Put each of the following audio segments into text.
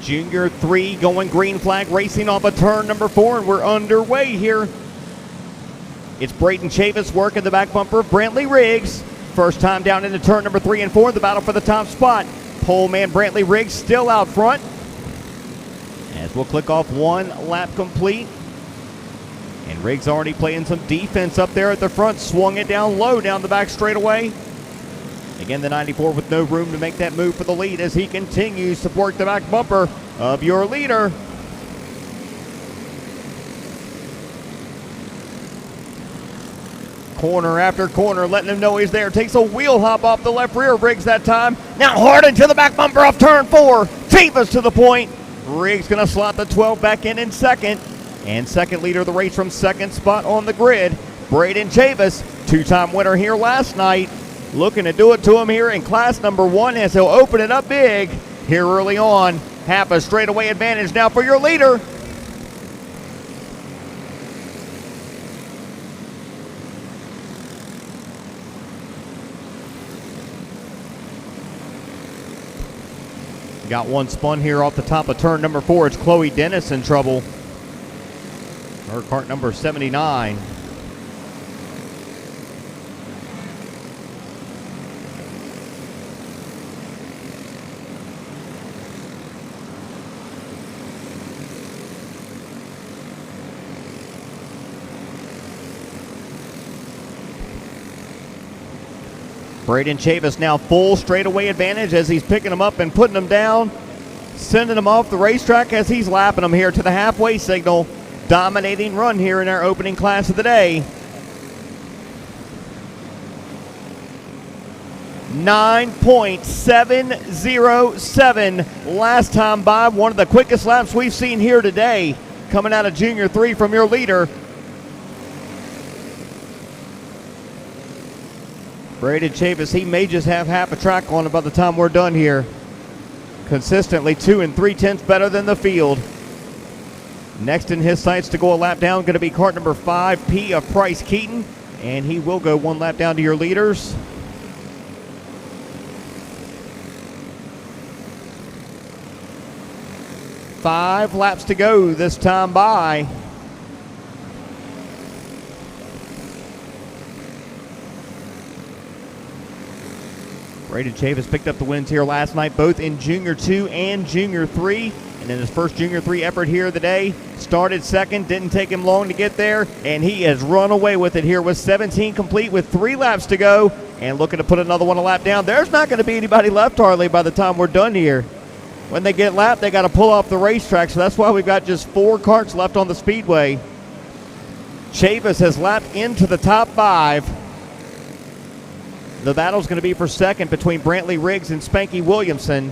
Junior 3 going green flag racing off of turn number 4, and we're underway here. It's Braden Chavis working the back bumper of Brantley Riggs. First time down into turn number 3 and 4, the battle for the top spot. Pole man Brantley Riggs still out front. As we'll click off 1 lap complete. And Riggs already playing some defense up there at the front. Swung it down low down the back straightaway. Again, the 94 with no room to make that move for the lead as he continues to work the back bumper of your leader. Corner after corner, letting him know he's there. Takes a wheel hop off the left rear of Riggs that time. Now hard into the back bumper off turn 4. Chavis to the point. Riggs going to slot the 12 back in second. And second leader of the race from second spot on the grid, Braden Chavis, 2-time winner here last night. Looking to do it to him here in class number 1 as he'll open it up big here early on. Half a straightaway advantage now for your leader. Got one spun here off the top of turn number 4. It's Chloe Dennis in trouble. Her cart number 79. Braden Chavis now full straightaway advantage as he's picking them up and putting them down, sending them off the racetrack as he's lapping them here to the halfway signal. Dominating run here in our opening class of the day. 9.707 last time by. One of the quickest laps we've seen here today coming out of Junior 3 from your leader. Braden Chavis, he may just have half a track on him by the time we're done here. Consistently 2 3/10 better than the field. Next in his sights to go a lap down going to be cart number 5P of Price Keaton, and he will go 1 lap down to your leaders. Five laps to go this time by. Braden Chavis picked up the wins here last night, both in Junior 2 and Junior 3. And in his first Junior 3 effort here of the day, started second, didn't take him long to get there, and he has run away with it here with 17 complete with 3 laps to go, and looking to put another one a lap down. There's not going to be anybody left hardly by the time we're done here. When they get lapped, they got to pull off the racetrack, so that's why we've got just 4 carts left on the speedway. Chavis has lapped into the top 5. The battle's going to be for second between Brantley Riggs and Spanky Williamston.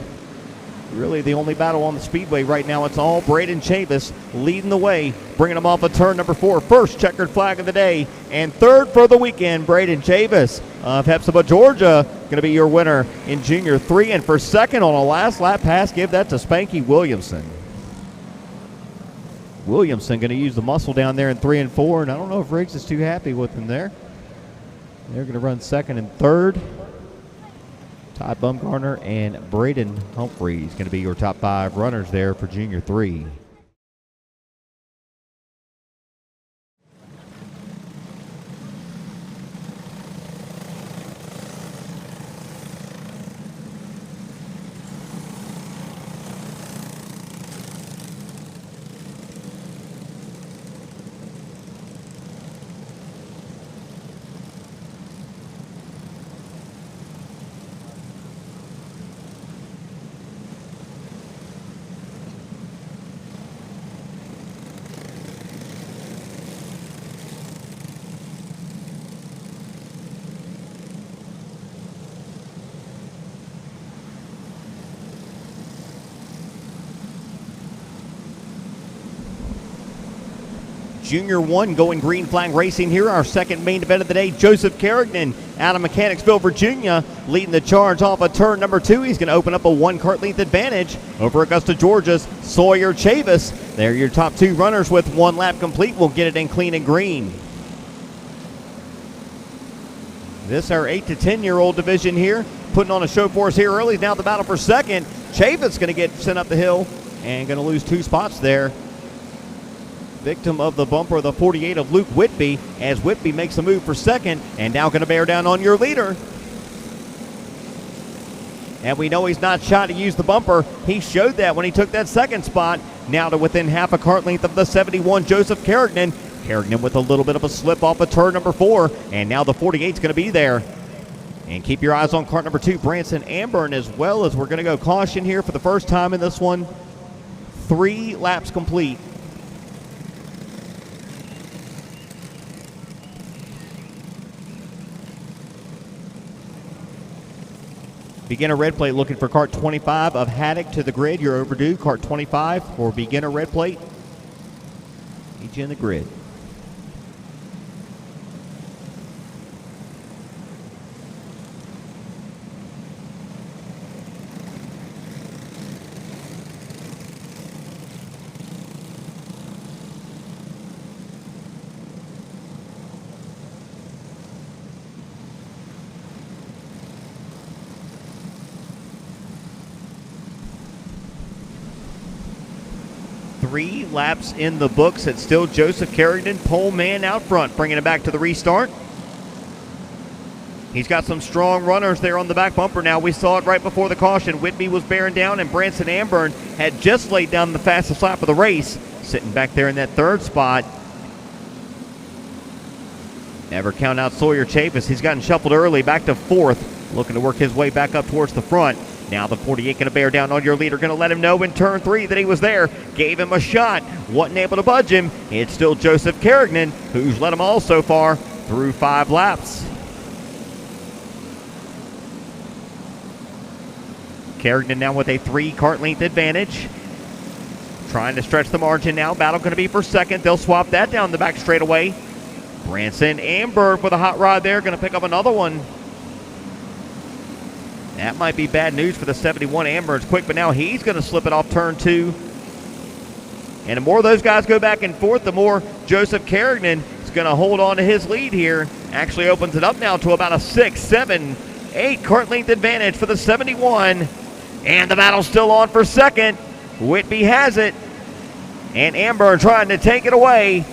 Really the only battle on the speedway right now. It's all Braden Chavis leading the way, bringing him off of turn number 4. First checkered flag of the day. And third for the weekend, Braden Chavis of Hepzibah, Georgia, going to be your winner in Junior 3. And for second on a last lap pass, give that to Spanky Williamston. Williamson going to use the muscle down there in 3 and 4. And I don't know if Riggs is too happy with him there. They're going to run second and third. Todd Bumgarner and Braden Humphreys going to be your top 5 runners there for Junior 3. Junior 1 going green flag racing here. Our second main event of the day, Joseph Carrigan out of Mechanicsville, Virginia, leading the charge off of turn number 2. He's going to open up a 1 cart length advantage over Augusta, Georgia's Sawyer Chavis. They're your top 2 runners with 1 lap complete. We'll get it in clean and green. This our 8 to 10-year-old division here, putting on a show for us here early. Now the battle for second. Chavis going to get sent up the hill. and going to lose 2 spots there. Victim of the bumper, the 48 of Luke Whitby, as Whitby makes a move for second, and now going to bear down on your leader. And we know he's not shy to use the bumper. He showed that when he took that second spot. Now to within half a cart length of the 71, Joseph Carrington. Carrington with a little bit of a slip off of turn number 4, and now the 48 is going to be there. And keep your eyes on cart number 2, Branson Amburn, as well, as we're going to go caution here for the first time in this one. 3 laps complete. Beginner red plate looking for cart 25 of Haddock to the grid. You're overdue. Cart 25 for beginner red plate. Need you in the grid. Three laps in the books. It's still Joseph Carrington, pole man out front, bringing it back to the restart. He's got some strong runners there on the back bumper now. We saw it right before the caution. Whitby was bearing down, and Branson Amburn had just laid down the fastest lap of the race, sitting back there in that third spot. Never count out Sawyer Chavis. He's gotten shuffled early, back to 4th, looking to work his way back up towards the front. Now the 48 going to bear down on your leader, going to let him know in turn 3 that he was there, gave him a shot, wasn't able to budge him. It's still Joseph Carrington, who's led him all so far through 5 laps. Carrington now with a 3 cart length advantage. Trying to stretch the margin now. Battle going to be for second. They'll swap that down the back straightaway. Branson Amburn with a hot rod there, going to pick up another one. That might be bad news for the 71. Amburn's quick, but now he's going to slip it off turn 2. And the more those guys go back and forth, the more Joseph Carrington is going to hold on to his lead here. Actually opens it up now to about a 6, 7, 8 cart length advantage for the 71. And the battle's still on for second. Whitby has it. And Amburn trying to take it away.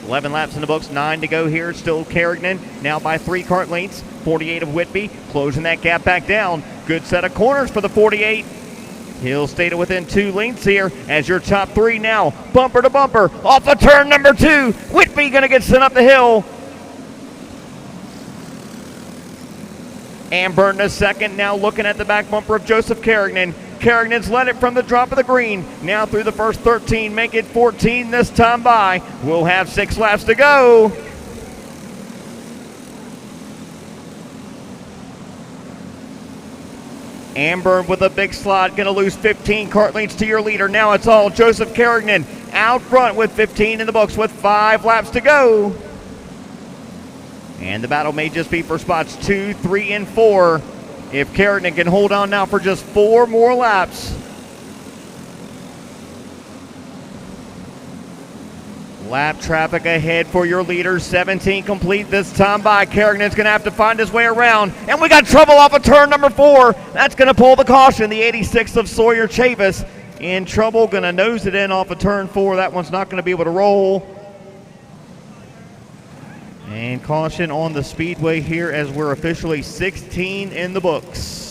$11 laps in the books, 9 to go here. Still Carrington, now by 3 cart lengths. 48 of Whitby, closing that gap back down. Good set of corners for the 48. He'll stay to within 2 lengths here as your top 3 now. Bumper to bumper, off of turn number 2. Whitby going to get sent up the hill. Amburn to second, now looking at the back bumper of Joseph Carrington. Carrington's led it from the drop of the green. Now through the first 13, make it 14 this time by. We'll have 6 laps to go. Amburn with a big slot, going to lose 15 cart lengths to your leader. Now it's all Joseph Carrington out front with 15 in the books with 5 laps to go. And the battle may just be for spots 2, 3, and 4. If Carrington can hold on now for just 4 more laps. Lap traffic ahead for your leader. 17 complete this time by. Carrington's going to have to find his way around. And we got trouble off of turn number 4. That's going to pull the caution. The 86 of Sawyer Chavis in trouble. Going to nose it in off of turn 4. That one's not going to be able to roll. And caution on the speedway here as we're officially 16 in the books.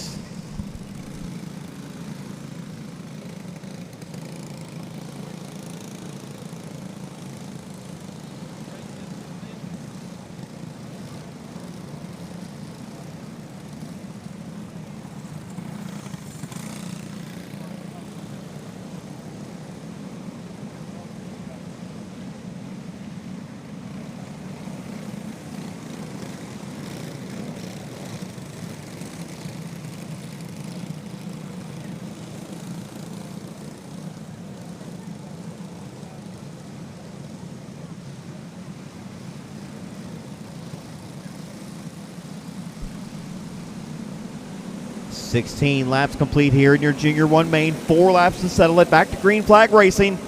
$16 laps complete here in your Junior 1 main. 4 laps to settle it. Back to green flag racing.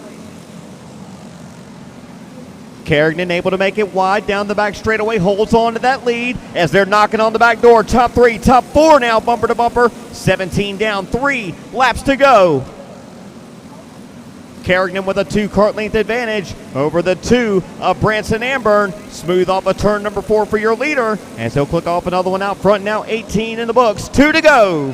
Carrington able to make it wide down the back straightaway, holds on to that lead as they're knocking on the back door. Top 3, top 4 now, bumper to bumper. 17 down, 3 laps to go. Carrington with a 2-kart length advantage over the 2 of Branson Amburn. Smooth off of turn number 4 for your leader as he'll click off another one out front. Now 18 in the books, 2 to go.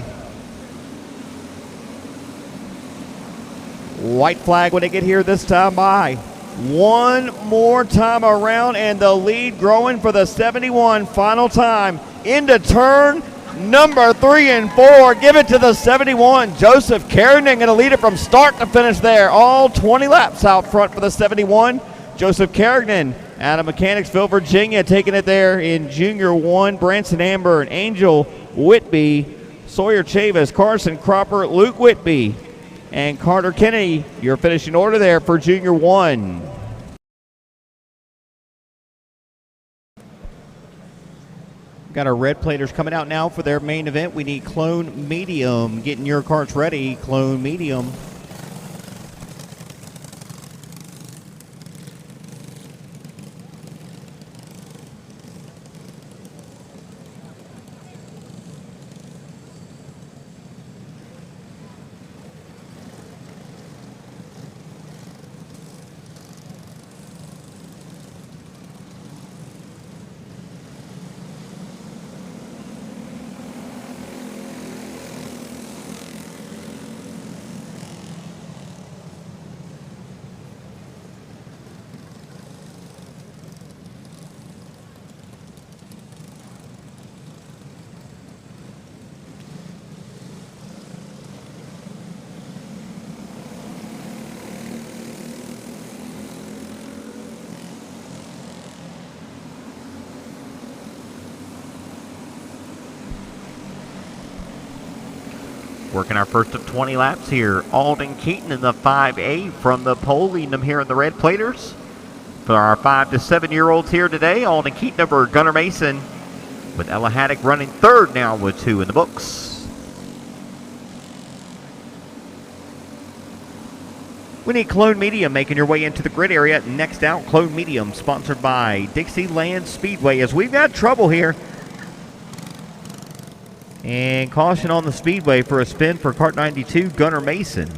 White flag when they get here this time by. One more time around and the lead growing for the 71 final time into turn number 3 and 4. Give it to the 71. Joseph Carrington going to lead it from start to finish there. All 20 laps out front for the 71. Joseph Carrington out of Mechanicsville, Virginia, taking it there in Junior 1. Branson Amber and Angel Whitby, Sawyer Chavis, Carson Cropper, Luke Whitby, and Carter Kennedy, your finishing order there for Junior 1. Got our red platers coming out now for their main event. We need Clone Medium. Getting your carts ready, Clone Medium. Working our first of 20 laps here. Alden Keaton in the 5A from the pole, leading them here in the red platers. For our 5 to 7-year-olds here today, Alden Keaton over Gunnar Mason, with Ella Haddock running third now with 2 in the books. We need Clone Medium making your way into the grid area. Next out, Clone Medium, sponsored by Dixieland Speedway, as we've got trouble here. And caution on the speedway for a spin for Kart 92, Gunnar Mason.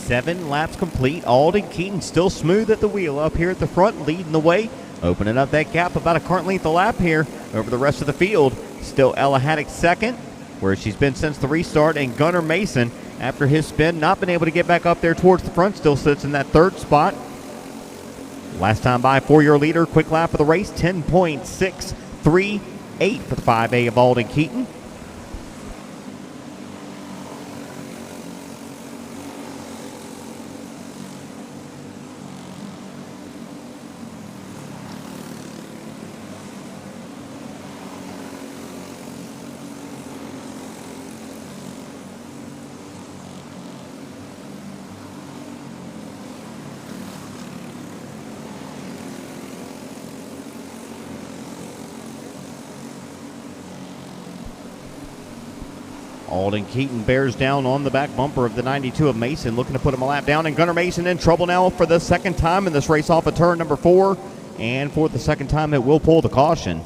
Seven laps complete. Alden Keaton still smooth at the wheel up here at the front, leading the way, opening up that gap about a kart length a lap here over the rest of the field. Still Ella Haddock second, where she's been since the restart, and Gunnar Mason, after his spin, not been able to get back up there towards the front, still sits in that third spot. Last time by for your leader, quick lap of the race, 10.638 for the 5A of Alden Keaton. Alden Keaton bears down on the back bumper of the 92 of Mason, looking to put him a lap down. And Gunnar Mason in trouble now for the second time in this race off of turn number 4. And for the second time, it will pull the caution.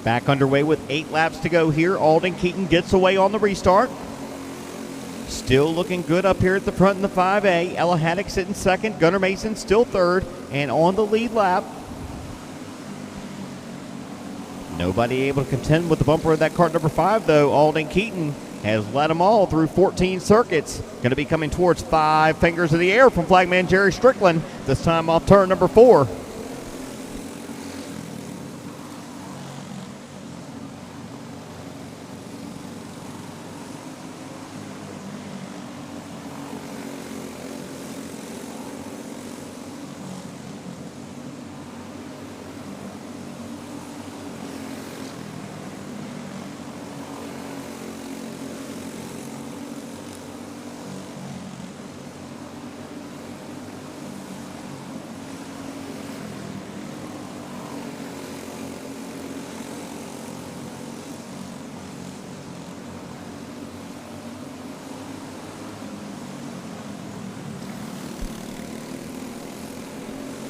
Back underway with 8 laps to go here. Alden Keaton gets away on the restart. Still looking good up here at the front in the 5A. Ella Haddock sitting second. Gunnar Mason still third and on the lead lap. Nobody able to contend with the bumper of that kart number 5, though. Alden Keaton has led them all through 14 circuits. Going to be coming towards 5 fingers in the air from flagman Jerry Strickland, this time off turn number 4.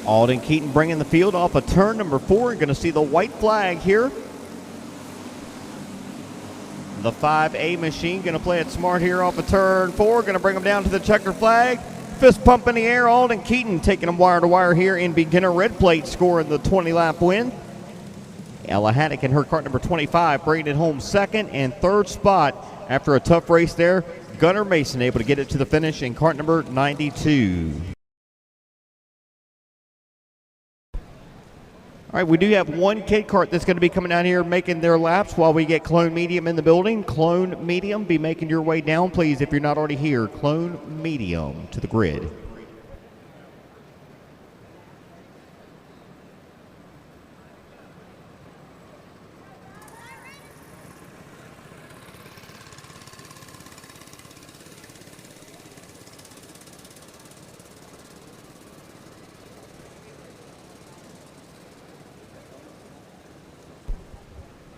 Alden Keaton bringing the field off of turn number 4. You're going to see the white flag here. The 5A machine going to play it smart here off of turn 4. Going to bring them down to the checker flag. Fist pump in the air. Alden Keaton taking them wire to wire here in beginner red plate, scoring the 20-lap win. Ella Haddock in her kart number 25 bringing it home second and third spot after a tough race there. Gunnar Mason able to get it to the finish in kart number 92. All right, we do have one kid kart that's going to be coming down here making their laps while we get Clone Medium in the building. Clone Medium, be making your way down, please, if you're not already here. Clone Medium to the grid.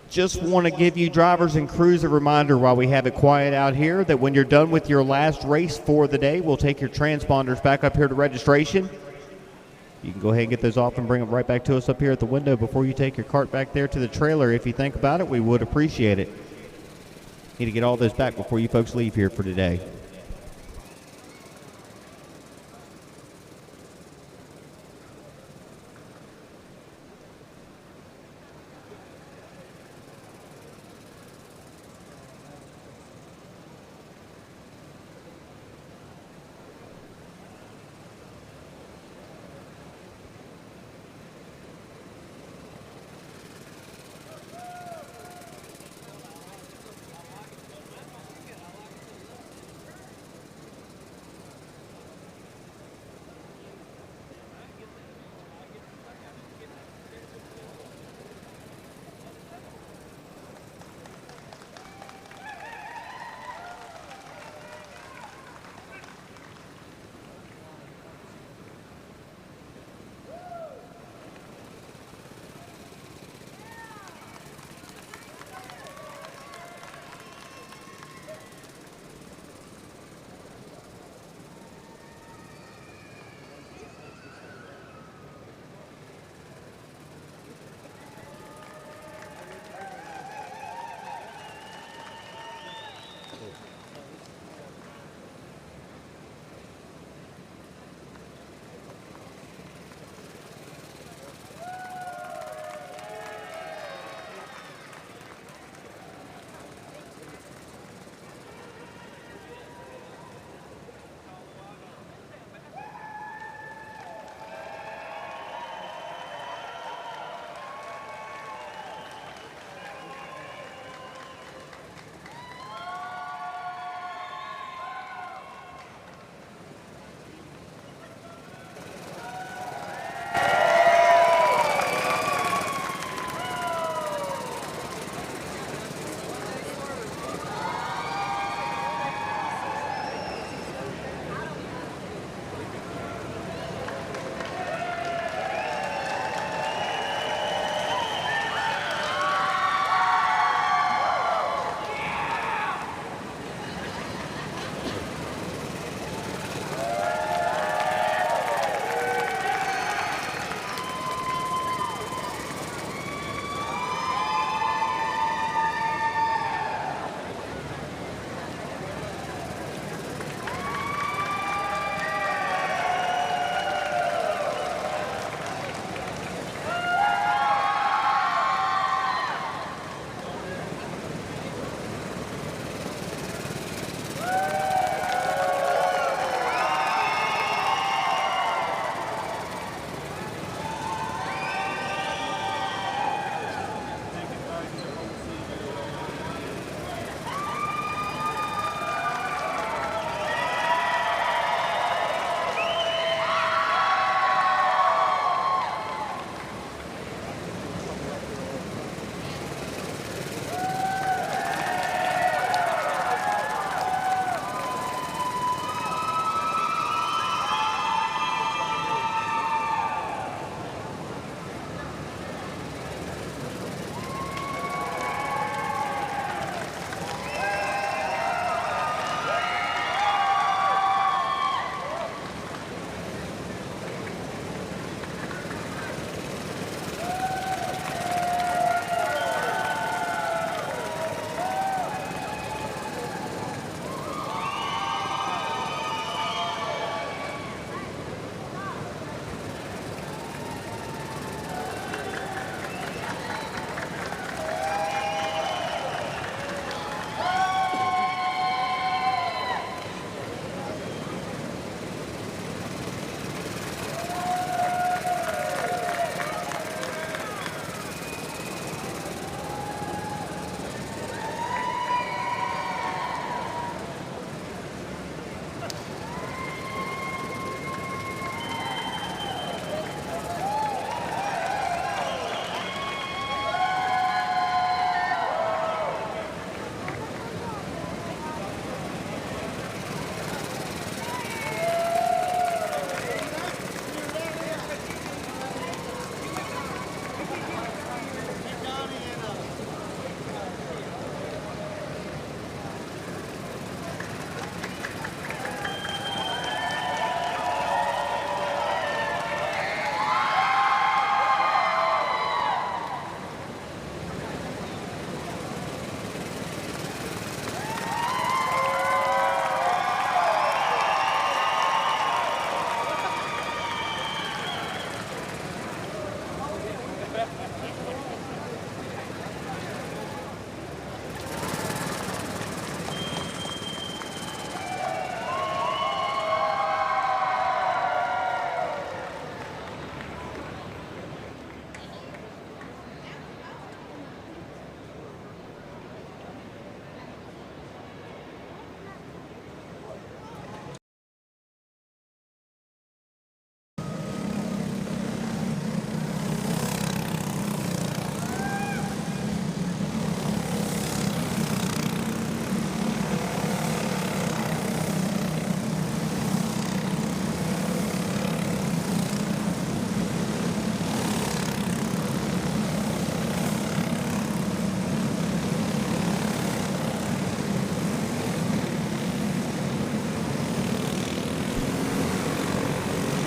Just want to give you drivers and crews a reminder while we have it quiet out here that when you're done with your last race for the day, we'll take your transponders back up here to registration. You can go ahead and get those off and bring them right back to us up here at the window before you take your cart back there to the trailer. If you think about it, we would appreciate it. Need to get all those back before you folks leave here for today.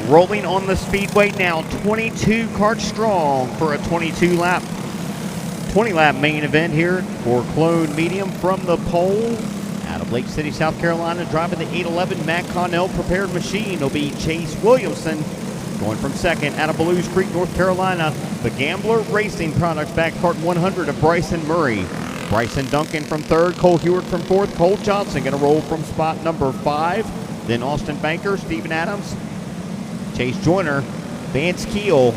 rolling on the speedway now. 22 karts strong for a 20 lap main event here for Clone Medium. From the pole out of Lake City, South Carolina, driving the 811 Matt Connell prepared machine will be Chase Williamson. Going from second out of Belews Creek, North Carolina, the Gambler Racing Products back kart 100 of Bryson Murray. Bryson Duncan from third, Cole Hewitt from fourth, Cole Johnson going to roll from spot number 5. Then Austin Banker, Steven Adams, Chase Joyner, Vance Keel,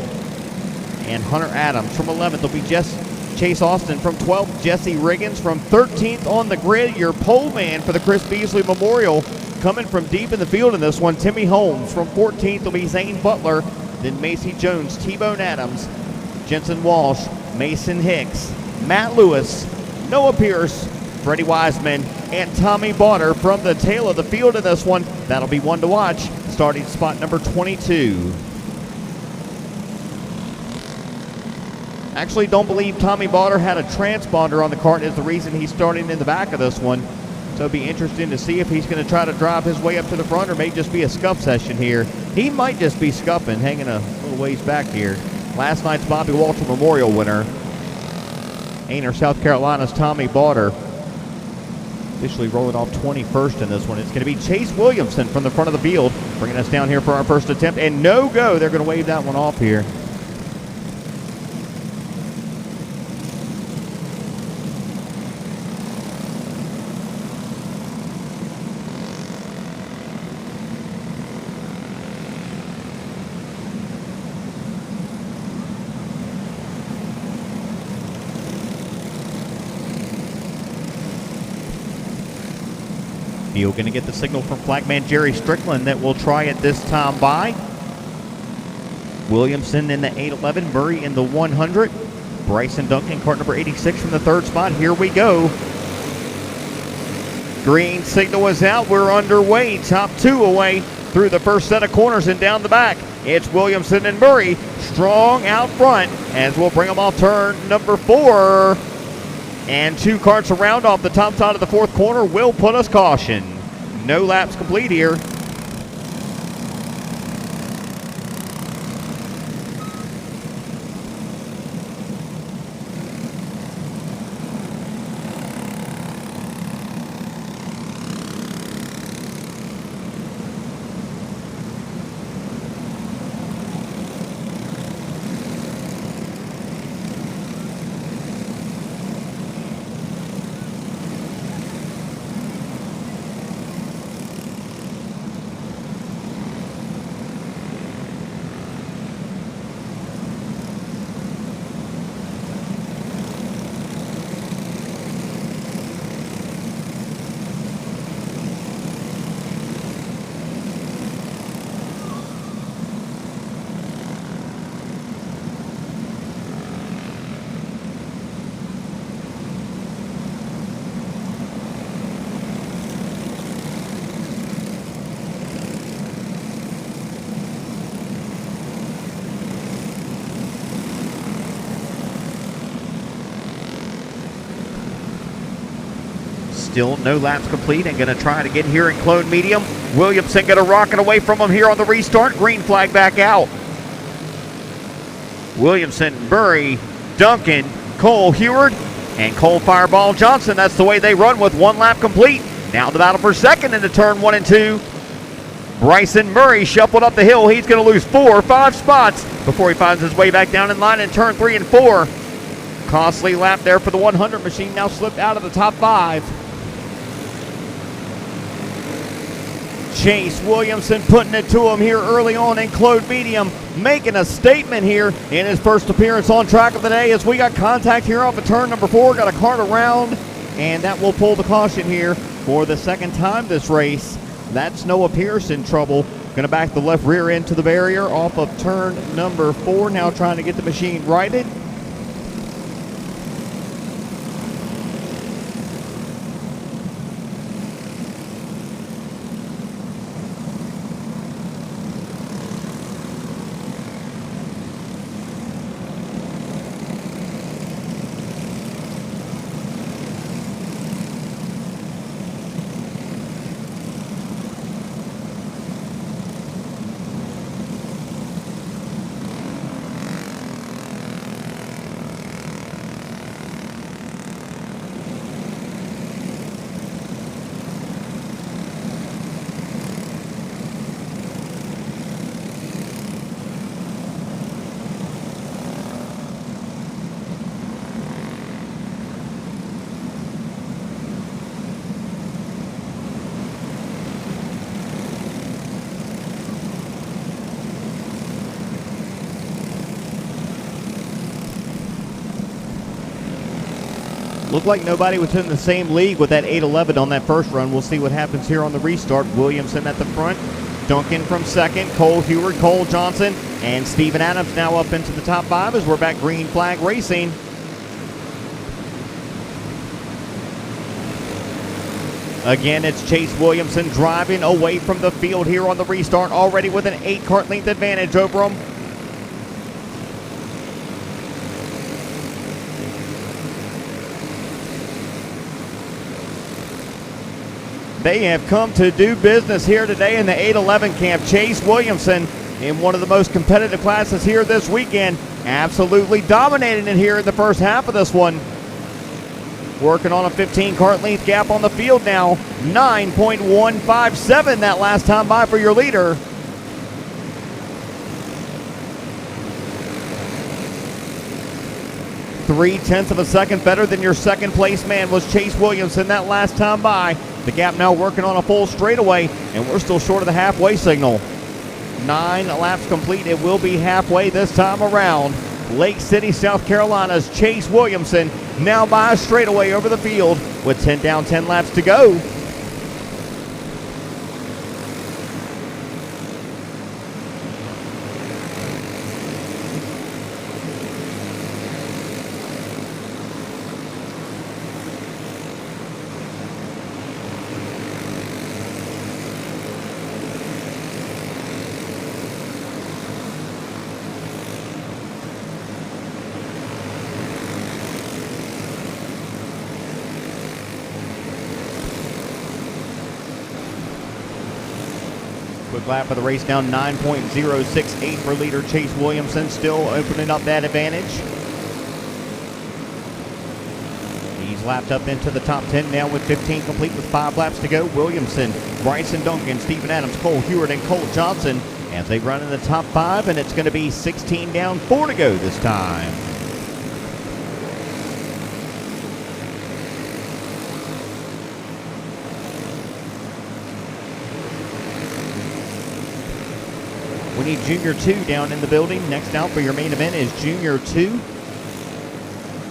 and Hunter Adams. From 11th will be Chase Austin. From 12th, Jesse Riggins. From 13th on the grid, your pole man for the Chris Beasley Memorial. Coming from deep in the field in this one, Timmy Holmes. From 14th will be Zane Butler, then Macy Jones, T-Bone Adams, Jensen Walsh, Mason Hicks, Matt Lewis, Noah Pierce, Freddie Wiseman, and Tommy Bauder from the tail of the field in this one. That'll be one to watch, starting spot number 22. Actually, don't believe Tommy Bauder had a transponder on the kart is the reason he's starting in the back of this one. So it'll be interesting to see if he's going to try to drive his way up to the front or may just be a scuff session here. He might just be scuffing, hanging a little ways back here. Last night's Bobby Walter Memorial winner, Ainer, South Carolina's Tommy Bauder, officially rolling off 21st in this one. It's going to be Chase Williamson from the front of the field, bringing us down here for our first attempt. And no go, they're going to wave that one off here. You're going to get the signal from flagman Jerry Strickland that we'll try it this time by. Williamson in the 811, Murray in the 100. Bryson Duncan, kart number 86 from the third spot. Here we go. Green signal is out. We're underway. Top 2 away through the first set of corners and down the back. It's Williamson and Murray strong out front as we'll bring them off turn number 4. And 2 karts around off the top side of the fourth corner will put us caution. No laps complete here. Still no laps complete and going to try to get here in Clone Medium. Williamson going to rock it away from him here on the restart. Green flag back out. Williamson, Murray, Duncan, Cole Heward, and Cole Fireball Johnson. That's the way they run with 1 lap complete. Now the battle for second into turn 1 and 2. Bryson Murray shuffled up the hill. He's going to lose 4 or 5 spots before he finds his way back down in line in turn 3 and 4. Costly lap there for the 100 machine. Now slipped out of the top 5. Chase Williamson putting it to him here early on in Clone Medium, making a statement here in his first appearance on track of the day as we got contact here off of turn number 4. Got a kart around, and that will pull the caution here for the second time this race. That's Noah Pierce in trouble. Going to back the left rear end to the barrier off of turn number 4. Now trying to get the machine righted. Looked like nobody was in the same league with that 8-11 on that first run. We'll see what happens here on the restart. Williamson at the front. Duncan from second. Cole Heward, Cole Johnson, and Steven Adams now up into the top 5 as we're back green flag racing. Again, it's Chase Williamson driving away from the field here on the restart, already with an 8-kart length advantage over him. They have come to do business here today in the 8-11 camp. Chase Williamson in one of the most competitive classes here this weekend. Absolutely dominating it here in the first half of this one. Working on a 15-kart length gap on the field now. 9.157 that last time by for your leader. Three-tenths of a second better than your second place man was Chase Williamson that last time by. The gap now working on a full straightaway, and we're still short of the halfway signal. 9 laps complete. It will be halfway this time around. Lake City, South Carolina's Chase Williamson now by a straightaway over the field with 10 down, 10 laps to go. Quick lap of the race now, 9.068 for leader Chase Williamson, still opening up that advantage. He's lapped up into the top 10 now with 15 complete with 5 laps to go. Williamson, Bryson Duncan, Steven Adams, Cole Heward, and Cole Johnson as they run in the top 5, and it's going to be 16 down, 4 to go this time. We need Junior 2 down in the building. Next out for your main event is Junior 2.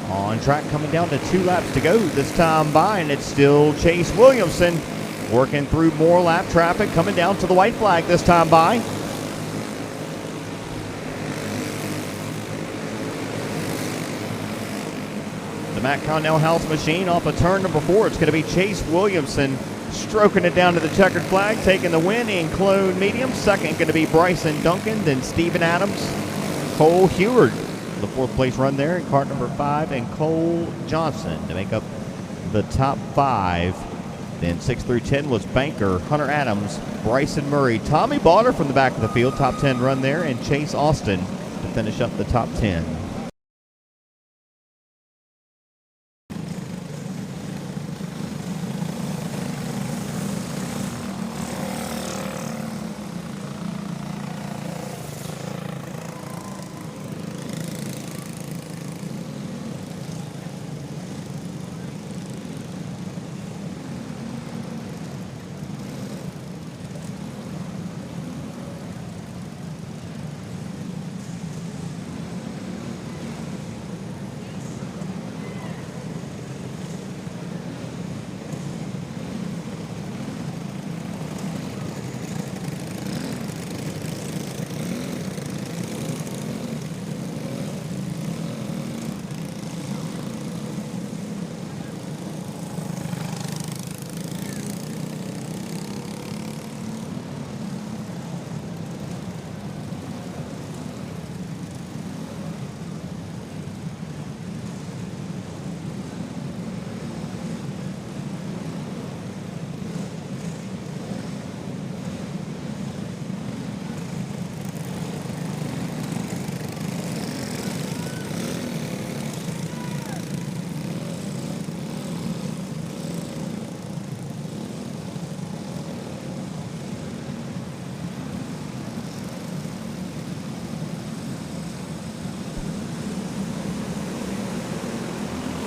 On track, coming down to 2 laps to go this time by, and it's still Chase Williamson working through more lap traffic, coming down to the white flag this time by. The Matt Connell House machine off of turn number 4. It's going to be Chase Williamson stroking it down to the checkered flag, taking the win in clone medium. Second going to be Bryson Duncan, then Steven Adams, Cole Heward. The 4th place run there in cart number 5, and Cole Johnson to make up the top 5. Then 6 through 10 was Banker, Hunter Adams, Bryson Murray, Tommy Bauder from the back of the field, top 10 run there, and Chase Austin to finish up the top 10.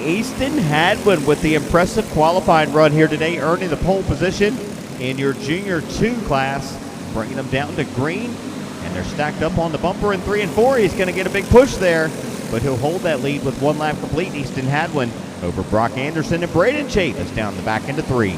Easton Hadwin with the impressive qualifying run here today, earning the pole position in your Junior 2 class, bringing them down to green, and they're stacked up on the bumper in 3 and 4. He's going to get a big push there, but he'll hold that lead with 1 lap complete. Easton Hadwin over Brock Anderson and Braden Chavis down the back into 3.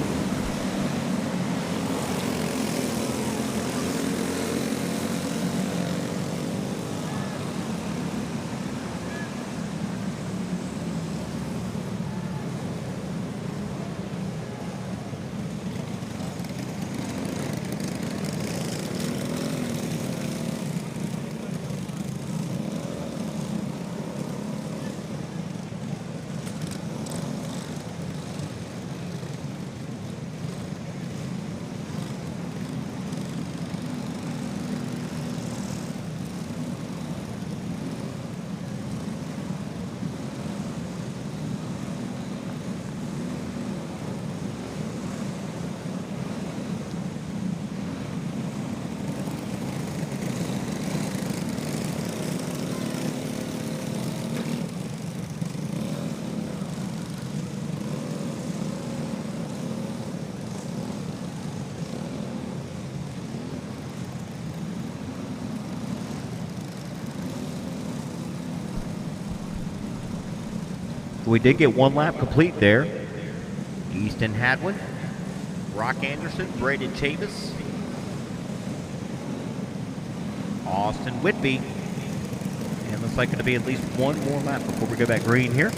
We did get 1 lap complete there. Easton Hadwin, Brock Anderson, Braden Chavis, Austin Whitby. And looks like going to be at least 1 more lap before we go back green here.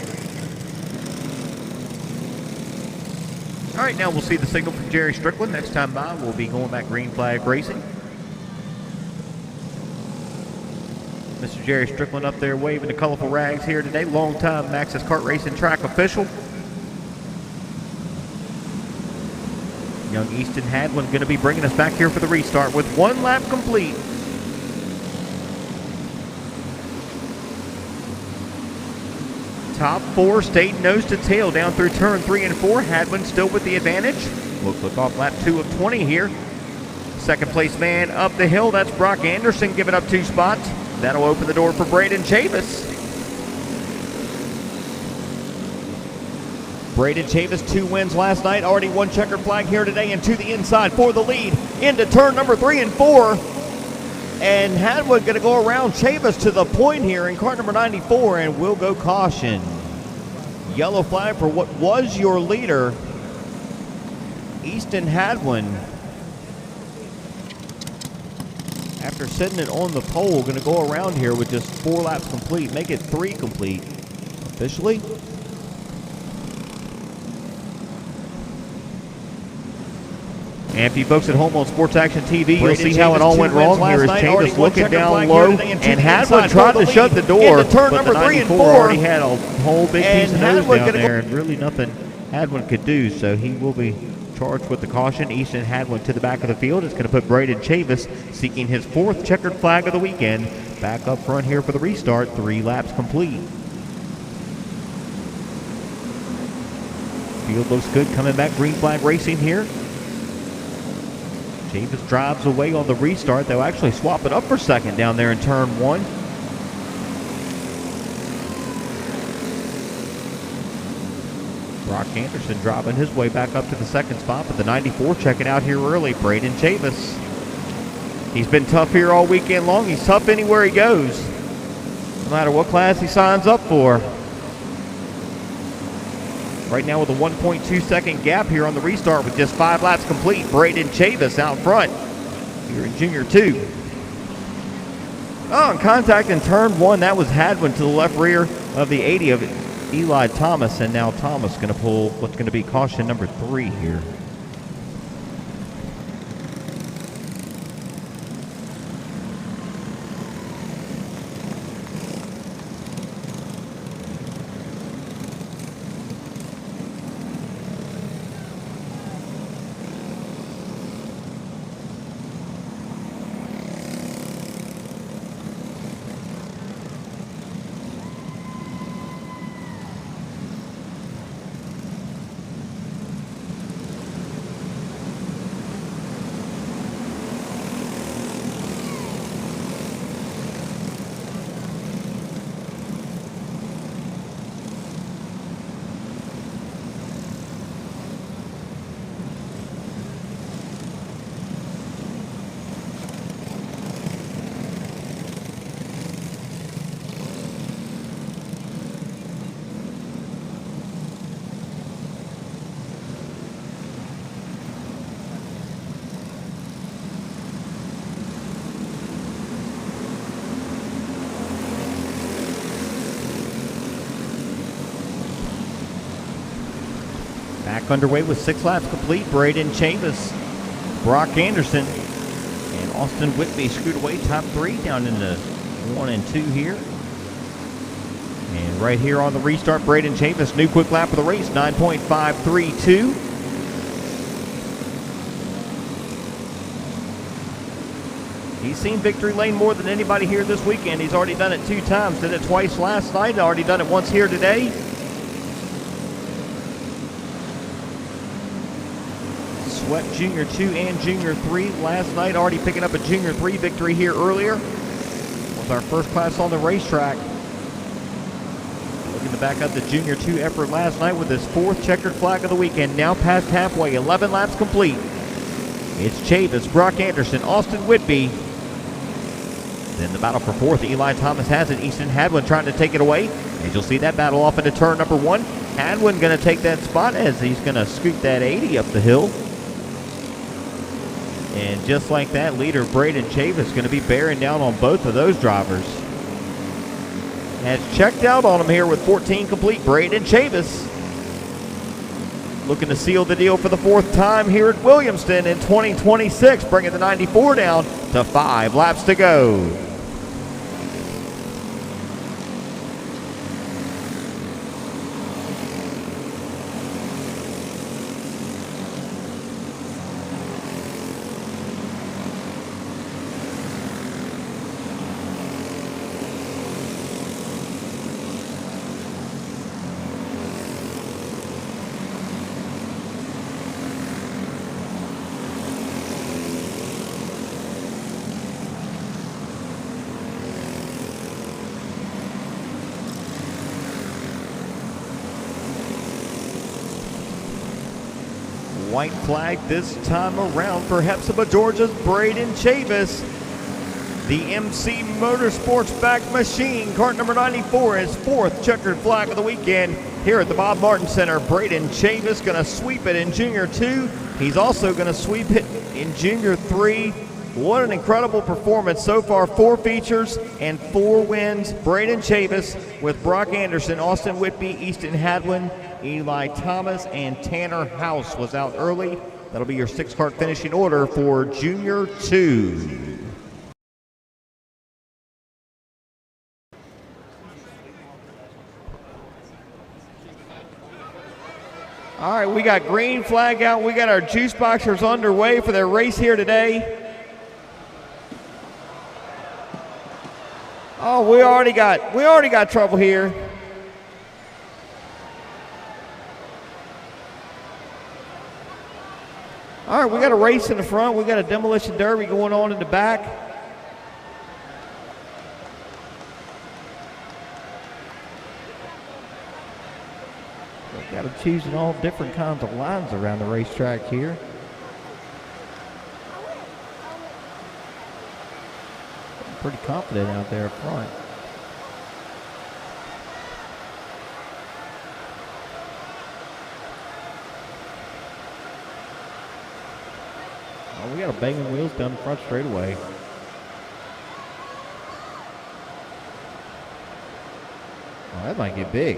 All right, now we'll see the signal from Jerry Strickland. Next time by, we'll be going back green flag racing. Mr. Jerry Strickland up there waving the colorful rags here today. Long-time Maxxis Kart Racing track official. Young Easton Hadwin going to be bringing us back here for the restart with 1 lap complete. Top 4 stayed nose to tail down through turn 3 and 4. Hadwin still with the advantage. Looks like off lap 2 of 20 here. Second place man up the hill, that's Brock Anderson giving up 2 spots. That'll open the door for Braden Chavis. Braden Chavis, 2 wins last night. Already 1 checkered flag here today and to the inside for the lead. Into turn number 3 and 4. And Hadwin going to go around Chavis to the point here in car number 94 and will go caution. Yellow flag for what was your leader, Easton Hadwin. After sitting it on the pole, going to go around here with just 4 laps complete, make it 3 complete officially. And for you folks at home on Sports Action TV, you'll see how it all went wrong. Here is Chavis looking down low, and Hadwin tried to shut the door, but the 94 already had a whole big piece of nose down there, and really nothing Hadwin could do, so he will be charged with the caution. Easton Hadwin to the back of the field. It's going to put Braden Chavis, seeking his 4th checkered flag of the weekend, back up front here for the restart. 3 laps complete. Field looks good coming back green flag racing here. Chavis drives away on the restart. They'll actually swap it up for second down there in turn 1. Brock Anderson driving his way back up to the 2nd spot, but the 94 checking out here early, Braden Chavis. He's been tough here all weekend long. He's tough anywhere he goes, no matter what class he signs up for. Right now with a 1.2 second gap here on the restart with just 5 laps complete, Braden Chavis out front here in Junior 2. Oh, and contact in turn 1, that was Hadwin to the left rear of the 80 of Eli Thomas, and now Thomas going to pull what's going to be caution number 3 here. Back underway with 6 laps complete. Braden Chavis, Brock Anderson, and Austin Whitby scoot away top 3 down into 1 and 2 here. And right here on the restart, Braden Chavis, new quick lap of the race, 9.532. He's seen victory lane more than anybody here this weekend. He's already done it 2 times. Did it twice last night. Already done it once here today. Swept Junior 2 and Junior 3 last night. Already picking up a Junior 3 victory here earlier. Was our first class on the racetrack. Looking to back up the Junior 2 effort last night with his 4th checkered flag of the weekend. Now past halfway, 11 laps complete. It's Chavis, Brock Anderson, Austin Whitby. Then the battle for 4th, Eli Thomas has it. Easton Hadwin trying to take it away. And you'll see that battle off into turn number 1. Hadwin going to take that spot as he's going to scoot that 80 up the hill. And just like that, leader Braden Chavis going to be bearing down on both of those drivers. Has checked out on him here with 14 complete. Braden Chavis looking to seal the deal for the 4th time here at Williamston in 2026, bringing the 94 down to 5 laps to go. White flag this time around for Hepzibah, Georgia's Braden Chavis. The MC Motorsports back machine, cart number 94, his 4th checkered flag of the weekend here at the Bob Martin Center. Braden Chavis going to sweep it in Junior 2. He's also going to sweep it in Junior 3. What an incredible performance so far. 4 features and 4 wins. Braden Chavis with Brock Anderson, Austin Whitby, Easton Hadwin, Eli Thomas, and Tanner House was out early. That'll be your 6-cart finishing order for Junior 2. All right, we got green flag out. We got our juice boxers underway for their race here today. Oh, we already got trouble here. All right, we got a race in the front. We got a demolition derby going on in the back. We've got them choosing all different kinds of lines around the racetrack here. I'm pretty confident out there up front. Oh, we got a banging wheels down the front straightaway. Oh, that might get big.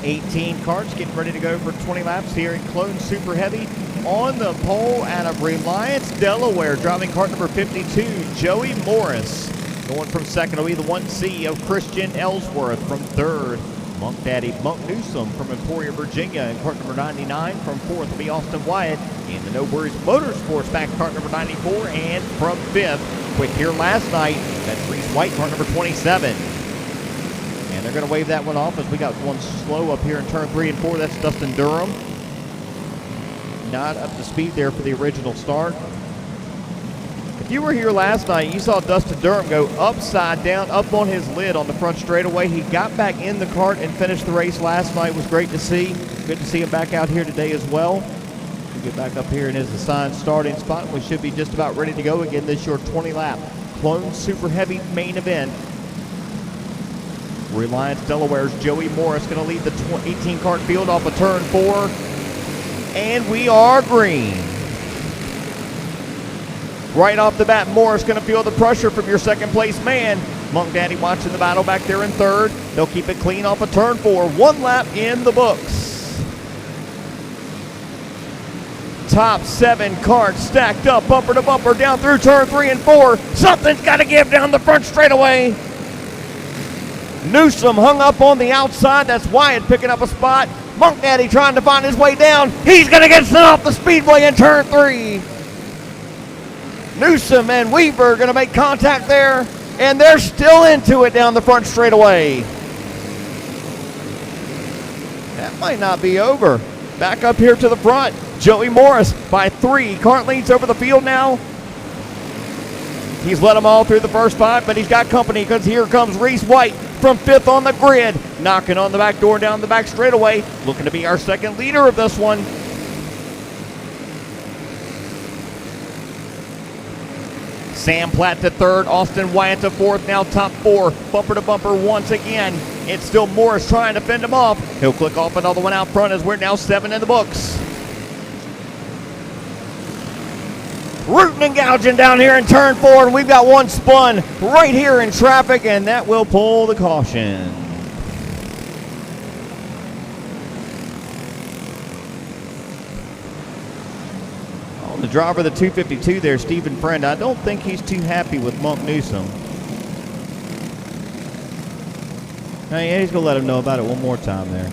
$18 carts getting ready to go for 20 laps here in Clone Super Heavy. On the pole out of Reliance, Delaware, driving cart number 52, Joey Morris. Going from second will be the 1C of Christian Ellsworth. From third, Monk Newsom from Emporia, Virginia, in cart number 99. From 4th will be Austin Wyatt in the No Worries Motorsports back cart number 94. And from 5th, quick here last night, that's Reese White, cart number 27. And they're going to wave that one off as we got one slow up here in turn 3 and 4. That's Dustin Durham. Not up to speed there for the original start. If you were here last night, you saw Dustin Durham go upside down, up on his lid on the front straightaway. He got back in the cart and finished the race last night. It was great to see. Good to see him back out here today as well. We'll get back up here in his assigned starting spot. We should be just about ready to go again. This your 20-lap Clone Super Heavy main event. Reliance Delaware's Joey Morris going to lead the 18-cart field off of turn 4. And we are green. Right off the bat, Morris going to feel the pressure from your second place man. Monk Daddy watching the battle back there in 3rd. They'll keep it clean off of turn 4. 1 lap in the books. Top 7 carts stacked up, bumper to bumper, down through turn 3 and 4. Something's got to give down the front straightaway. Newsom hung up on the outside. That's Wyatt picking up a spot. Monk Daddy trying to find his way down. He's going to get sent off the speedway in turn 3. Newsom and Weaver going to make contact there, and they're still into it down the front straightaway. That might not be over. Back up here to the front. Joey Morris by 3. Cart leads over the field now. He's led them all through the first 5, but he's got company because here comes Reese White from 5th on the grid, knocking on the back door down the back straightaway, looking to be our second leader of this one. Sam Platt to 3rd, Austin Wyatt to 4th, now top 4, bumper to bumper once again. It's still Morris trying to fend him off. He'll click off another one out front as we're now 7 in the books. Rooting and gouging down here in turn 4, and we've got one spun right here in traffic, and that will pull the caution. On the driver of the 252 there, Stephen Friend, I don't think he's too happy with Monk Newsom. Yeah, he's going to let him know about it one more time there.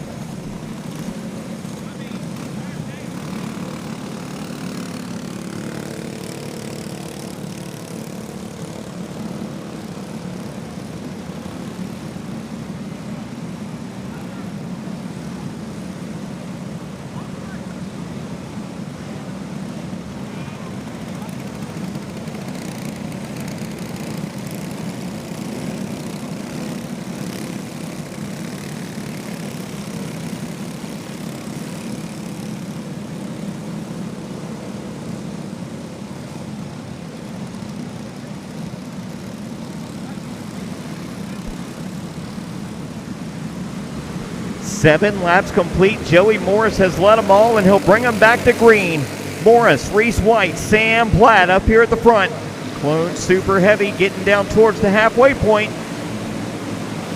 Seven laps complete. Joey Morris has led them all, and he'll bring them back to green. Morris, Reese White, Sam Platt up here at the front. Clone Super Heavy getting down towards the halfway point.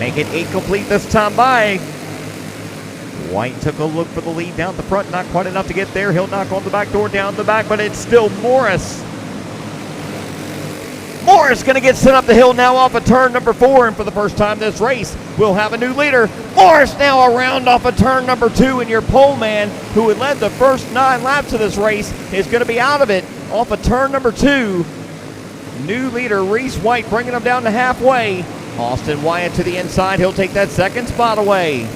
Make it 8 complete this time by. White took a look for the lead down the front. Not quite enough to get there. He'll knock on the back door down the back, but it's still Morris. Morris going to get sent up the hill now off of turn number 4, and for the first time this race, we'll have a new leader. Morris now around off of turn number 2, and your pole man, who had led the first 9 laps of this race, is going to be out of it off of turn number 2. New leader Reese White bringing him down to halfway. Austin Wyatt to the inside. He'll take that second spot away.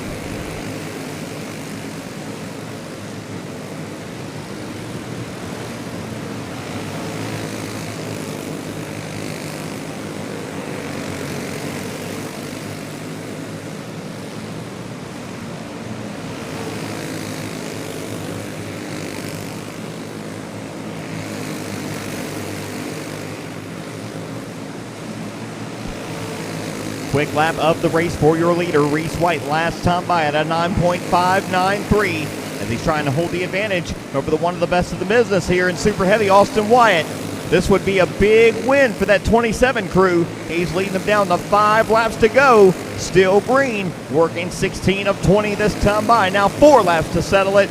Quick lap of the race for your leader, Reese White, last time by at a 9.593 as he's trying to hold the advantage over the one of the best of the business here in Super Heavy, Austin Wyatt. This would be a big win for that 27 crew. He's leading them down to 5 laps to go. Still green, working 16 of 20 this time by. Now 4 laps to settle it.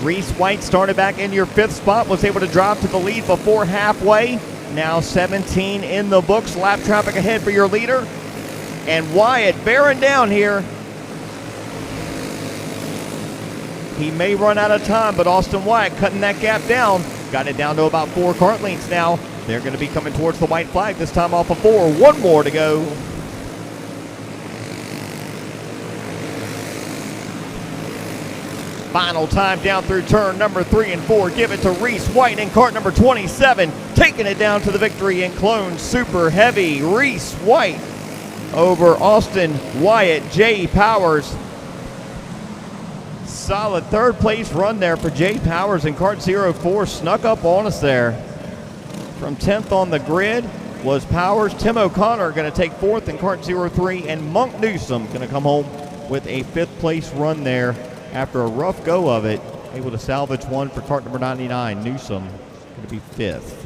Reese White started back in your 5th spot, was able to drop to the lead before halfway. now 17 in the books. Lap traffic ahead for your leader. And Wyatt bearing down here. He may run out of time, but Austin Wyatt cutting that gap down. Got it down to about 4 kart lengths now. They're going to be coming towards the white flag, this time off of 4. One more to go. Final time down through turn number 3 and 4. Give it to Reese White in kart number 27. Taking it down to the victory in clone super heavy. Reese White over Austin Wyatt. Jay Powers. Solid third place run there for Jay Powers in kart 04. Snuck up on us there. From 10th on the grid was Powers. Tim O'Connor going to take 4th in kart 03. And Monk Newsom going to come home with a 5th place run there. After a rough go of it, able to salvage one for kart number 99. Newsom going to be 5th.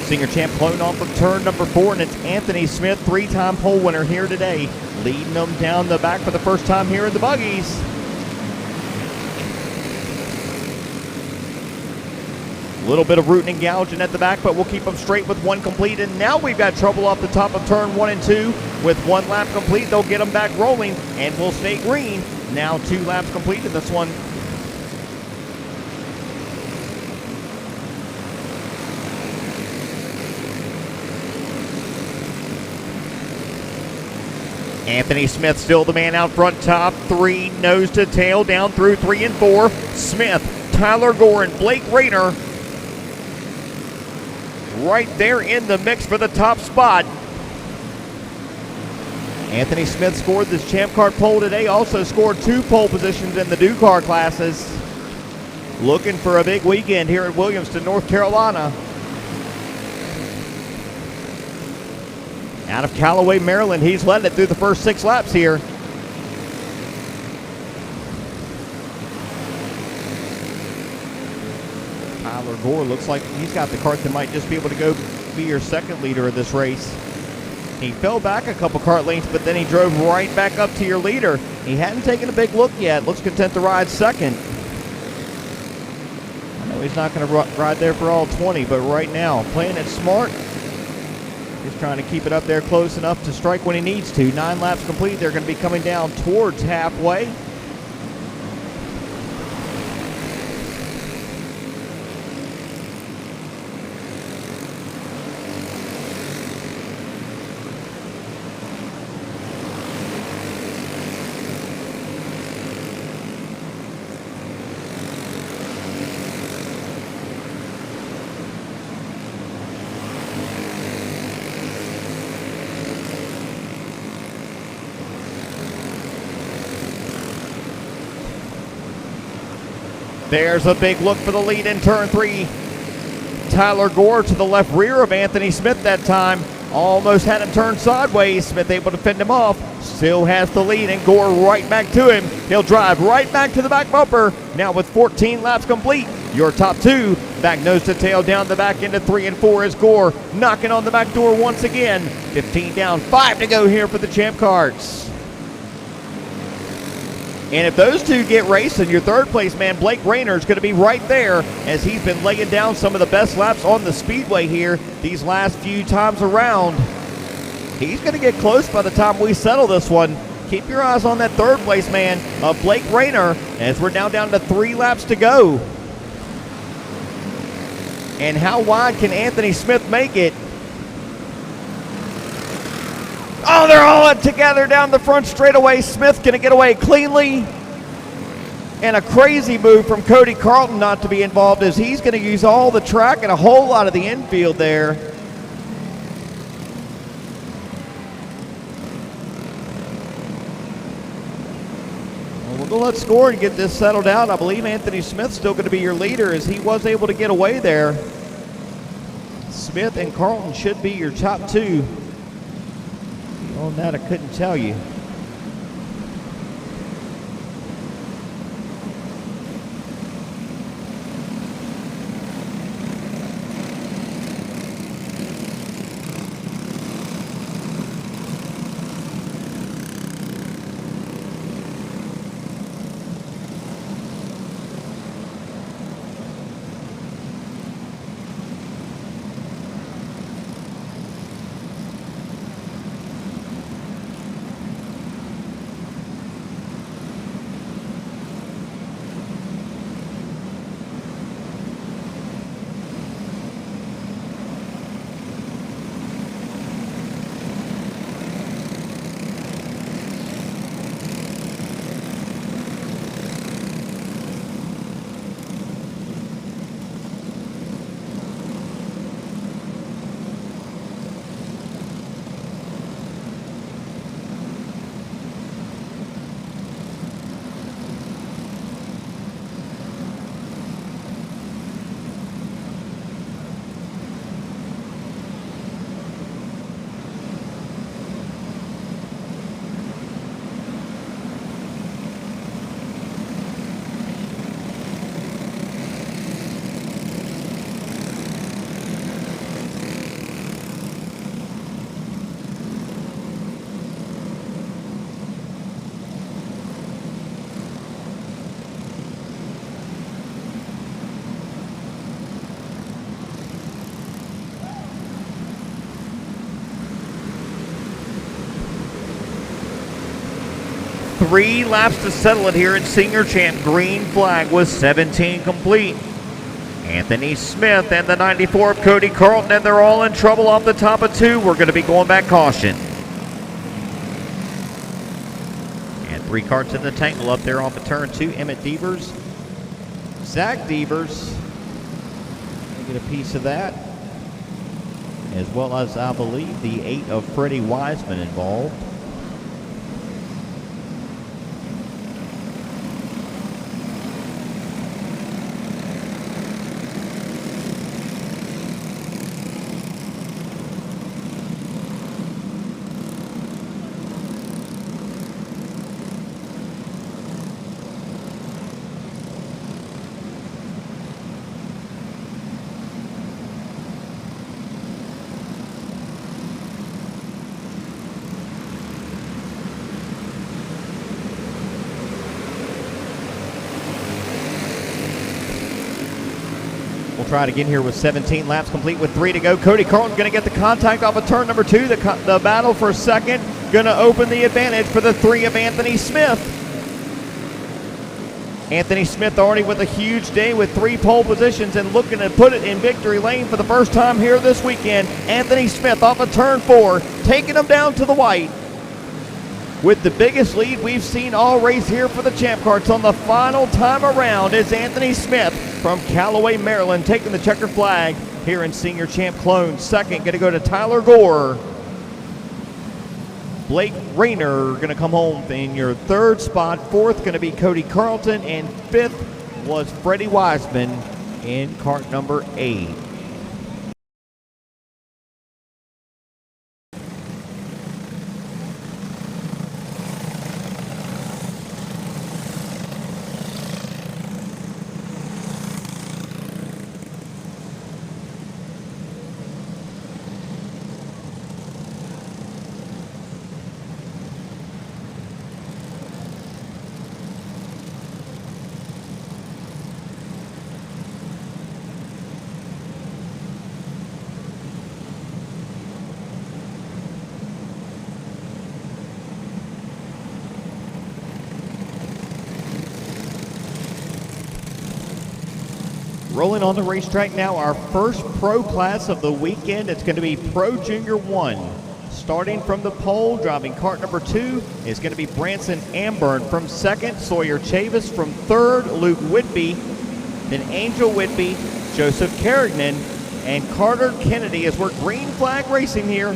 Senior champ clone off of turn number 4, and it's Anthony Smith, 3-time pole winner here today, leading them down the back for the first time here in the buggies. A little bit of rooting and gouging at the back, but we'll keep them straight with one complete. And now we've got trouble off the top of turn 1 and 2 with 1 lap complete. They'll get them back rolling, and we'll stay green. Now 2 laps completed this one. Anthony Smith still the man out front, top 3, nose to tail, down through 3 and 4. Smith, Tyler Gore, and Blake Rayner right there in the mix for the top spot. Anthony Smith scored this Champ Car pole today, also scored 2 pole positions in the Dew Car classes. Looking for a big weekend here at Williamston, North Carolina. Out of Callaway, Maryland, he's led it through the first 6 laps here. Tyler Gore looks like he's got the kart that might just be able to go be your second leader of this race. He fell back a couple kart lengths, but then he drove right back up to your leader. He hadn't taken a big look yet. Looks content to ride second. I know he's not going to ride there for all 20, but right now, playing it smart. Just trying to keep it up there close enough to strike when he needs to. 9 laps complete. They're going to be coming down towards halfway. There's a big look for the lead in turn 3. Tyler Gore to the left rear of Anthony Smith that time. Almost had him turn sideways. Smith able to fend him off. Still has the lead, and Gore right back to him. He'll drive right back to the back bumper. Now with 14 laps complete, your top 2 back nose to tail down the back into 3 and 4 is Gore knocking on the back door once again. 15 down, 5 to go here for the Champ Karts. And if those two get racing, your third place man, Blake Rayner, is going to be right there, as he's been laying down some of the best laps on the speedway here these last few times around. He's going to get close by the time we settle this one. Keep your eyes on that third place man, Blake Rayner, as we're now down to 3 laps to go. And how wide can Anthony Smith make it? Oh, they're all together down the front straightaway. Smith going to get away cleanly. And a crazy move from Cody Carlton not to be involved, as he's going to use all the track and a whole lot of the infield there. Well, we'll go let's score and get this settled out. I believe Anthony Smith's still going to be your leader, as he was able to get away there. Smith and Carlton should be your top 2. On that, I couldn't tell you. Three laps to settle it here in Senior Champ. Green flag with 17 complete. Anthony Smith and the 94 of Cody Carlton, and they're all in trouble off the top of 2. We're going to be going back caution. And 3 carts in the tangle up there off of turn 2. Emmett Devers, Zach Devers, get a piece of that, as well as I believe the 8 of Freddie Wiseman involved. try it again here with 17 laps complete with 3 to go. Cody Carlton going to get the contact off of turn number 2. The battle for second going to open the advantage for the 3 of Anthony Smith. Anthony Smith already with a huge day with 3 pole positions and looking to put it in victory lane for the first time here this weekend. Anthony Smith off of turn 4, taking him down to the white with the biggest lead we've seen all race here for the Champ Karts on the final time around. Is Anthony Smith from Callaway, Maryland, taking the checkered flag here in Senior Champ Clone. Second going to go to Tyler Gore. Blake Rayner going to come home in your 3rd spot. 4th going to be Cody Carlton, and 5th was Freddie Wiseman in kart number 8. Rolling on the racetrack now, our first pro class of the weekend. It's going to be Pro Junior 1. Starting from the pole, driving kart number 2 is going to be Branson Amburn. From 2nd, Sawyer Chavis. From 3rd, Luke Whitby. Then Angel Whitby, Joseph Carignan, and Carter Kennedy as we're green flag racing here.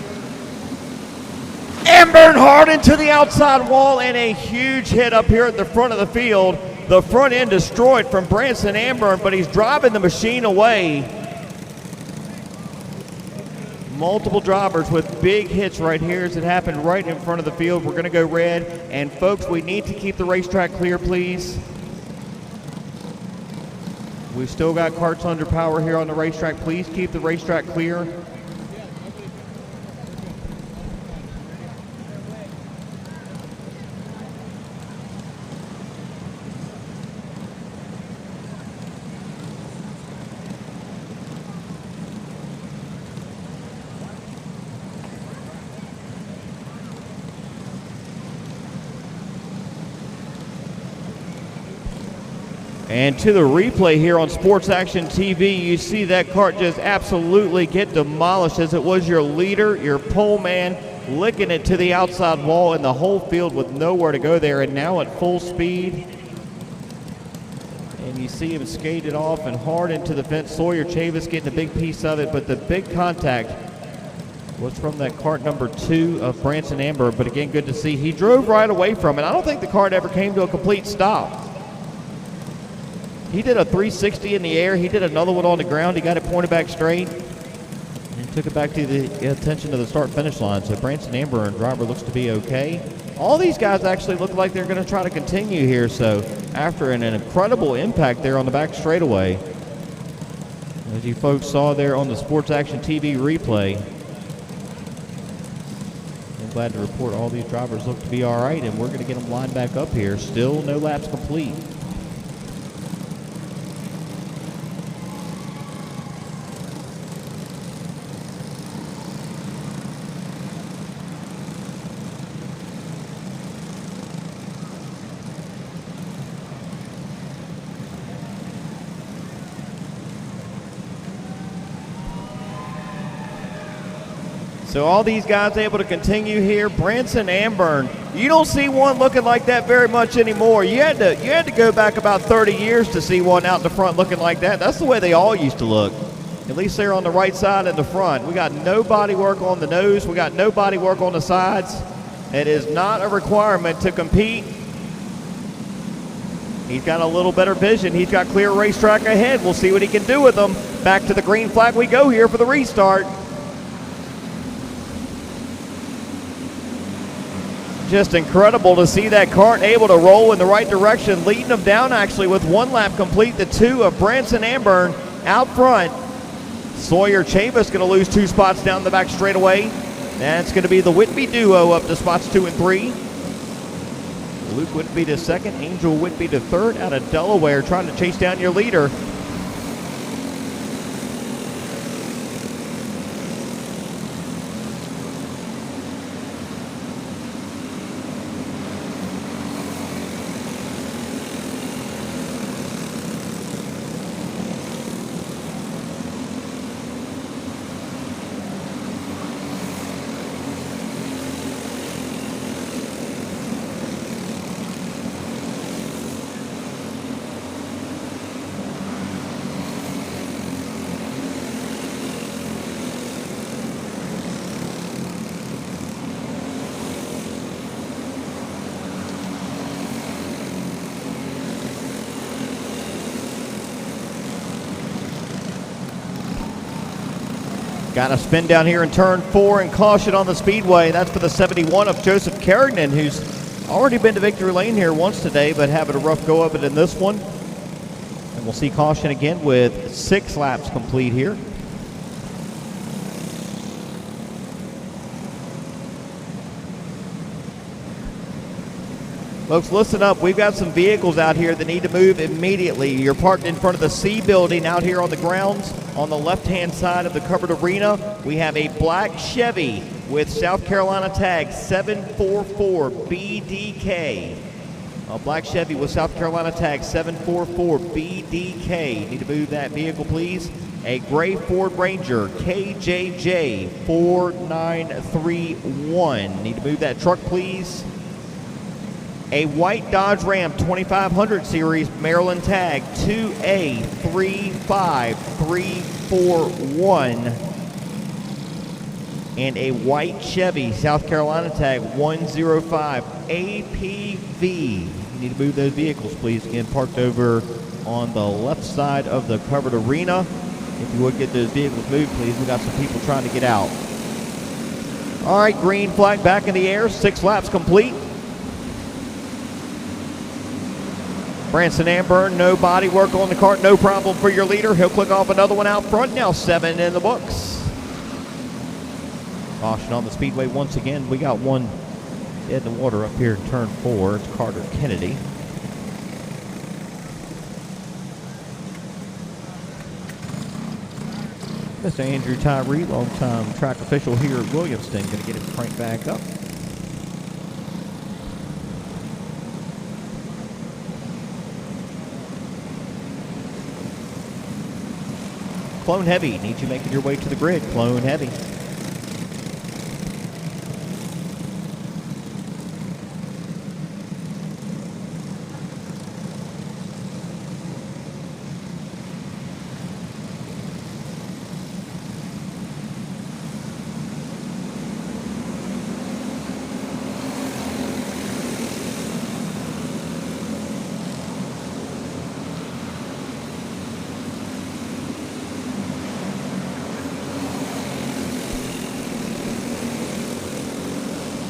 Amburn hard into the outside wall and a huge hit up here at the front of the field. The front end destroyed from Branson Amburn, but he's driving the machine away. Multiple drivers with big hits right here as it happened right in front of the field. We're going to go red. And folks, we need to keep the racetrack clear, please. We've still got karts under power here on the racetrack. Please keep the racetrack clear. And to the replay here on Sports Action TV, you see that kart just absolutely get demolished as it was your leader, your pole man, licking it to the outside wall in the whole field with nowhere to go there, and now at full speed. And you see him skate it off and hard into the fence. Sawyer Chavis getting a big piece of it, but the big contact was from that kart number 2 of Branson Amber. But again, good to see. He drove right away from it. I don't think the kart ever came to a complete stop. He did a 360 in the air. He did another one on the ground. He got it pointed back straight and took it back to the attention of the start-finish line. So Branson Amber and driver looks to be okay. All these guys actually look like they're going to try to continue here. So after an incredible impact there on the back straightaway, as you folks saw there on the Sports Action TV replay, I'm glad to report all these drivers look to be all right, and we're going to get them lined back up here. Still no laps complete. So all these guys able to continue here. Branson Amburn, you don't see one looking like that very much anymore. You had to go back about 30 years to see one out in the front looking like that. That's the way they all used to look. At least they're on the right side in the front. We got no body work on the nose. We got no body work on the sides. It is not a requirement to compete. He's got a little better vision. He's got clear racetrack ahead. We'll see what he can do with them. Back to the green flag we go here for the restart. Just incredible to see that kart able to roll in the right direction, leading them down actually with 1 lap complete. The 2 of Branson Amburn out front. Sawyer Chavis going to lose 2 spots down the back straightaway. That's going to be the Whitby duo up to spots 2 and 3. Luke Whitby to 2nd, Angel Whitby to 3rd out of Delaware, trying to chase down your leader. Got a spin down here in turn 4 and caution on the speedway. That's for the 71 of Joseph Carrington, who's already been to victory lane here once today, but having a rough go of it in this one. And we'll see caution again with 6 laps complete here. Folks, listen up. We've got some vehicles out here that need to move immediately. You're parked in front of the C building out here on the grounds. On the left-hand side of the covered arena, we have a black Chevy with South Carolina tag 744 BDK. A black Chevy with South Carolina tag 744 BDK. Need to move that vehicle, please. A gray Ford Ranger KJJ 4931. Need to move that truck, please. A white Dodge Ram 2500 series Maryland tag 2A35341. And a white Chevy South Carolina tag 105 APV. You need to move those vehicles, please. Again, parked over on the left side of the covered arena. If you would get those vehicles moved, please. We got some people trying to get out. All right, green flag back in the air. 6 laps complete. Branson Amburn, no body work on the kart, no problem for your leader. He'll click off another one out front. Now 7 in the books. Caution on the speedway once again. We got one in the water up here in turn 4. It's Carter Kennedy. Mr. Andrew Tyree, longtime track official here at Williamston, going to get him cranked back up. Clone Heavy needs you making your way to the grid. Clone Heavy.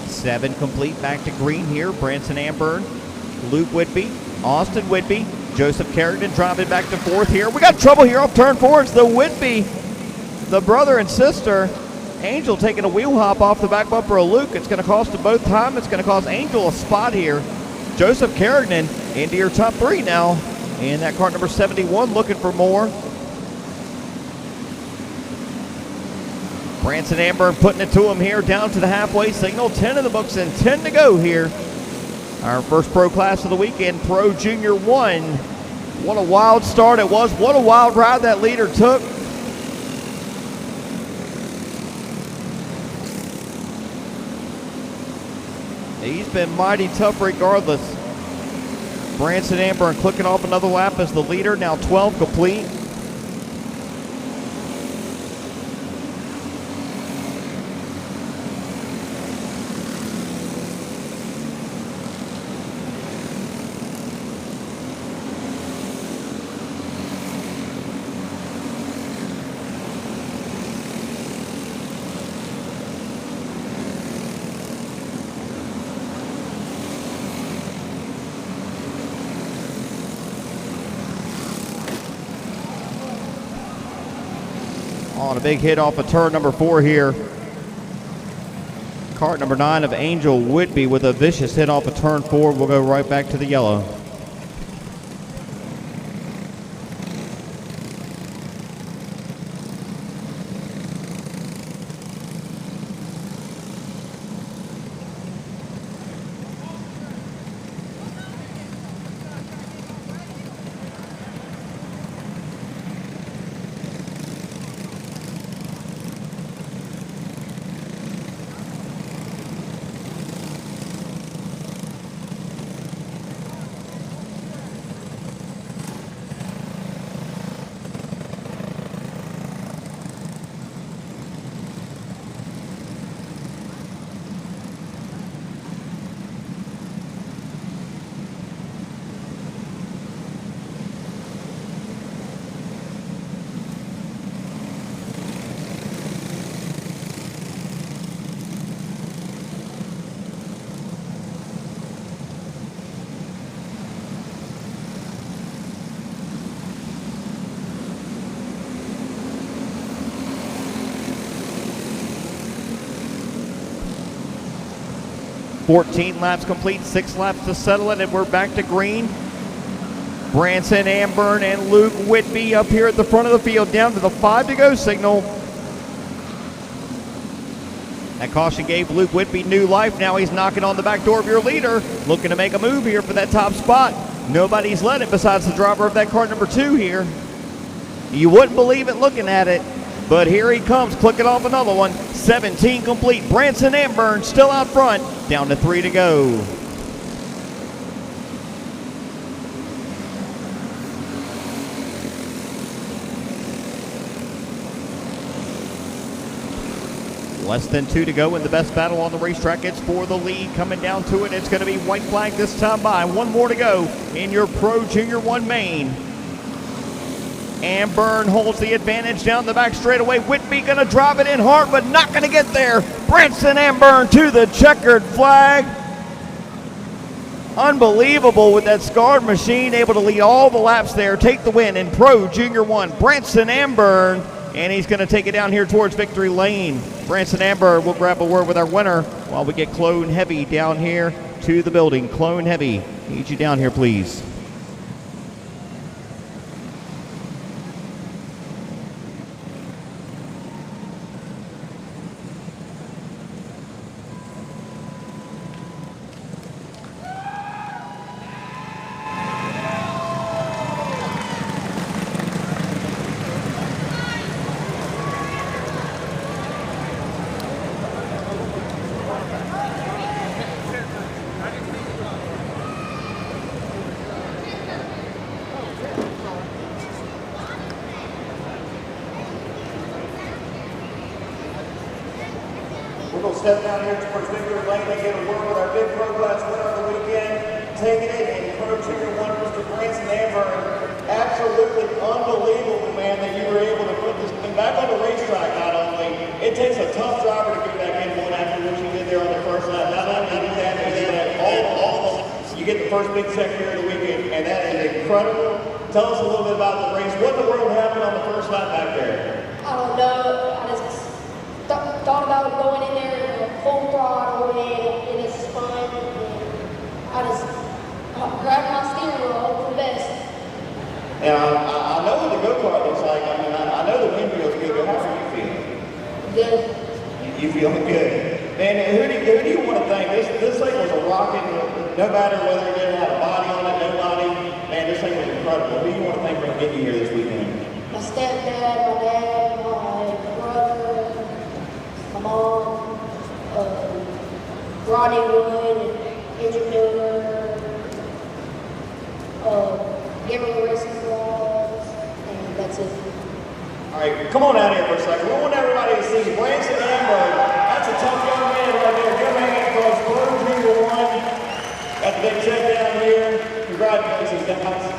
Seven complete, back to green here. Branson Amburn, Luke Whitby, Austin Whitby, Joseph Carrington driving back to 4th here. We got trouble here off turn 4. It's the Whitby, the brother and sister. Angel taking a wheel hop off the back bumper of Luke. It's going to cost them both time. It's going to cost Angel a spot here. Joseph Carrington into your top 3 now. And that kart number 71 looking for more. Branson Amburn putting it to him here down to the halfway signal. 10 in the books and 10 to go here. Our first pro class of the weekend, Pro Junior 1. What a wild start it was. What a wild ride that leader took. He's been mighty tough regardless. Branson Amburn clicking off another lap as the leader. Now 12 complete. On a big hit off of turn number 4 here. Kart number 9 of Angel Whitby with a vicious hit off of turn 4. We'll go right back to the yellow. 14 laps complete, 6 laps to settle it, and we're back to green. Branson Amburn and Luke Whitby up here at the front of the field, down to the 5 to go signal. That caution gave Luke Whitby new life. Now he's knocking on the back door of your leader, looking to make a move here for that top spot. Nobody's led it besides the driver of that car number 2 here. You wouldn't believe it looking at it, but here he comes, clicking off another one. 17 complete. Branson Amburn still out front, down to 3 to go. Less than 2 to go in the best battle on the racetrack. It's for the lead. Coming down to it, it's going to be white flag this time by. 1 more to go in your Pro Junior 1 main. Amburn holds the advantage down the back straightaway. Whitby going to drive it in hard, but not going to get there. Branson Amburn to the checkered flag. Unbelievable with that scarred machine, able to lead all the laps there, take the win in Pro Junior 1. Branson Amburn, and he's going to take it down here towards victory lane. Branson Amburn will grab a word with our winner while we get Clone Heavy down here to the building. Clone Heavy, need you down here, please. We're going to step down here towards victory lane and get a word with our big pro class winner of the weekend. Taking it in Pro Junior 1, Mr. Branson Amburn. Absolutely unbelievable, man, that you were able to put this thing back on the racetrack. Not only, it takes a tough driver to get back in one after what you did there on the first lap. Not only did that, you get the first big check here of the weekend, and that is incredible. Tell us a little bit about the race. What in the world happened on the first lap back there? I don't know. I just thought about going in there full throttle and it's fun. And I just grabbed my steering wheel, hope for the best. And I know what the go-kart looks like. I mean, I know the wind feels good, but how are you feeling? Good. You feeling good. Man, who do you want to thank? This thing was a rocket, no matter whether it had a body on it, no body. Man, this thing was incredible. Who do you want to thank for getting you here this weekend? My stepdad, my dad, my brother, my mom, Ronnie Wood, Andrew Miller, Gabriel Racing Vlogs, and that's it. All right, come on out here for a second. We want everybody to see Branson Amburn. That's a tough young man right there. Give a hand for us. Pro Junior 1. Got the big check down here. Congratulations, guys.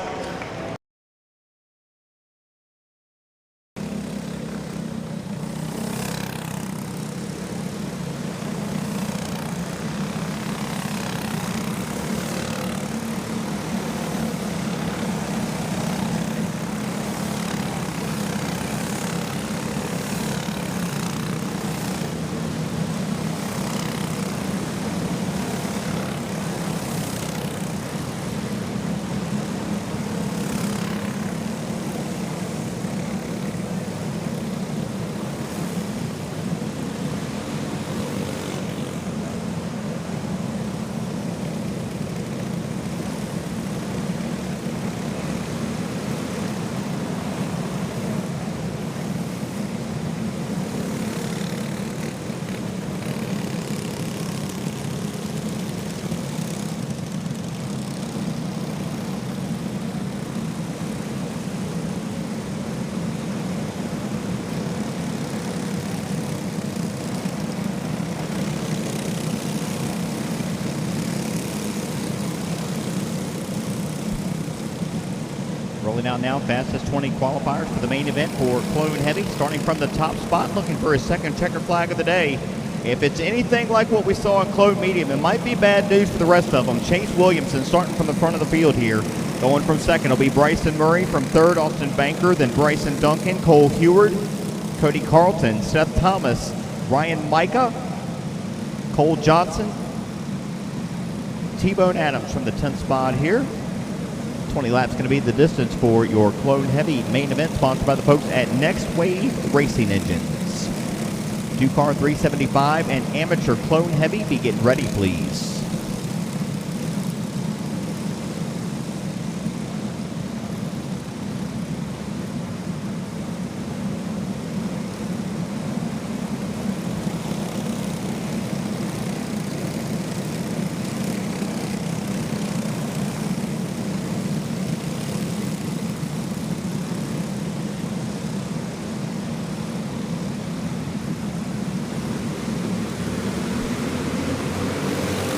Rolling out now, fastest 20 qualifiers for the main event for Clone Heavy, starting from the top spot, looking for his second checker flag of the day. If it's anything like what we saw in Clone Medium, it might be bad news for the rest of them. Chase Williamston starting from the front of the field here. Going from second will be Bryson Murray. From third, Austin Banker, then Bryson Duncan, Cole Heward, Cody Carlton, Seth Thomas, Ryan Micah, Cole Johnson, T-Bone Adams from the 10th spot here. 20 laps going to be the distance for your Clone Heavy main event, sponsored by the folks at Next Wave Racing Engines. Car 375 and amateur Clone Heavy, be getting ready, please.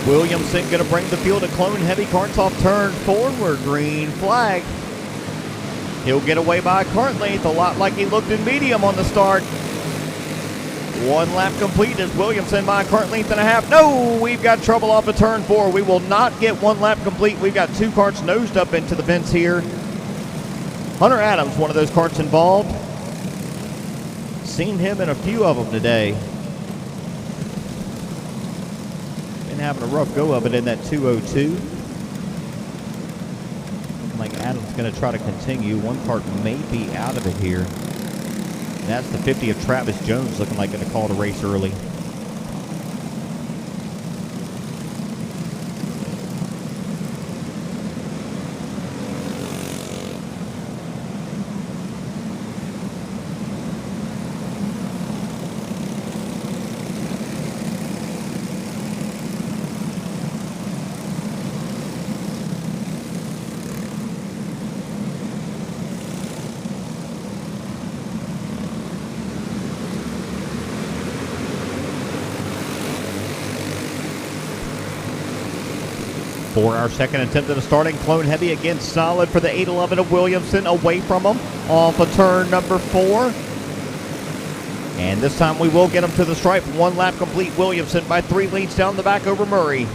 Williamston going to bring the field to Clone Heavy. Karts off turn forward, green flag. He'll get away by a kart length, a lot like he looked in medium on the start. 1 lap complete as Williamston by a kart length and a half. No, we've got trouble off of turn 4. We will not get 1 lap complete. We've got 2 karts nosed up into the fence here. Hunter Adams, one of those karts involved. Seen him in a few of them today. Having a rough go of it in that 202. Looking like Adams going to try to continue. 1 kart may be out of it here. That's the 50 of Travis Jones, looking like going to call the race early. For our second attempt at a starting, Clone Heavy again solid for the 811 of Williamston, away from him off of turn number 4. And this time we will get him to the stripe. 1 lap complete. Williamston by 3 leads down the back over Murray.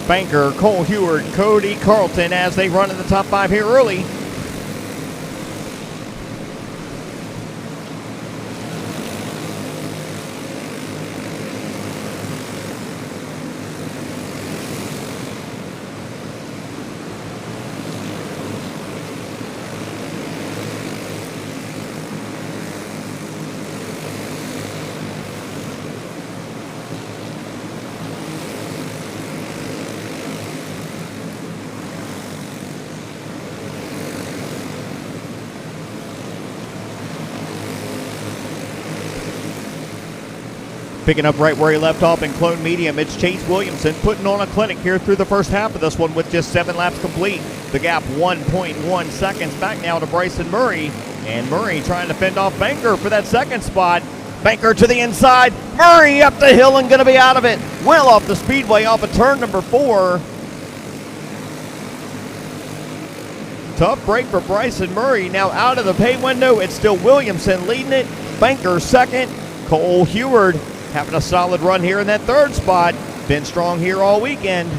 Banker, Cole Heward, Cody Carlton as they run in the top 5 here early. Picking up right where he left off in Clone Medium, it's Chase Williamson putting on a clinic here through the first half of this one with just 7 laps complete. The gap 1.1 seconds back now to Bryson Murray. And Murray trying to fend off Banker for that second spot. Banker to the inside. Murray up the hill and going to be out of it. Well off the speedway off of turn number 4. Tough break for Bryson Murray. Now out of the pay window, it's still Williamson leading it. Banker second. Cole Heward having a solid run here in that 3rd spot. Been strong here all weekend.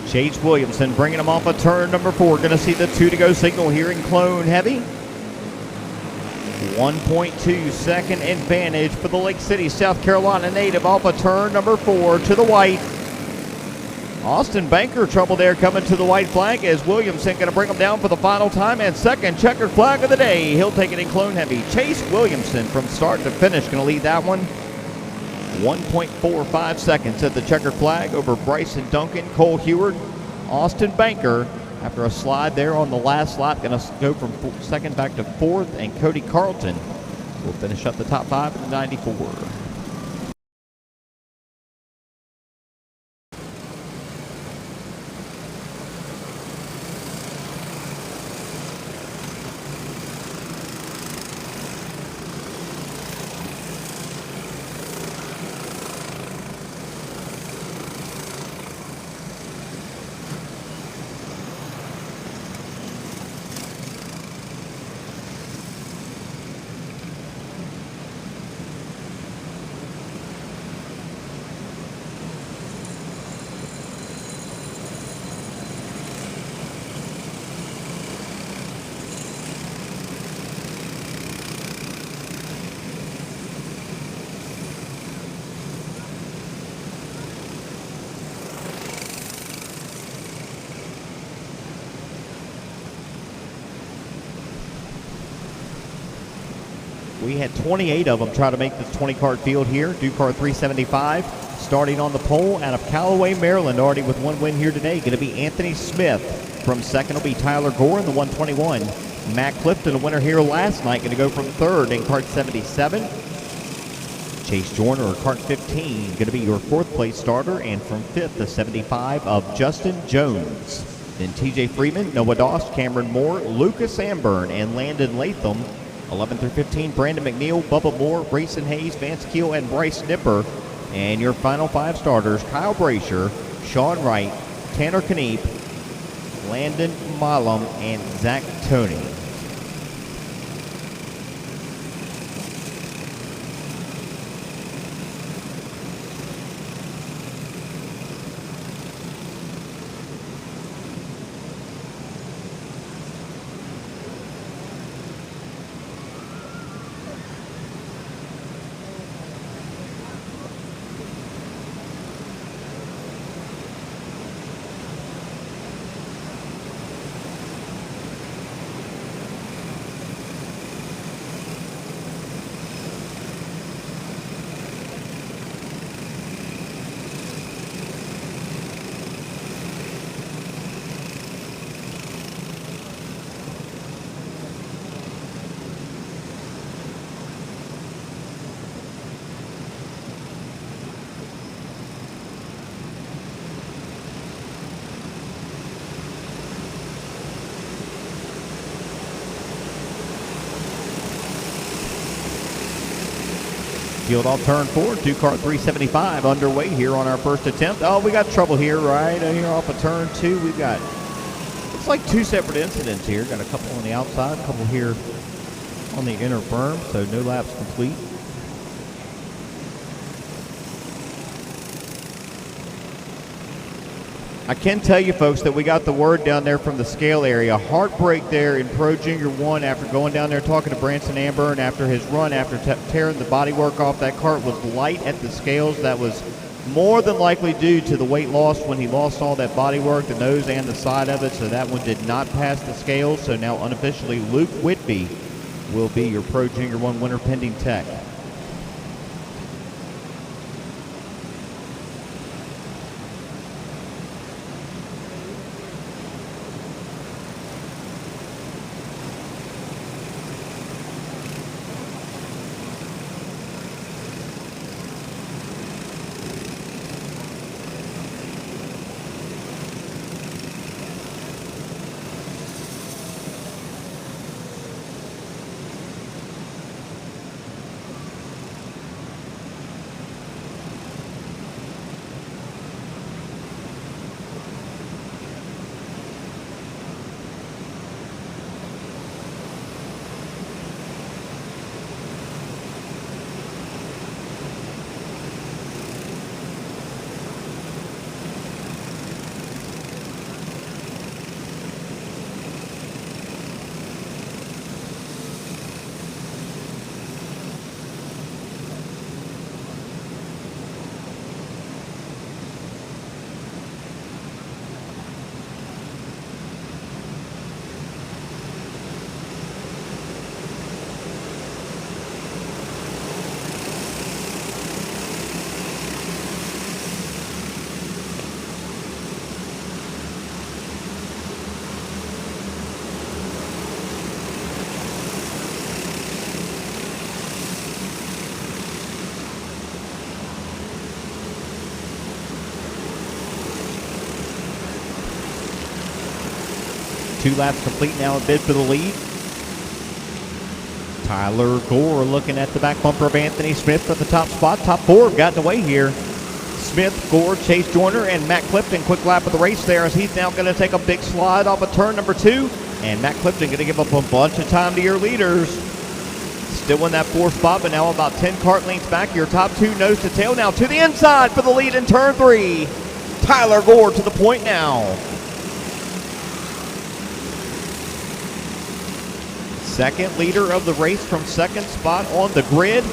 Chase Williamson bringing him off of turn number 4. Going to see the 2 to go signal here in Clone Heavy. 1.2 second advantage for the Lake City, South Carolina native off of turn number 4 to the white. Austin Banker trouble there coming to the white flag as Williamston going to bring him down for the final time and second checkered flag of the day. He'll take it in clone heavy. Chase Williamston from start to finish going to lead that one. 1.45 seconds at the checkered flag over Bryson Duncan, Cole Heward, Austin Banker. After a slide there on the last lap, going to go from second back to fourth, and Cody Carlton will finish up the top 5 in the 94. We had 28 of them try to make this 20-card field here. Car 375 starting on the pole out of Callaway, Maryland, already with one win here today. Going to be Anthony Smith. From second will be Tyler Gore in the 121. Matt Clifton, a winner here last night, going to go from third in cart 77. Chase Joyner, cart 15, going to be your fourth place starter. And from fifth, the 75 of Justin Jones. Then TJ Freeman, Noah Doss, Cameron Moore, Lucas Amburn, and Landon Latham. 11 through 15, Brandon McNeil, Bubba Moore, Grayson Hayes, Vance Keel, and Bryce Nipper. And your final 5 starters, Kyle Brasher, Sean Wright, Tanner Kneep, Landon Milam, and Zach Toney. Field off turn 4, car 375 underway here on our first attempt. Oh, we got trouble here, right here off of turn 2. We've got, looks like 2 separate incidents here. Got a couple on the outside, a couple here on the inner berm, so no laps complete. I can tell you folks that we got the word down there from the scale area. Heartbreak there in Pro Junior 1 after going down there talking to Branson Amburn after his run, after tearing the bodywork off that cart, was light at the scales. That was more than likely due to the weight loss when he lost all that bodywork, the nose and the side of it, so that one did not pass the scales. So now unofficially Luke Whitby will be your Pro Junior 1 winner pending tech. 2 laps complete now, a bid for the lead. Tyler Gore looking at the back bumper of Anthony Smith at the top spot. Top 4 have gotten away here. Smith, Gore, Chase Joyner, and Matt Clifton. Quick lap of the race there as he's now going to take a big slide off of turn number 2. And Matt Clifton going to give up a bunch of time to your leaders. Still in that 4th spot, but now about 10 kart lengths back. Your top 2 nose to tail now to the inside for the lead in turn 3. Tyler Gore to the point now. Second leader of the race from second spot on the grid.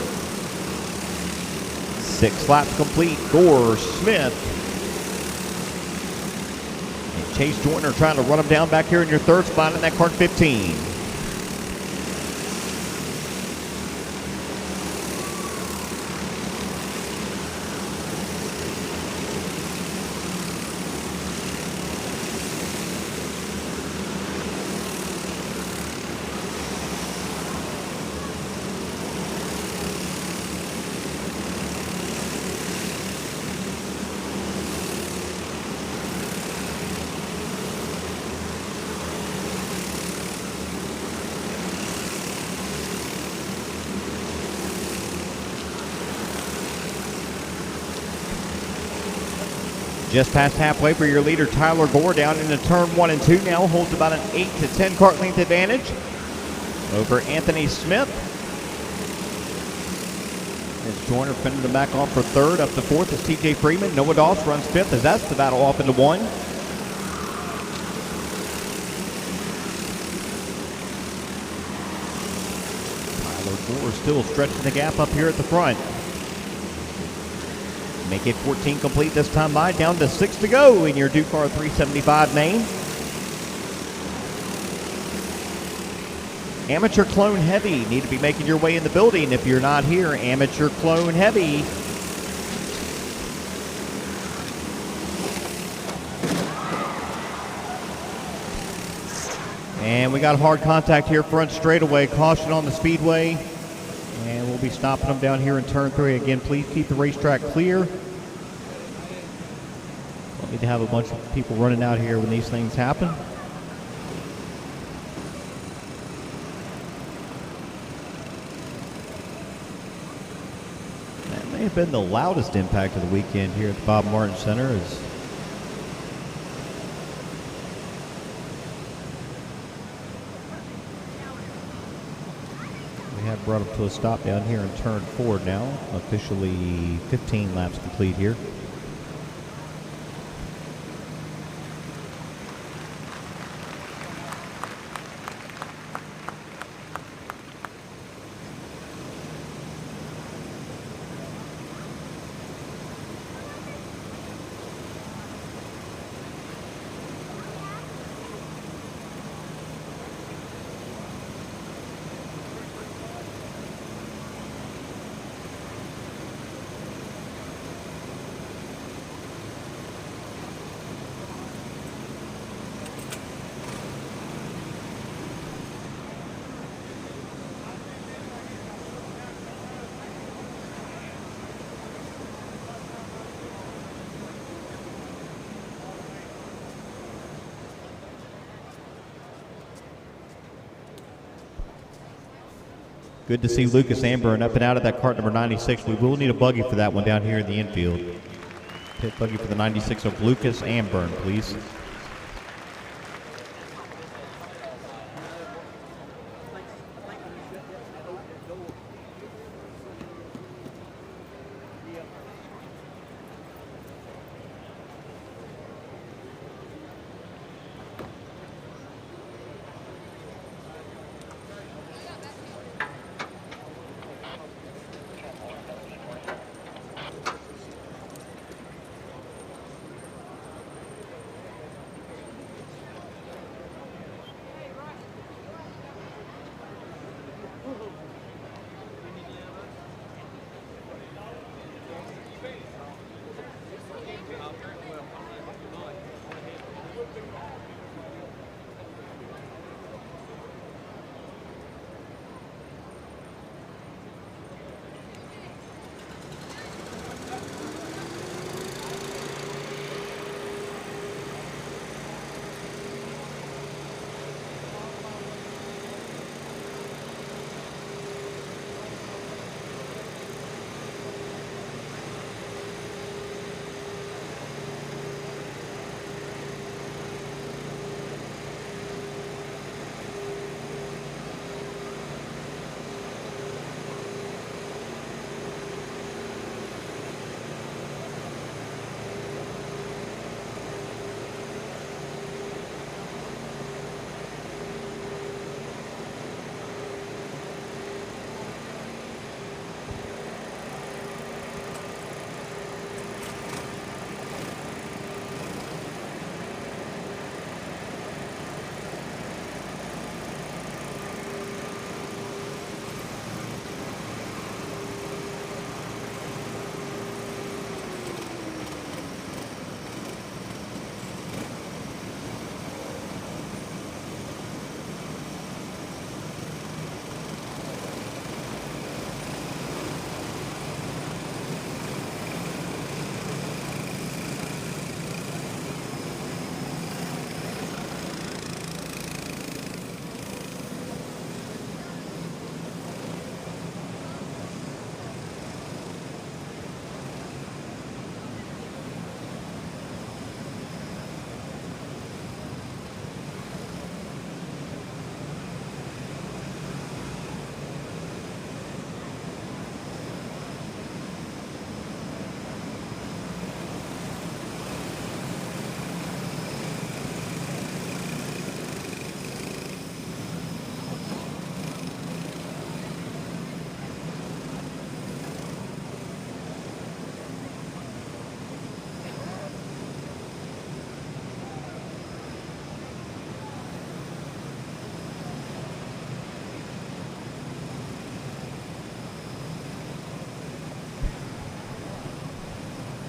6 laps complete. Gore, Smith, and Chase Joyner trying to run them down back here in your 3rd spot in that kart 15. Just past halfway for your leader, Tyler Gore, down into turn 1 and 2 now. Holds about an 8 to 10 kart length advantage over Anthony Smith. As Joyner fending the back off for 3rd. Up to 4th is TJ Freeman. Noah Doss runs 5th as that's the battle off into 1. Tyler Gore still stretching the gap up here at the front. Make it 14 complete this time by, down to 6 to go in your Ducar 375 main. Amateur Clone Heavy need to be making your way in the building. If you're not here, Amateur Clone Heavy. And we got hard contact here front straightaway. Caution on the speedway. And we'll be stopping them down here in turn 3. Again, please keep the racetrack clear. Don't need to have a bunch of people running out here when these things happen. That may have been the loudest impact of the weekend here at the Bob Martin Center. Have brought up to a stop down here in turn 4 now. Officially 15 laps complete here. Good to see Lucas Amburn up and out of that kart number 96. We will need a buggy for that one down here in the infield. Pit buggy for the 96 of Lucas Amburn, please.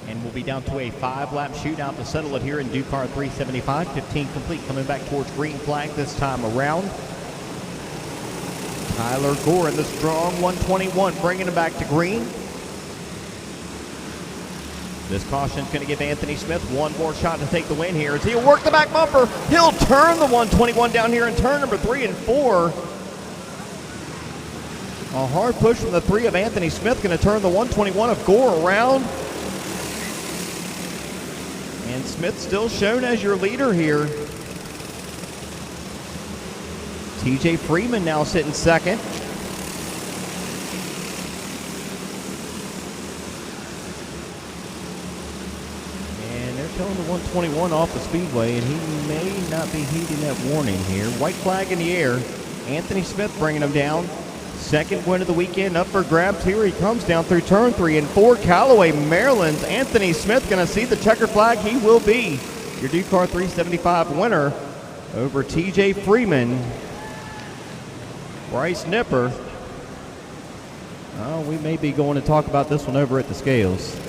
And we'll be down to a 5-lap shootout to settle it here in Car 375. 15 complete, coming back towards green flag this time around. Tyler Gore in the strong 121, bringing him back to green. This caution is going to give Anthony Smith one more shot to take the win here as he'll work the back bumper. He'll turn the 121 down here in turn number 3 and 4. A hard push from the 3 of Anthony Smith, going to turn the 121 of Gore around. And Smith still shown as your leader here. TJ Freeman now sitting second. And they're telling the 121 off the speedway, and he may not be heeding that warning here. White flag in the air. Anthony Smith bringing him down. Second win of the weekend up for grabs. Here he comes down through turn 3 and 4. Callaway, Maryland's Anthony Smith going to see the checker flag. He will be your Car 375 winner over TJ Freeman. Bryce Nipper. Oh, we may be going to talk about this one over at the scales.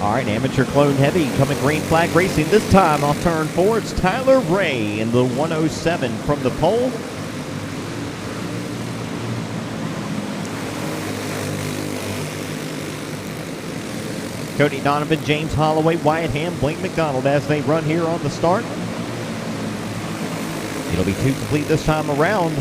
All right, amateur clone heavy coming green flag racing. This time off turn 4, it's Tyler Ray in the 107 from the pole. Cody Donovan, James Holloway, Wyatt Ham, Blake McDonald as they run here on the start. It'll be 2 complete this time around.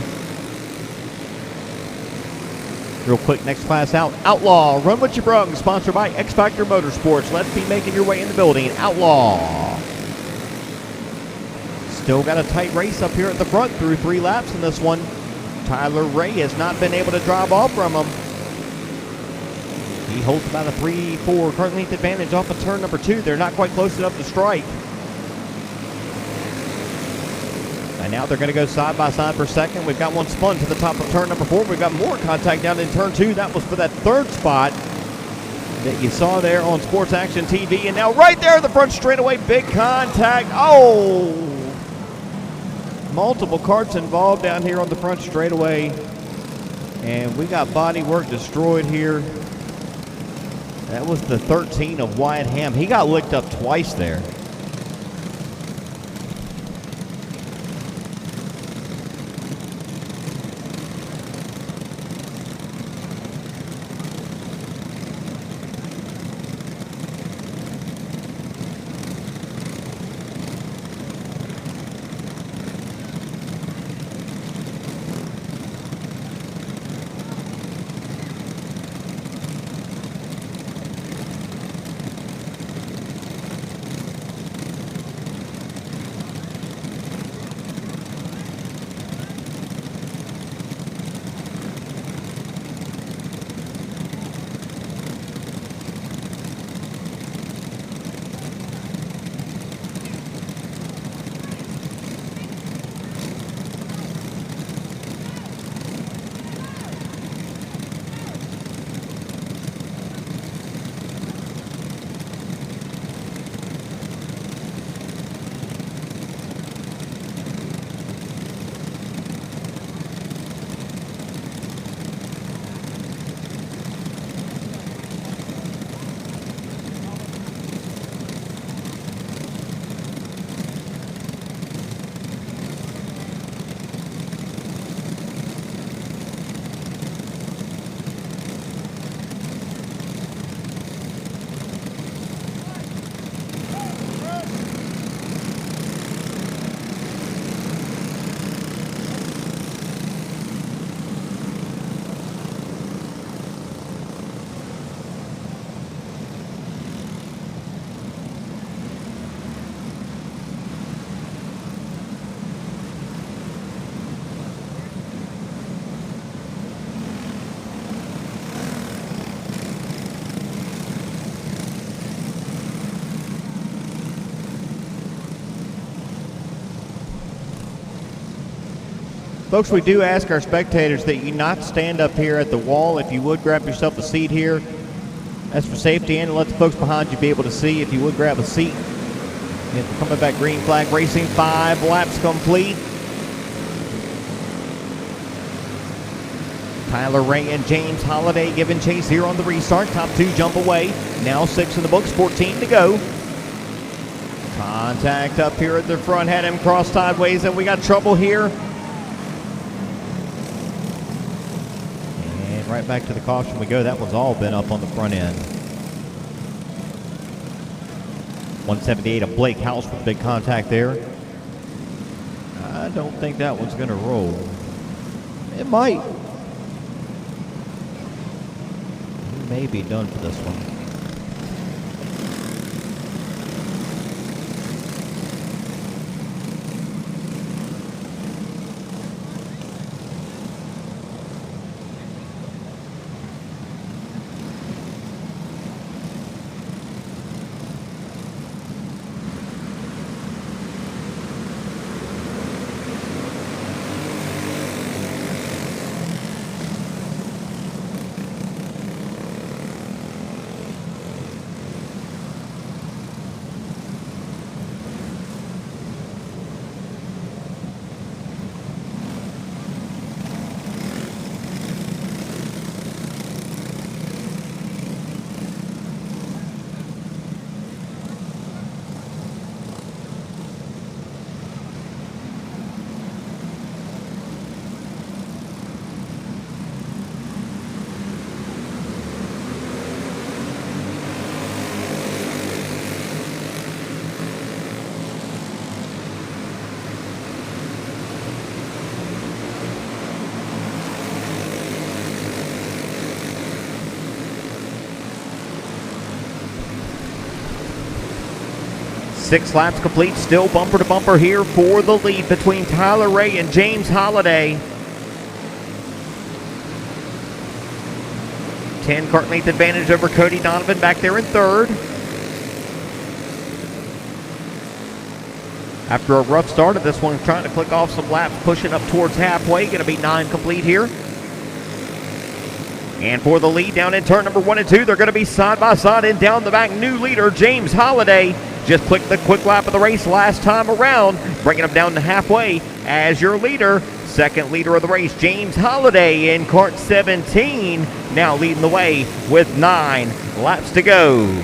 Real quick, next class out. Outlaw, run what you brung, sponsored by X Factor Motorsports. Let's be making your way in the building. Outlaw. Still got a tight race up here at the front through 3 laps in this one. Tyler Ray has not been able to drive off from him. He holds about a 3-4 current length advantage off of turn number 2. They're not quite close enough to strike. And now they're going to go side by side for second. We've got one spun to the top of turn number 4. We've got more contact down in turn 2. That was for that 3rd spot that you saw there on Sports Action TV. And now right there in the front straightaway, big contact. Oh! Multiple karts involved down here on the front straightaway. And we got body work destroyed here. That was the 13 of Wyatt Ham. He got licked up twice there. Folks, we do ask our spectators that you not stand up here at the wall. If you would, grab yourself a seat here. That's for safety and to let the folks behind you be able to see. If you would, grab a seat. And we're coming back, green flag racing, 5 laps complete. Tyler Ray and James Holliday giving chase here on the restart. Top 2 jump away. Now 6 in the books, 14 to go. Contact up here at the front, had him cross sideways, and we got trouble here. And right back to the caution we go. That one's all been up on the front end. 178 of Blake House with big contact there. I don't think that one's going to roll. It might. He may be done for this one. Six laps complete, still bumper to bumper here for the lead between Tyler Ray and James Holliday. 10 kart length advantage over Cody Donovan back there in third. After a rough start of this one, trying to click off some laps, pushing up towards halfway. Going to be 9 complete here. And for the lead down in turn number 1 and 2, they're going to be side by side, and down the back, new leader James Holliday. Just clicked the quick lap of the race last time around, bringing him down to halfway as your leader. Second leader of the race, James Holliday in kart 17, now leading the way with 9 laps to go.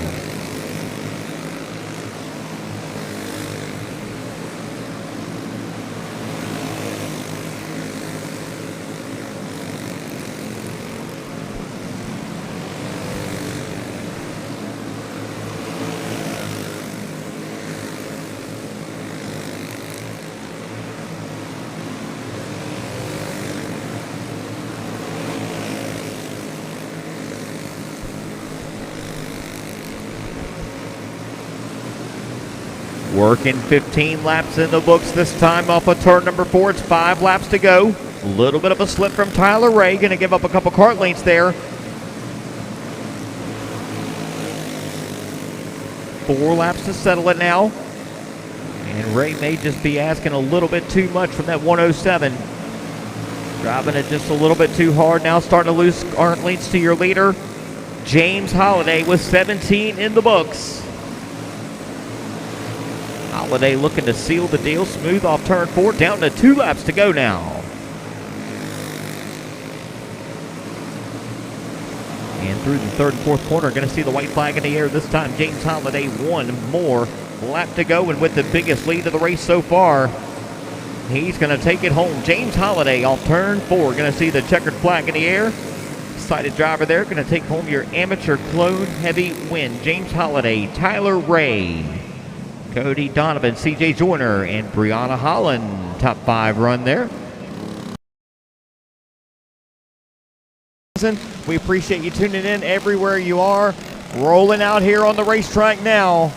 Working 15 laps in the books this time off of turn number 4. It's 5 laps to go. A little bit of a slip from Tyler Ray. Going to give up a couple kart lengths there. 4 laps to settle it now. And Ray may just be asking a little bit too much from that 107. Driving it just a little bit too hard now. Starting to lose kart lengths to your leader, James Holliday, with 17 in the books. Holliday looking to seal the deal. Smooth off turn 4. Down to 2 laps to go now. And through the third and fourth corner, going to see the white flag in the air. This time, James Holliday, 1 more lap to go. And with the biggest lead of the race so far, he's going to take it home. James Holliday off turn 4. Going to see the checkered flag in the air. Excited driver there. Going to take home your amateur clone heavy win. James Holliday, Tyler Ray, Cody Donovan, CJ Joyner, and Brianna Holland. Top 5 run there. We appreciate you tuning in everywhere you are. Rolling out here on the racetrack now.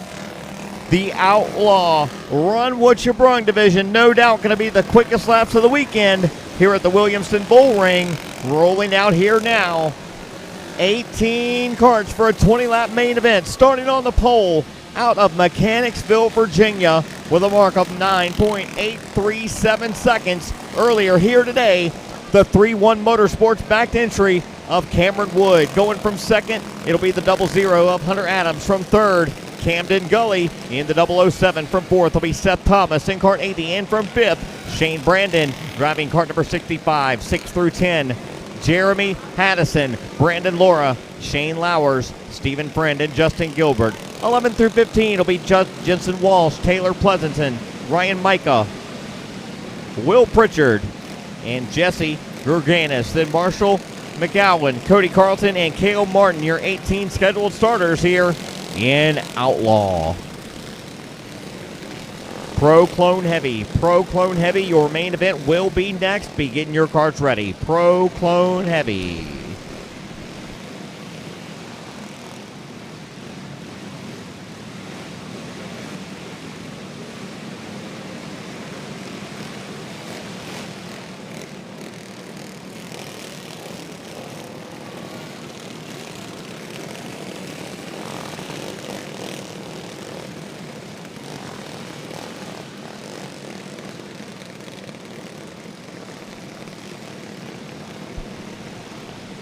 The Outlaw Run What You Brung division. No doubt going to be the quickest laps of the weekend here at the Williamston Bull Ring. Rolling out here now. 18 karts for a 20-lap main event. Starting on the pole, out of Mechanicsville, Virginia, with a mark of 9.837 seconds. Earlier here today, the 3-1 Motorsports backed entry of Cameron Wood. Going from second, it'll be the 00 of Hunter Adams. From third, Camden Gully. In the 007 from fourth will be Seth Thomas. In cart 80 and from fifth, Shane Brandon driving cart number 65. 6 through 10, Jeremy Haddison, Brandon Laura, Shane Lowers, Stephen Friend, and Justin Gilbert. 11 through 15 will be Jensen Walsh, Taylor Pleasanton, Ryan Micah, Will Pritchard, and Jesse Gerganis. Then Marshall McGowan, Cody Carlton, and Cale Martin, your 18 scheduled starters here in Outlaw. Pro Clone Heavy. Pro Clone Heavy, your main event will be next. Be getting your carts ready. Pro Clone Heavy.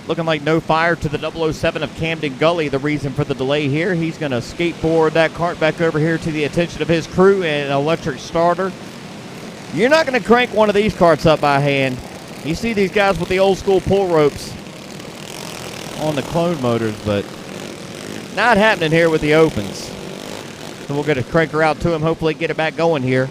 Looking like no fire to the 007 of Camden Gully. The reason for the delay here, he's going to skateboard that cart back over here to the attention of his crew and an electric starter. You're not going to crank one of these carts up by hand. You see these guys with the old school pull ropes on the clone motors, but not happening here with the opens. So we'll get a cranker out to him, hopefully get it back going here.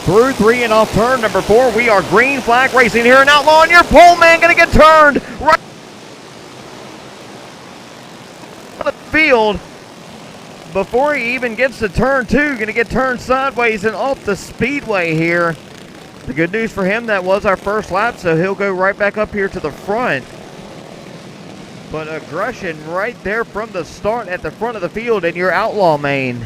Through 3 and off turn number 4, we are green flag racing here in Outlaw, and your pole man going to get turned right on the field before he even gets to turn 2. Going to get turned sideways and off the speedway here. The good news for him, that was our first lap, so he'll go right back up here to the front. But aggression right there from the start at the front of the field in your Outlaw main.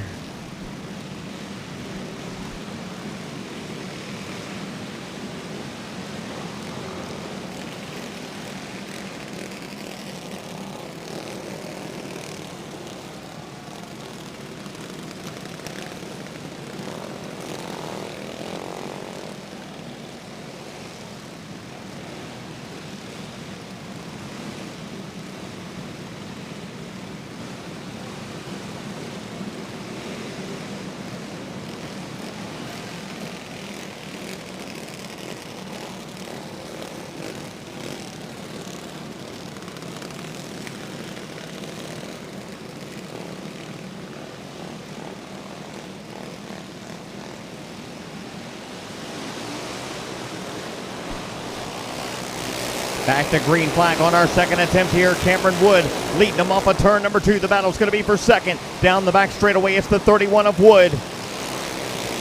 Back to green flag on our second attempt here. Cameron Wood leading them off of turn number 2. The battle's going to be for second. Down the back straightaway, it's the 31 of Wood.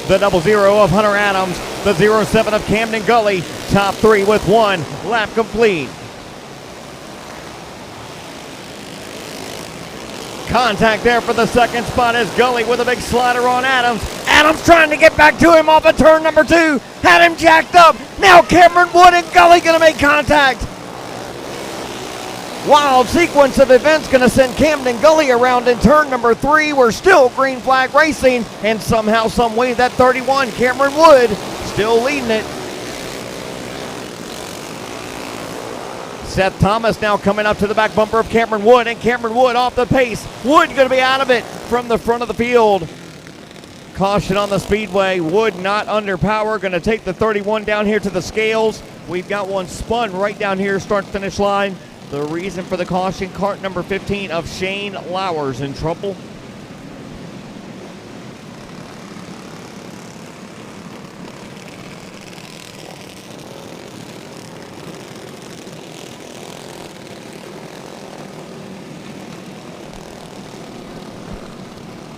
The 00 of Hunter Adams. The 07 of Camden Gully. Top 3 with 1 lap complete. Contact there for the second spot as Gully with a big slider on Adams. Adams trying to get back to him off of turn number 2. Had him jacked up. Now Cameron Wood and Gully going to make contact. Wild sequence of events going to send Camden Gully around in turn number 3. We're still green flag racing, and somehow, some way, that 31, Cameron Wood, still leading it. Seth Thomas now coming up to the back bumper of Cameron Wood, and Cameron Wood off the pace. Wood going to be out of it from the front of the field. Caution on the speedway. Wood not under power. Going to take the 31 down here to the scales. We've got one spun right down here, start-finish line. The reason for the caution, cart number 15 of Shane Lowers in trouble.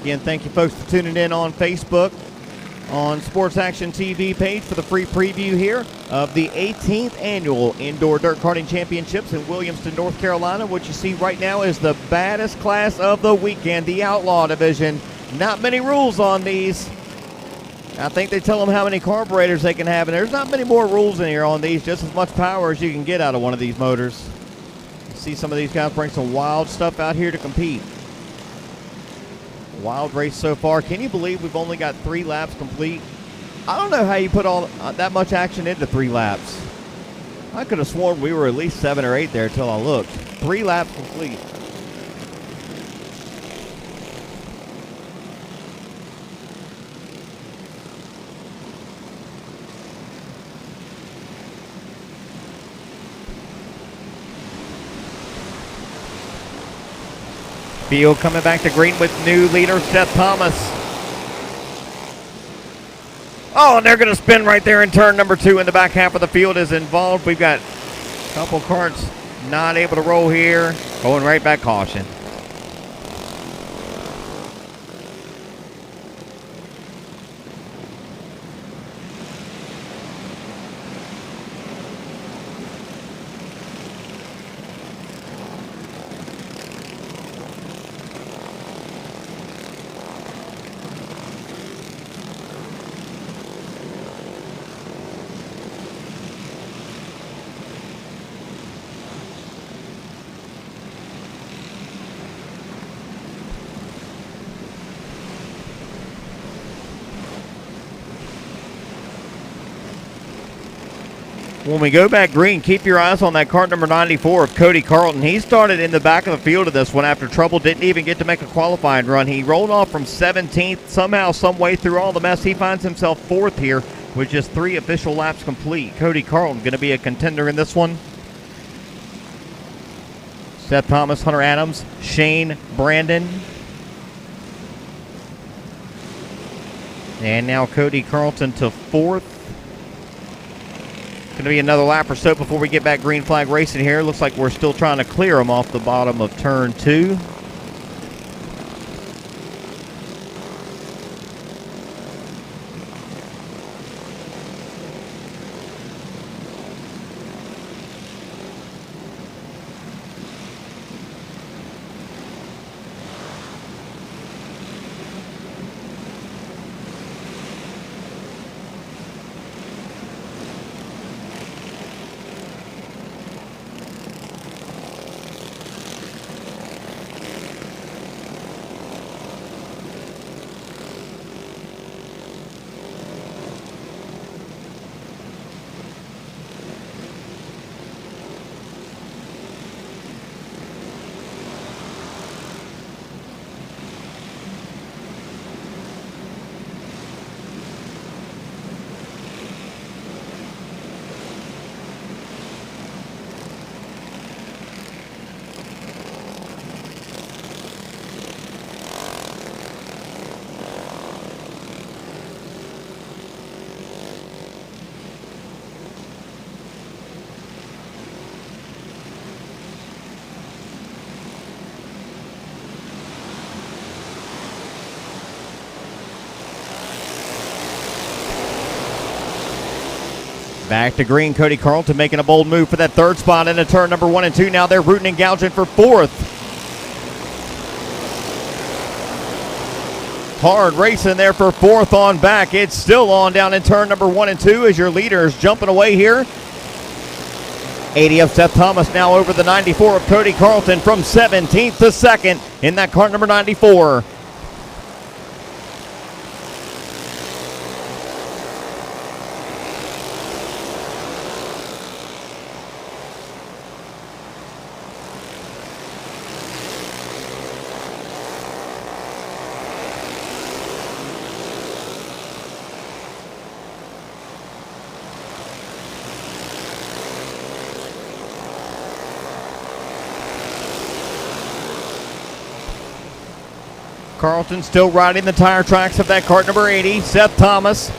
Again, thank you folks for tuning in on Facebook, on Sports Action TV page for the free preview here of the 18th annual Indoor Dirt Karting Championships in Williamston, North Carolina. What you see right now is the baddest class of the weekend, the Outlaw Division. Not many rules on these. I think they tell them how many carburetors they can have, and there's not many more rules in here on these, just as much power as you can get out of one of these motors. You see some of these guys bring some wild stuff out here to compete. Wild race so far. Can you believe we've only got 3 laps complete? I don't know how you put all that much action into 3 laps. I could have sworn we were at least 7 or 8 there till I looked. 3 laps complete. Field coming back to green with new leader Seth Thomas. Oh, and they're going to spin right there in turn number 2, and the back half of the field is involved. We've got a couple carts not able to roll here. Going right back caution. When we go back green, keep your eyes on that cart number 94 of Cody Carlton. He started in the back of the field of this one after trouble. Didn't even get to make a qualifying run. He rolled off from 17th. Somehow, some way through all the mess, he finds himself 4th here with just 3 official laps complete. Cody Carlton going to be a contender in this one. Seth Thomas, Hunter Adams, Shane Brandon. And now Cody Carlton to 4th. Going to be another lap or so before we get back green flag racing here. Looks like we're still trying to clear him off the bottom of turn 2. Back to green, Cody Carlton making a bold move for that third spot into turn number 1 and 2. Now they're rooting and gouging for fourth. Hard racing there for fourth on back. It's still on down in turn number 1 and 2 as your leaders jumping away here. 80 of Seth Thomas now over the 94 of Cody Carlton from 17th to 2nd in that cart number 94. Carlton still riding the tire tracks of that cart number 80, Seth Thomas.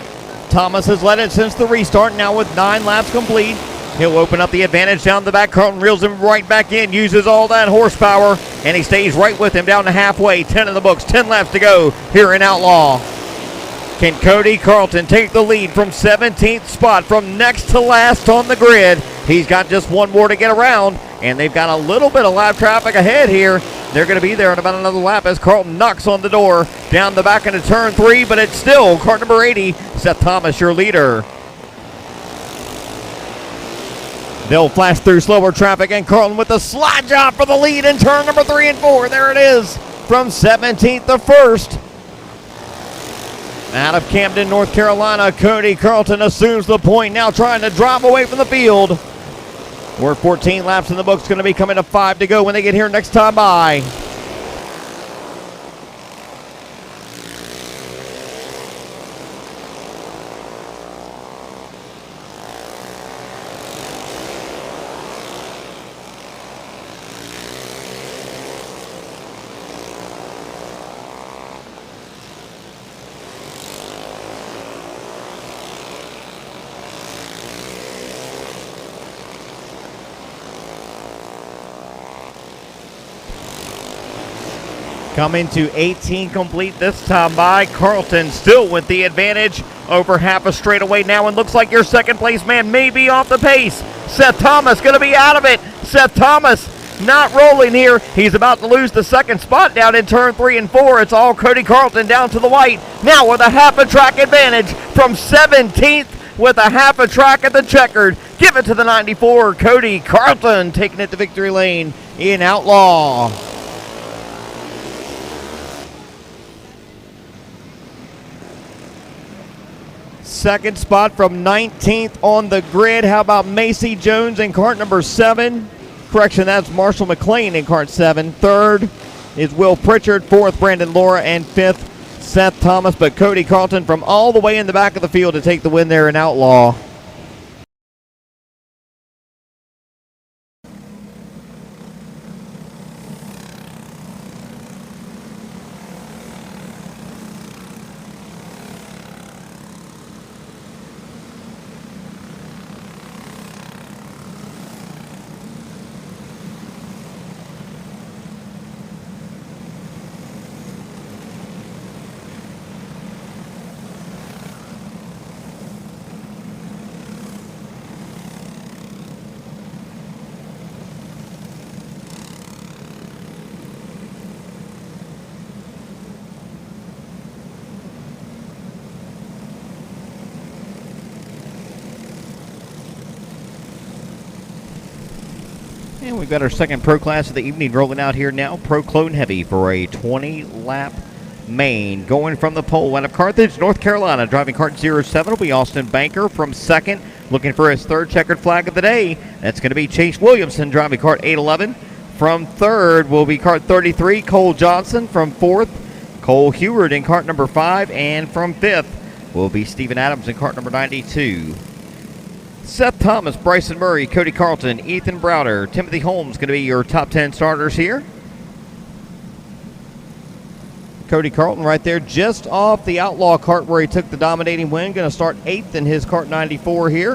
Thomas has led it since the restart, now with 9 laps complete. He'll open up the advantage down the back. Carlton reels him right back in, uses all that horsepower, and he stays right with him down to halfway. 10 in the books, 10 laps to go here in Outlaw. Can Cody Carlton take the lead from 17th spot from next to last on the grid? He's got just one more to get around, and they've got a little bit of lap traffic ahead here. They're going to be there in about another lap as Carlton knocks on the door down the back into turn 3, but it's still cart number 80, Seth Thomas, your leader. They'll flash through slower traffic, and Carlton with the slide job for the lead in turn number 3 and 4. There it is from 17th to 1st. Out of Camden, North Carolina, Cody Carlton assumes the point, now trying to drive away from the field. We're 14 laps in the books, going to be coming to 5 to go when they get here next time by. Coming to 18 complete this time by Carlton, still with the advantage over half a straightaway now, and looks like your second place man may be off the pace. Seth Thomas going to be out of it. Seth Thomas not rolling here. He's about to lose the second spot down in turn 3 and 4. It's all Cody Carlton down to the white. Now with a half a track advantage from 17th with a half a track at the checkered. Give it to the 94, Cody Carlton taking it to victory lane in Outlaw. Second spot from 19th on the grid. How about Macy Jones in cart number 7? Correction, that's Marshall McLean in cart 7. Third is Will Pritchard. Fourth, Brandon Laura. And fifth, Seth Thomas. But Cody Carlton from all the way in the back of the field to take the win there in Outlaw. And we've got our second pro class of the evening rolling out here now. Pro Clone Heavy for a 20-lap main. Going from the pole out of Carthage, North Carolina. Driving cart 07 will be Austin Banker from second. Looking for his third checkered flag of the day. That's going to be Chase Williamston driving cart 811. From third will be cart 33, Cole Johnson. From fourth, Cole Heward in cart number 5. And from fifth will be Stephen Adams in cart number 92. Seth Thomas, Bryson Murray, Cody Carlton, Ethan Browder, Timothy Holmes going to be your top 10 starters here. Cody Carlton right there just off the Outlaw cart where he took the dominating win. Going to start 8th in his cart 94 here.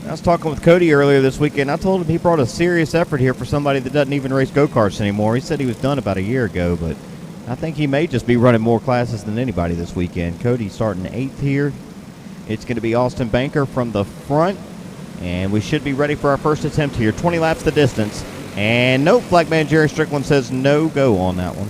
I was talking with Cody earlier this weekend. I told him he brought a serious effort here for somebody that doesn't even race go-karts anymore. He said he was done about a year ago, but I think he may just be running more classes than anybody this weekend. Cody starting 8th here. It's going to be Austin Banker from the front. And we should be ready for our first attempt here. 20 laps the distance. And nope, Flagman Jerry Strickland says no go on that one.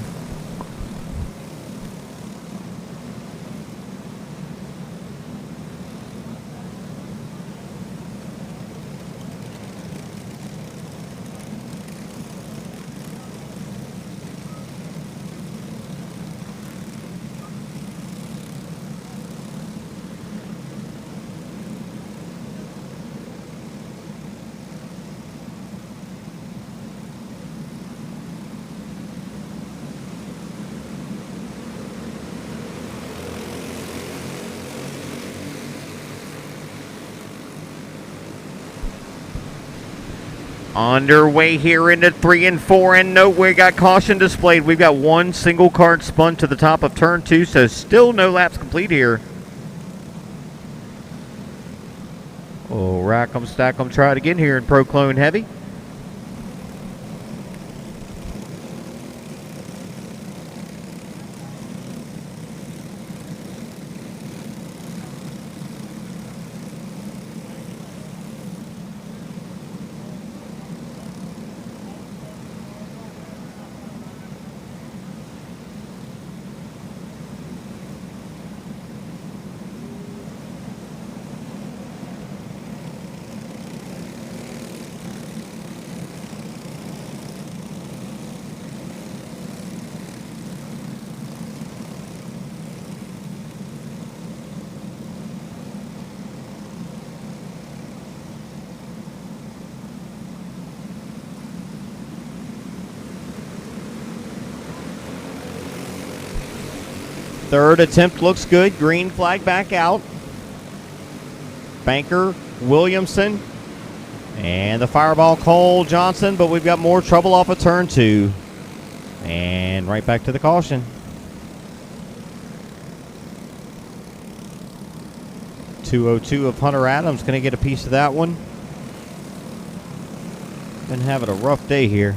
Underway here into 3 and 4, and note we got caution displayed. We've got one single card spun to the top of turn 2, so still no laps complete here. Oh, rack 'em, stack 'em, try it again here in Pro Clone Heavy. Third attempt looks good. Green flag back out. Banker, Williamston, and the fireball Cole Johnson, but we've got more trouble off of turn 2. And right back to the caution. .202 of Hunter Adams going to get a piece of that one. Been having a rough day here.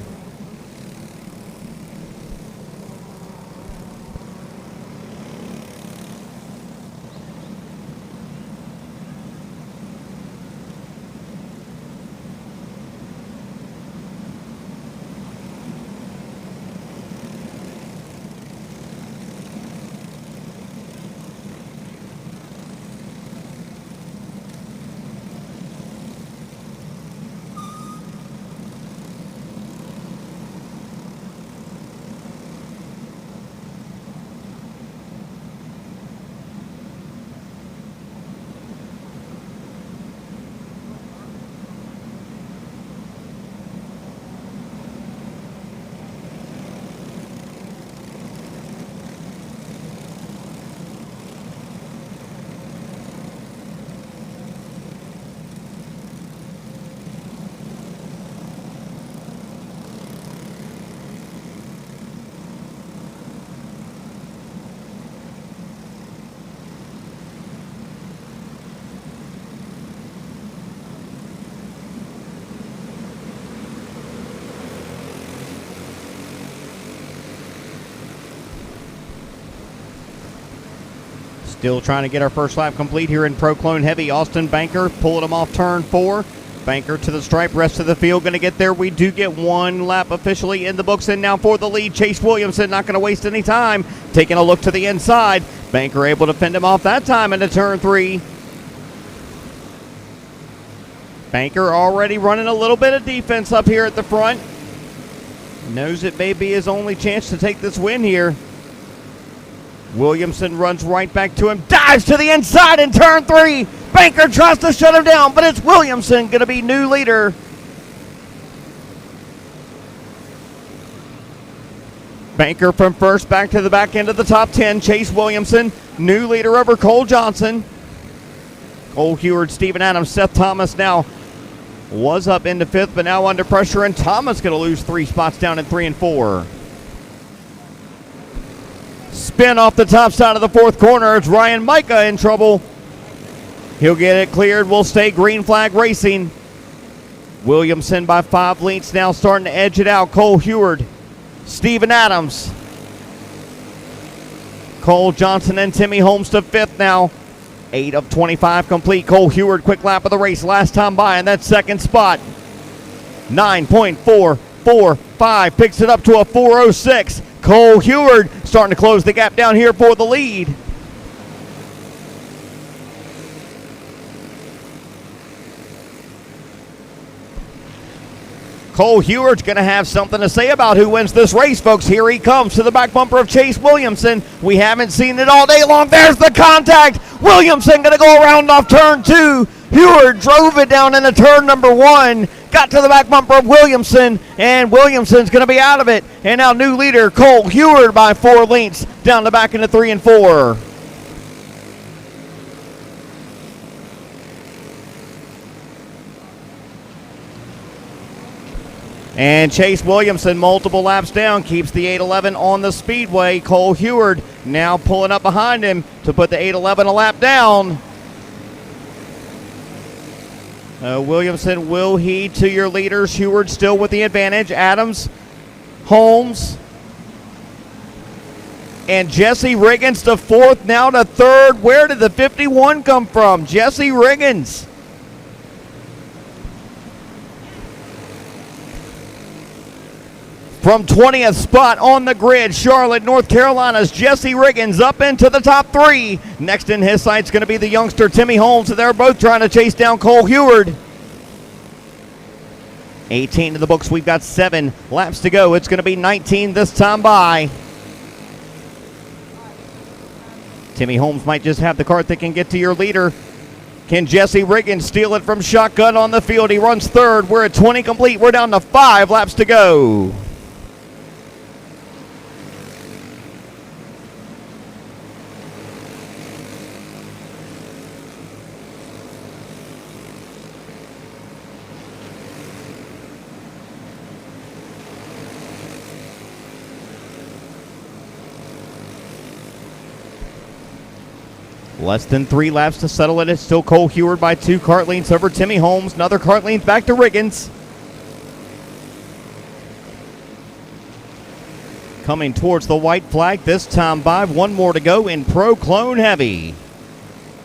Still trying to get our first lap complete here in Pro Clone Heavy. Austin Banker pulling him off turn 4. Banker to the stripe, rest of the field going to get there. We do get one lap officially in the books, and now for the lead, Chase Williamson not going to waste any time. Taking a look to the inside. Banker able to fend him off that time into turn 3. Banker already running a little bit of defense up here at the front. Knows it may be his only chance to take this win here. Williamson runs right back to him, dives to the inside in turn 3. Banker tries to shut him down, but it's Williamson going to be new leader. Banker from first back to the back end of the top 10. Chase Williamson, new leader over Cole Johnson. Cole Heward, Steven Adams, Seth Thomas now was up into 5th, but now under pressure, and Thomas going to lose 3 spots down in 3 and 4. Spin off the top side of the 4th corner. It's Ryan Micah in trouble. He'll get it cleared. We'll stay green flag racing. Williamson by 5 lengths now starting to edge it out. Cole Heward, Steven Adams, Cole Johnson and Timmy Holmes to 5th now. 8 of 25 complete. Cole Heward, quick lap of the race last time by in that 2nd spot. 9.445, picks it up to a 4.06. Cole Heward starting to close the gap down here for the lead. Cole Heward's going to have something to say about who wins this race, folks. Here he comes to the back bumper of Chase Williamston. We haven't seen it all day long. There's the contact. Williamston going to go around off turn 2. Heward drove it down into turn number 1. Got to the back bumper of Williamston, and Williamston's going to be out of it. And now new leader, Cole Heward, by 4 lengths down the back into 3 and 4. And Chase Williamston, multiple laps down, keeps the 8.11 on the speedway. Cole Heward now pulling up behind him to put the 8.11 a lap down. Williamston will heed to your leaders. Heward still with the advantage. Adams, Holmes, and Jesse Riggins to 4th, now to 3rd. Where did the 51 come from? Jesse Riggins. From 20th spot on the grid, Charlotte, North Carolina's Jesse Riggins up into the top 3. Next in his sight's going to be the youngster Timmy Holmes. So they're both trying to chase down Cole Heward. 18 in the books. We've got 7 laps to go. It's going to be 19 this time by. Timmy Holmes might just have the cart that can get to your leader. Can Jesse Riggins steal it from shotgun on the field? He runs 3rd. We're at 20 complete. We're down to 5 laps to go. Less than 3 laps to settle it. It's still Cole Heward by 2 kart lengths over Timmy Holmes. Another kart length back to Riggins. Coming towards the white flag this time by. 1 more to go in Pro Clone Heavy.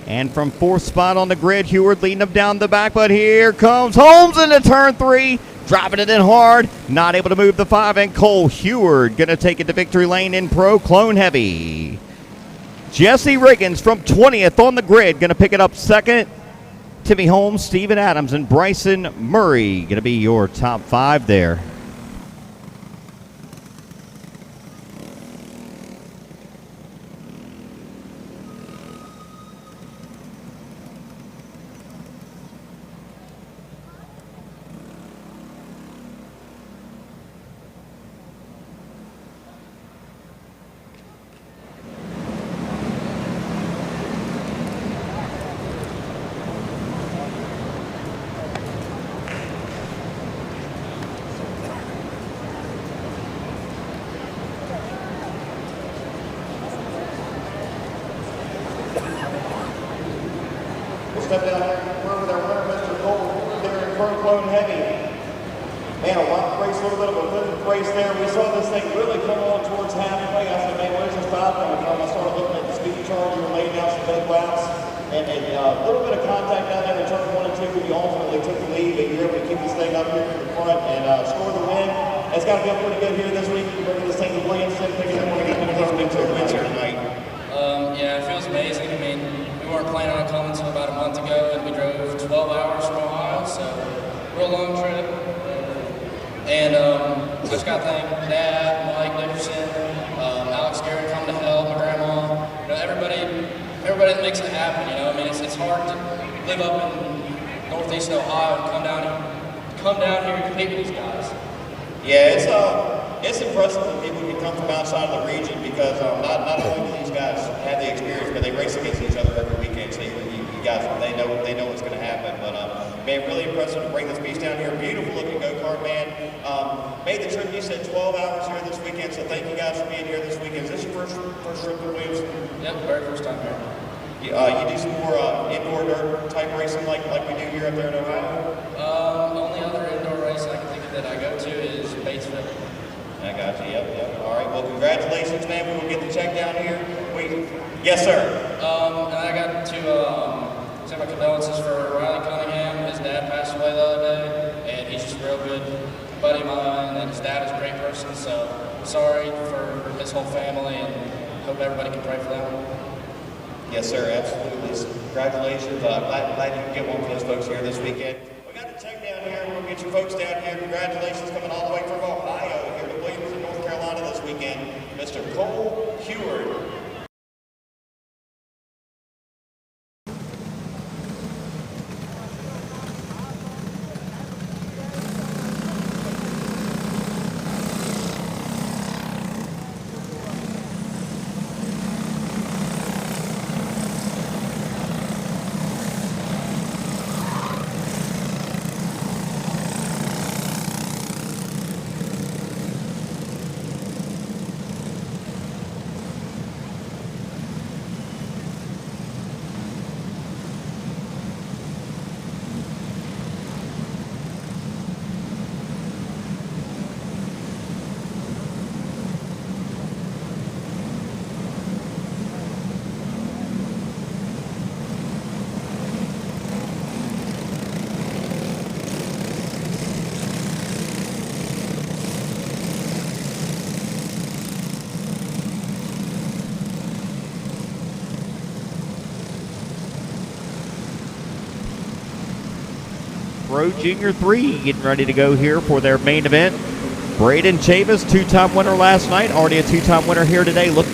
And from 4th spot on the grid, Heward leading him down the back. But here comes Holmes into turn 3. Driving it in hard. Not able to move the 5. And Cole Heward going to take it to victory lane in Pro Clone Heavy. Jesse Riggins from 20th on the grid, going to pick it up 2nd. Timmy Holmes, Steven Adams, and Bryson Murray going to be your top 5 there. Step down there, we're with our winner, Mr. Cole, there in Pro Clone Heavy. Man, a lot of race, a little bit of a good race there. We saw this thing really come on towards halfway. I said, man, where's the stop coming from? I started looking at the speed chart. You were laying down some big laps. And a little bit of contact down there in turn 1 and 2 when you ultimately took the lead, but you're able to keep this thing up here in the front and score the win. It's got to feel pretty good here this week. You're bringing this thing to Williamston, picking up one of those big wins here tonight. Yeah, it feels amazing. I mean, we weren't planning on coming until about a month ago, and we drove 12 hours from Ohio, so real long trip. And I just got to thank Dad, Mike Nickerson, Alex Garrett coming to help, my grandma, everybody that makes it happen. I mean, it's hard to live up in Northeast Ohio and come down here and compete with these guys. Yeah, it's impressive when people can come from outside of the region because not only do these guys have the experience, but they race against each other every weekend. So you guys, they know what's going to happen. But man, really impressive to bring this beast down here. Beautiful looking go-kart, man. Made the trip, you said 12 hours here this weekend. So thank you guys for being here this weekend. Is this your first trip to Williamston? Yep, very first time here. You do some more indoor dirt type racing like we do here up there in Ohio? Only other indoor race I can think of that I go to is Batesville. I got you. Yep. All right. Well, congratulations, man. We will get the check down here. Yes, sir. And I got to send my condolences for Riley Cunningham. His dad passed away the other day, and he's just a real good buddy of mine, and his dad is a great person, so sorry for his whole family, and hope everybody can pray for them. Yes, sir. Absolutely. So congratulations. Glad you can get one for those folks here this weekend. We got the check down here. We'll get you folks down here. Congratulations coming all the way from Ohio here to Williamston, North Carolina this weekend, Mr. Cole Heward. Pro Junior 3 getting ready to go here for their main event. Braden Chavis, two-time winner last night, already a two-time winner here today. Look.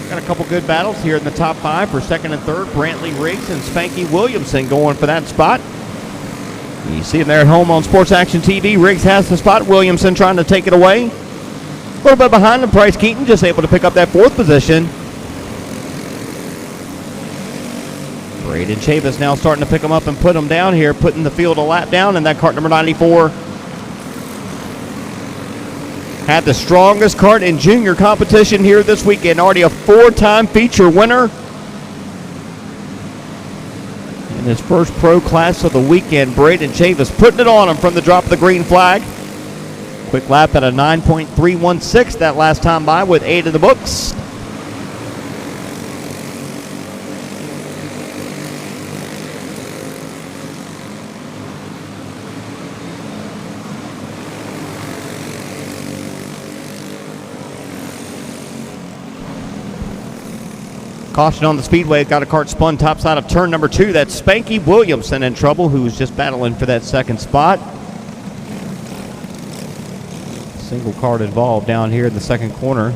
Got a couple good battles here in the top 5 for second and third. Brantley Riggs and Spanky Williamson going for that spot. You see him there at home on Sports Action TV. Riggs has the spot. Williamson trying to take it away. A little bit behind him. Bryce Keaton just able to pick up that 4th position. Braden Chavis now starting to pick him up and put him down here, putting the field a lap down, and that cart number 94 had the strongest kart in junior competition here this weekend. Already a 4-time feature winner in his first pro class of the weekend. Braden Chavis putting it on him from the drop of the green flag. Quick lap at a 9.316 that last time by with 8 in the books. Caution on the speedway. Got a kart spun topside of turn number 2. That's Spanky Williamson in trouble, who's just battling for that second spot. Single kart involved down here in the second corner.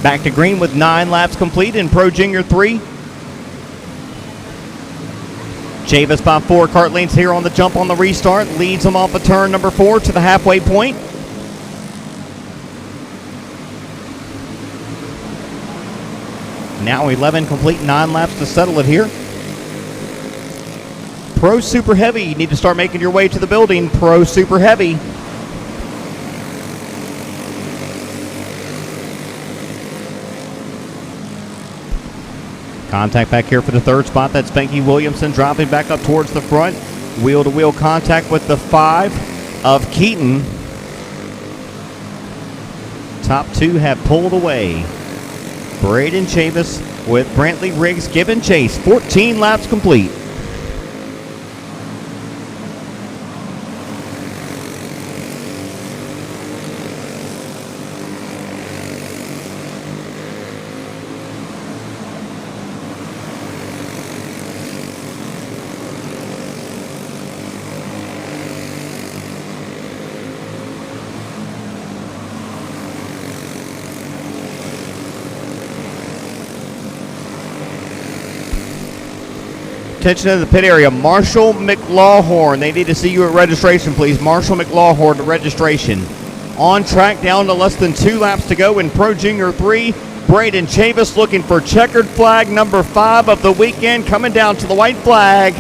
Back to green with 9 laps complete in Pro Junior 3. Chavis by 4 kart lengths here on the jump on the restart. Leads them off of turn number 4 to the halfway point. Now 11 complete, 9 laps to settle it here. Pro Super Heavy, you need to start making your way to the building. Pro Super Heavy. Contact back here for the 3rd spot. That's Spanky Williamson dropping back up towards the front. Wheel-to-wheel contact with the 5 of Keaton. Top 2 have pulled away. Braden Chavis with Brantley Riggs giving chase. 14 laps complete. Attention to the pit area. Marshall McLawhorn. They need to see you at registration, please. Marshall McLawhorn at registration. On track down to less than 2 laps to go in Pro Junior 3. Braden Chavis looking for checkered flag number 5 of the weekend. Coming down to the white flag.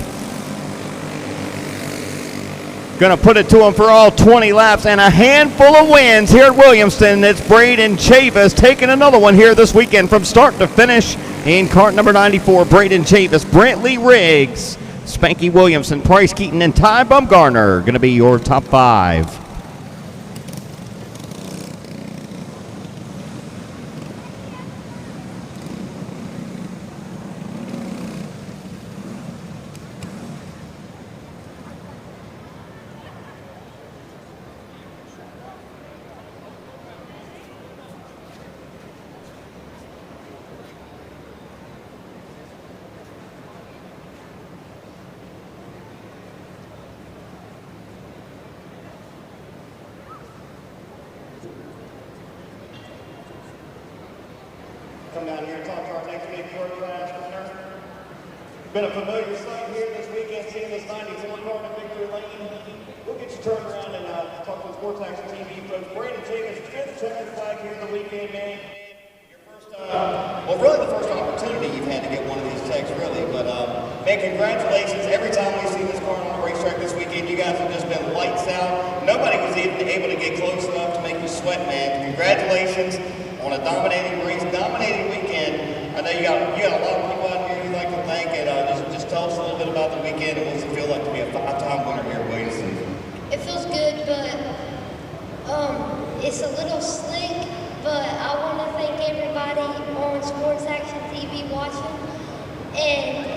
Going to put it to him for all 20 laps and a handful of wins here at Williamston. It's Braden Chavis taking another one here this weekend from start to finish. In cart number 94, Braden Chavis, Brantley Riggs, Spanky Williamson, Price Keaton, and Ty Bumgarner going to be your top 5. Come down here and talk to our next big pro class winner. Been a familiar sight here this weekend, seeing this 94 car in victory lane. We'll get you turned around and talk to the Sports Action TV folks. Braden Chavis, 5th checkered flag here in the weekend, man. Your first, well, really the first opportunity you've had to get one of these checks, really. But, man, congratulations. Every time we see this car on the racetrack this weekend, you guys have just been lights out. Nobody was even able to get close enough to make you sweat, man. Congratulations on a dominating race, dominating weekend. I know you got a lot of people out here you'd like to thank, and just tell us a little bit about the weekend and what's it feel like to be a 5-time winner here at Williamston. It feels good, but it's a little slick, but I want to thank everybody on Sports Action TV watching, and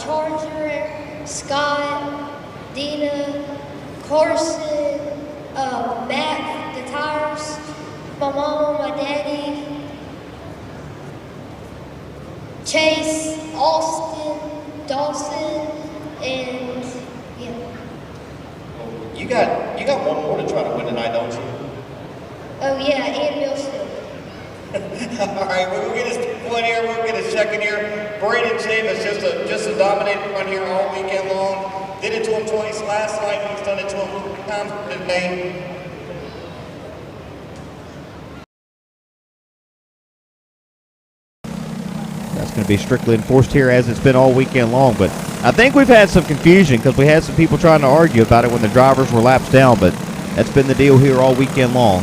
Charger, Scott, Dina, Carson, Matt, the tires, my mom, my daddy, Chase, Austin, Dawson, and yeah. You got one more to try to win tonight, don't you? Oh yeah, and Wilson. All right, we'll get his point here. We'll get his second here. Braden Chavis, just a dominating run here all weekend long. Did it to him twice last night. He's done it to him 3 times today. That's going to be strictly enforced here as it's been all weekend long. But I think we've had some confusion because we had some people trying to argue about it when the drivers were laps down. But that's been the deal here all weekend long.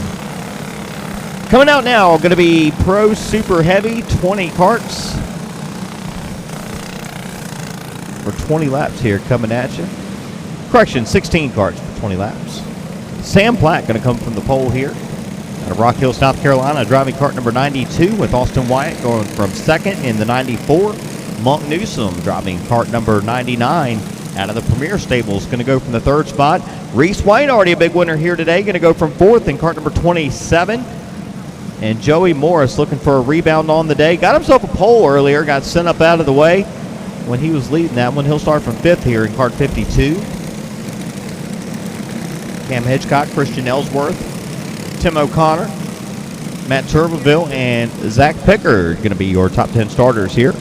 Coming out now, going to be Pro Super Heavy, 20 carts. For 20 laps here coming at you. Correction, 16 carts for 20 laps. Sam Platt going to come from the pole here. Out of Rock Hill, South Carolina, driving cart number 92 with Austin Wyatt going from 2nd in the 94. Monk Newsom driving cart number 99 out of the Premier Stables. Going to go from the 3rd spot. Reese White, already a big winner here today, going to go from 4th in cart number 27. And Joey Morris looking for a rebound on the day. Got himself a pole earlier, got sent up out of the way when he was leading that one. He'll start from 5th here in cart 52. Cam Hedgecock, Christian Ellsworth, Tim O'Connor, Matt Turbeville and Zach Picker going to be your top 10 starters here.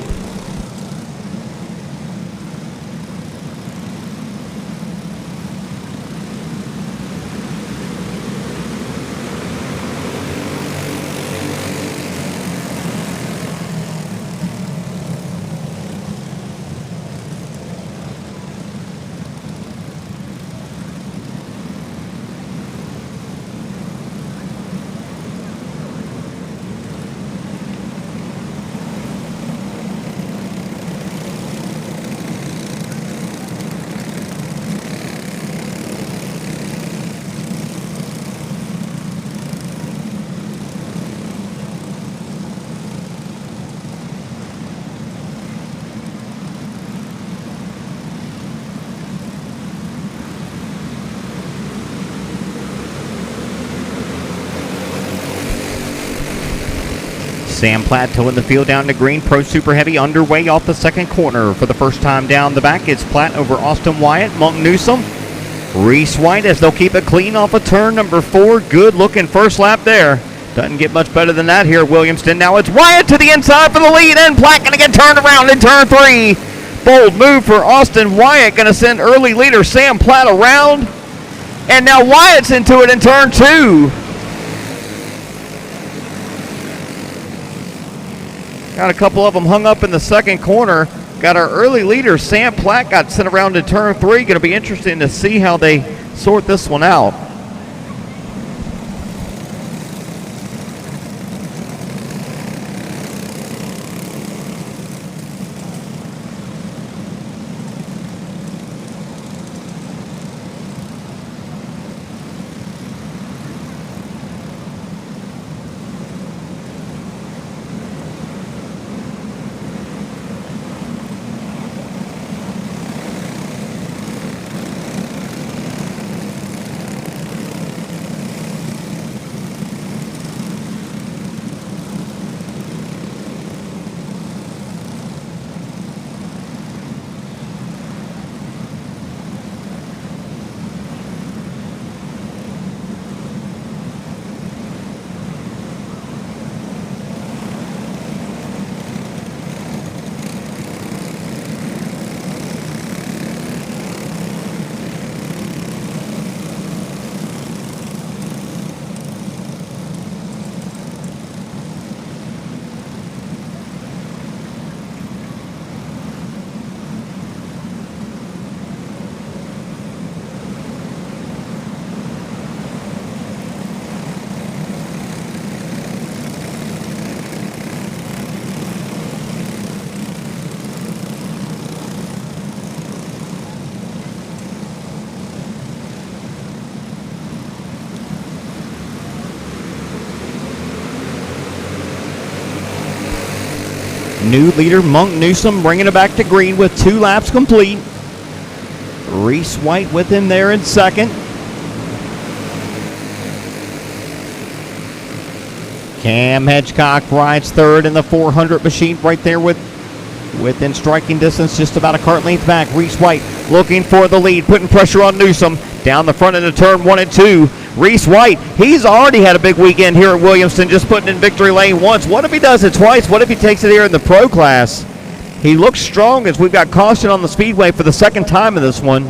Sam Platt towing the field down to green. Pro Super Heavy underway off the second corner. For the first time down the back, it's Platt over Austin Wyatt, Monk Newsom, Reese White as they'll keep it clean off of turn number 4. Good looking first lap there. Doesn't get much better than that here, Williamston. Now it's Wyatt to the inside for the lead, and Platt going to get turned around in turn 3. Bold move for Austin Wyatt, going to send early leader Sam Platt around. And now Wyatt's into it in turn 2. Got a couple of them hung up in the second corner. Got our early leader, Sam Platt, got sent around to turn 3. Going to be interesting to see how they sort this one out. New leader Monk Newsom bringing it back to green with 2 laps complete. Reese White with him there in second. Cam Hedgecock rides third in the 400 machine right there within striking distance, just about a cart length back. Reese White looking for the lead, putting pressure on Newsom down the front into turn 1 and 2. Reese White, he's already had a big weekend here at Williamston, just putting in victory lane once. What if he does it twice? What if he takes it here in the pro class? He looks strong as we've got caution on the speedway for the second time in this one.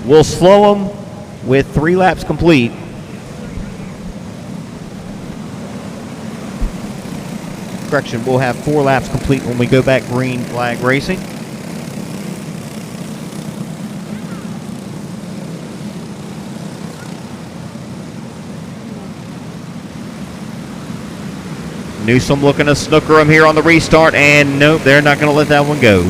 We'll slow him with 3 laps complete. Correction, we'll have 4 laps complete when we go back green flag racing. Newsom looking to snooker him here on the restart, and nope, they're not going to let that one go.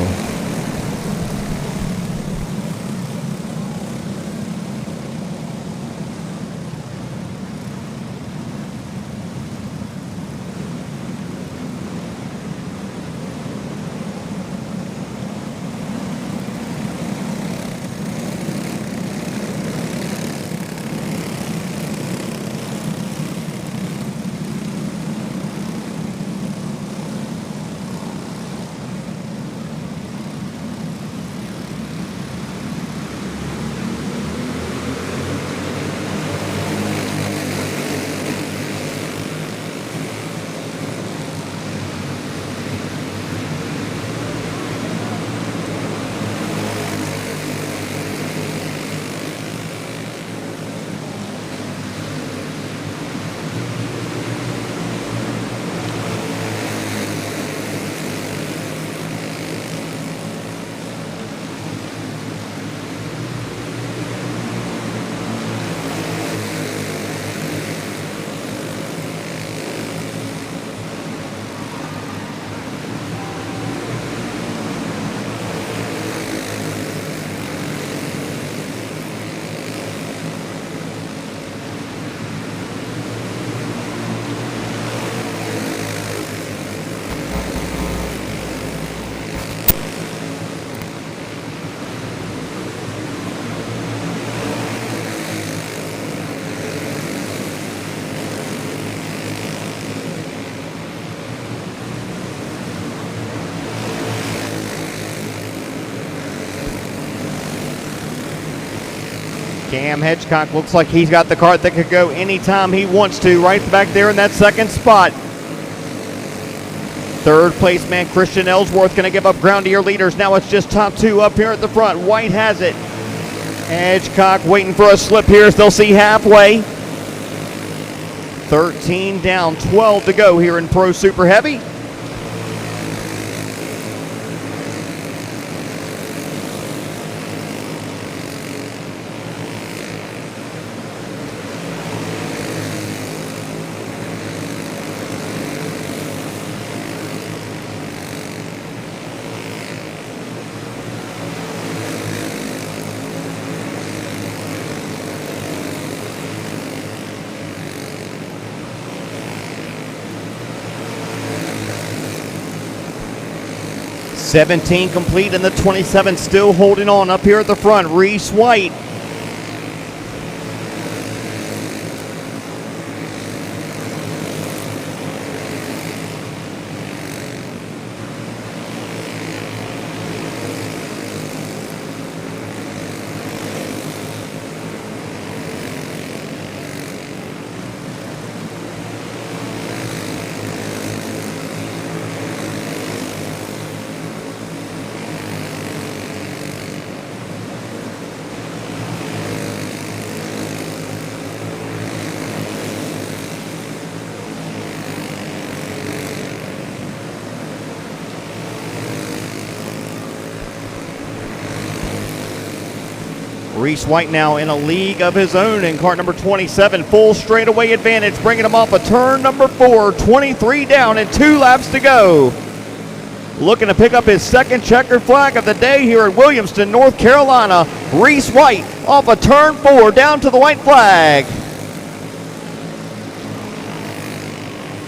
Cam Hedgecock looks like he's got the cart that could go anytime he wants to, right back there in that second spot. Third place man Christian Ellsworth going to give up ground to your leaders. Now it's just top two up here at the front. White has it. Hedgecock waiting for a slip here as they'll see halfway. 13 down, 12 to go here in Pro Super Heavy. $17 complete and the 27 still holding on up here at the front. Reese White. Reese White now in a league of his own in cart number 27. Full straightaway advantage, bringing him off of turn number 4. 23 down and 2 laps to go. Looking to pick up his second checkered flag of the day here at Williamston, North Carolina. Reese White off of turn 4 down to the white flag.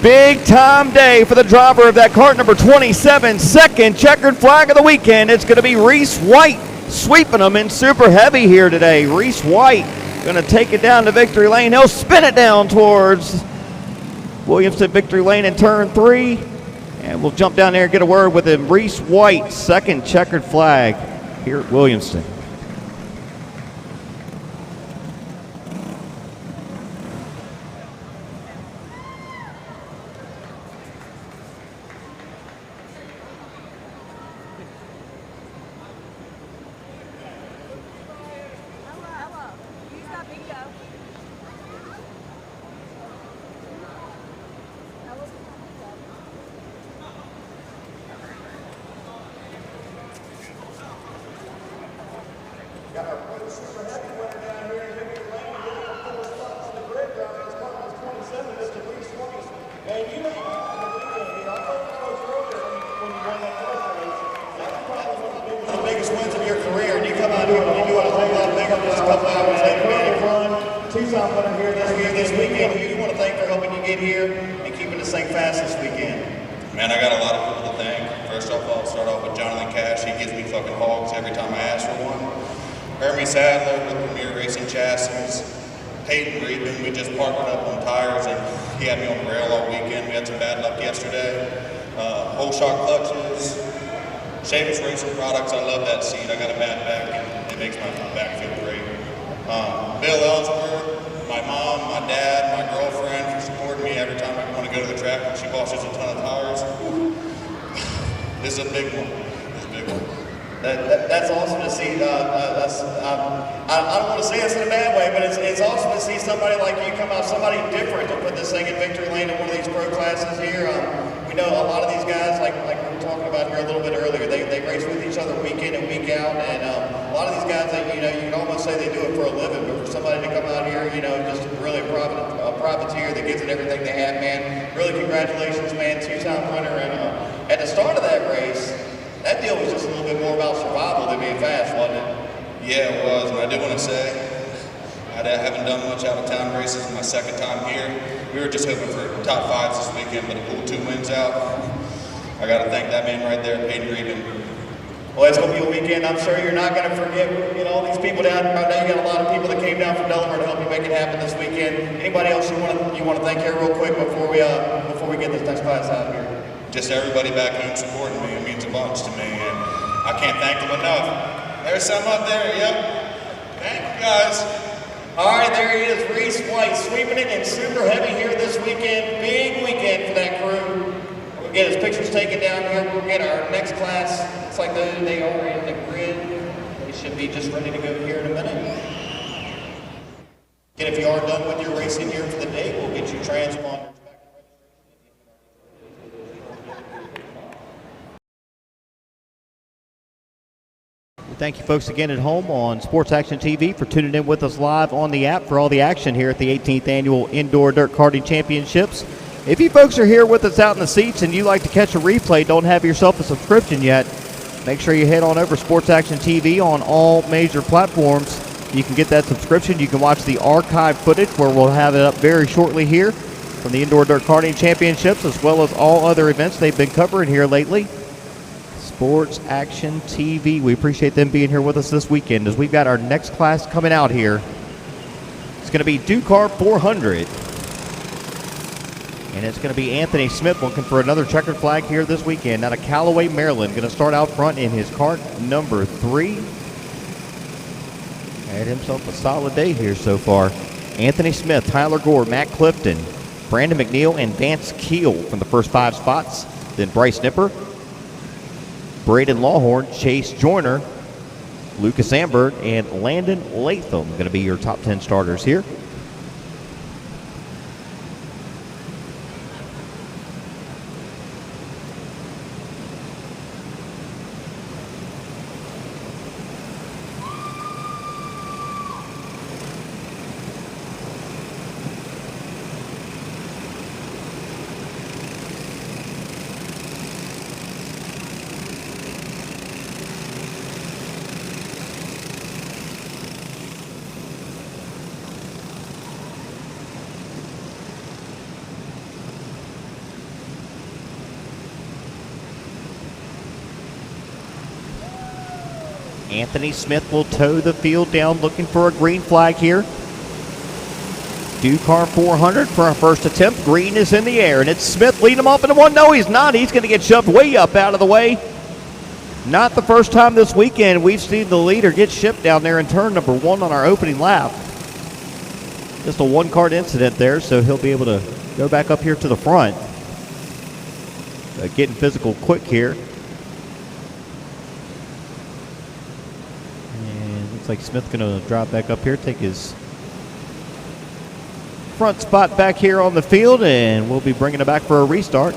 Big time day for the driver of that cart number 27. Second checkered flag of the weekend. It's going to be Reese White sweeping them in super heavy here today. Reese White going to take it down to victory lane. He'll spin it down towards Williamston victory lane in turn 3. And we'll jump down there and get a word with him. Reese White, second checkered flag here at Williamston. Got our super heavy winner down here in victory lane. Getting up 4 spots in the grid driver. His car was 27, Mr. Reese White. And you know, I told you earlier when you won that first race, that's probably one of the biggest wins of your career. And you come out here and you do it a whole lot bigger than just a couple hours later. Really fun. Tucson winner here this weekend. Who you want to thank for helping you get here and keeping this thing fast this weekend? Man, I got a lot of people to thank. First off, I'll start off with Jonathan Cash. He gives me fucking hogs every time I ask for one. Hermie Sadler with Premier Racing Chassis. Peyton Reedman, we just partnered up on tires and he had me on the rail all weekend. We had some bad luck yesterday. Whole Shot Clutches. Shavis Racing Products, I love that seat. I got a bad back and it makes my back feel great. Bill Ellsworth, my mom, my dad, my girlfriend for supporting me every time I want to go to the track and she washes a ton of tires. This is a big one. This is a big one. That's awesome to see. I don't want to say this in a bad way, but it's awesome to see somebody like you come out, somebody different to put this thing in victory lane in one of these pro classes here. We know a lot of these guys, like we were talking about here a little bit earlier, they race with each other week in and week out, and a lot of these guys, you can almost say they do it for a living, but for somebody to come out here, just really a privateer that gives it everything they have, man. Really congratulations, man. Two-time winner, and at the start of that race, that deal was just a little bit more about survival than being fast, wasn't it? Yeah, it was, and I did want to say, I haven't done much out-of-town races. My second time here. We were just hoping for top 5s this weekend, but to pull 2 wins out, I got to thank that man right there, Peyton Reedman. Well, it's going to be a weekend. I'm sure you're not going to forget, all these people down here. I know you got a lot of people that came down from Delaware to help you make it happen this weekend. Anybody else you want to thank here real quick before we get this next class out here? Just everybody back home supporting me. It means a bunch to me, and I can't thank them enough. There's some up there, yep. Thank you, guys. All right, there he is, Reese White, sweeping it in super heavy here this weekend. Big weekend for that crew. We'll get his pictures taken down here. We'll get our next class. Looks like they are in the grid. They should be just ready to go here in a minute. And if you are done with your racing here for the day, we'll get you transponders. Thank you folks again at home on Sports Action TV for tuning in with us live on the app for all the action here at the 18th Annual Indoor Dirt Karting Championships. If you folks are here with us out in the seats and you like to catch a replay, don't have yourself a subscription yet, make sure you head on over to Sports Action TV on all major platforms. You can get that subscription. You can watch the archive footage where we'll have it up very shortly here from the Indoor Dirt Karting Championships, as well as all other events they've been covering here lately. Sports Action TV. We appreciate them being here with us this weekend as we've got our next class coming out here. It's going to be Dakar 400. And it's going to be Anthony Smith looking for another checkered flag here this weekend out of Callaway, Maryland. Going to start out front in his kart number 3. Had himself a solid day here so far. Anthony Smith, Tyler Gore, Matt Clifton, Brandon McNeil, and Vance Keel from the first 5 spots. Then Bryce Nipper, Braden Lawhorn, Chase Joyner, Lucas Ambert, and Landon Latham going to be your top 10 starters here. Anthony Smith will tow the field down looking for a green flag here. Dakar 400 for our first attempt. Green is in the air, and it's Smith leading him off into one. No, he's not. He's going to get shoved way up out of the way. Not the first time this weekend we've seen the leader get shipped down there in turn number 1 on our opening lap. Just a one-kart incident there, so he'll be able to go back up here to the front. Getting physical quick here. Like Smith going to drop back up here, take his front spot back here on the field, and we'll be bringing it back for a restart.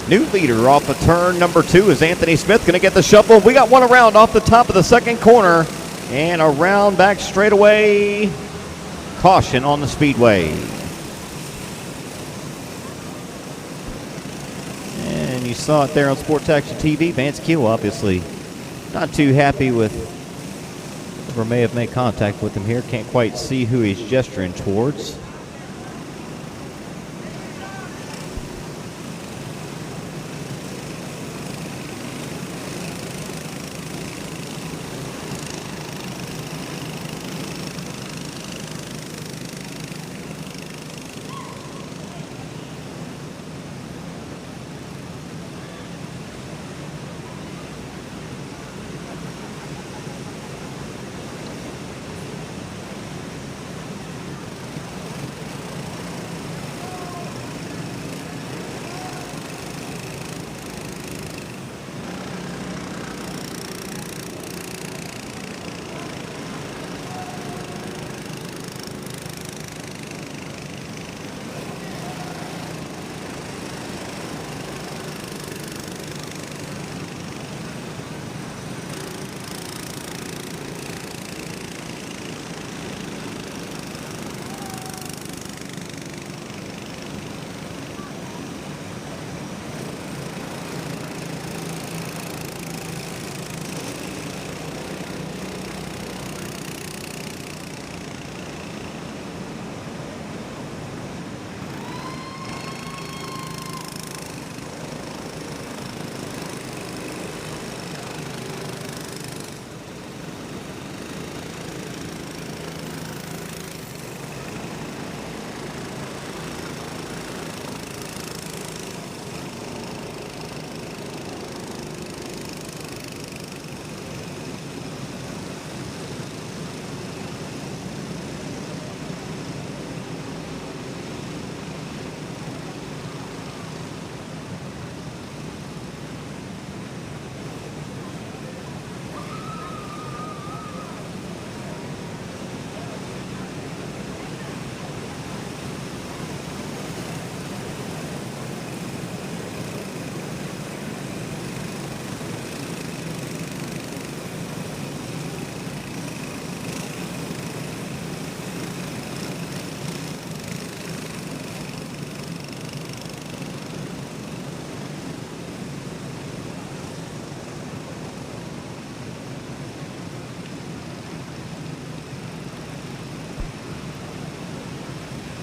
New leader off of turn number 2 is Anthony Smith going to get the shuffle. We got one around off the top of the second corner and around back straightaway. Caution on the speedway. And you saw it there on Sports Action TV. Vance Keel obviously not too happy with whoever may have made contact with him here. Can't quite see who he's gesturing towards.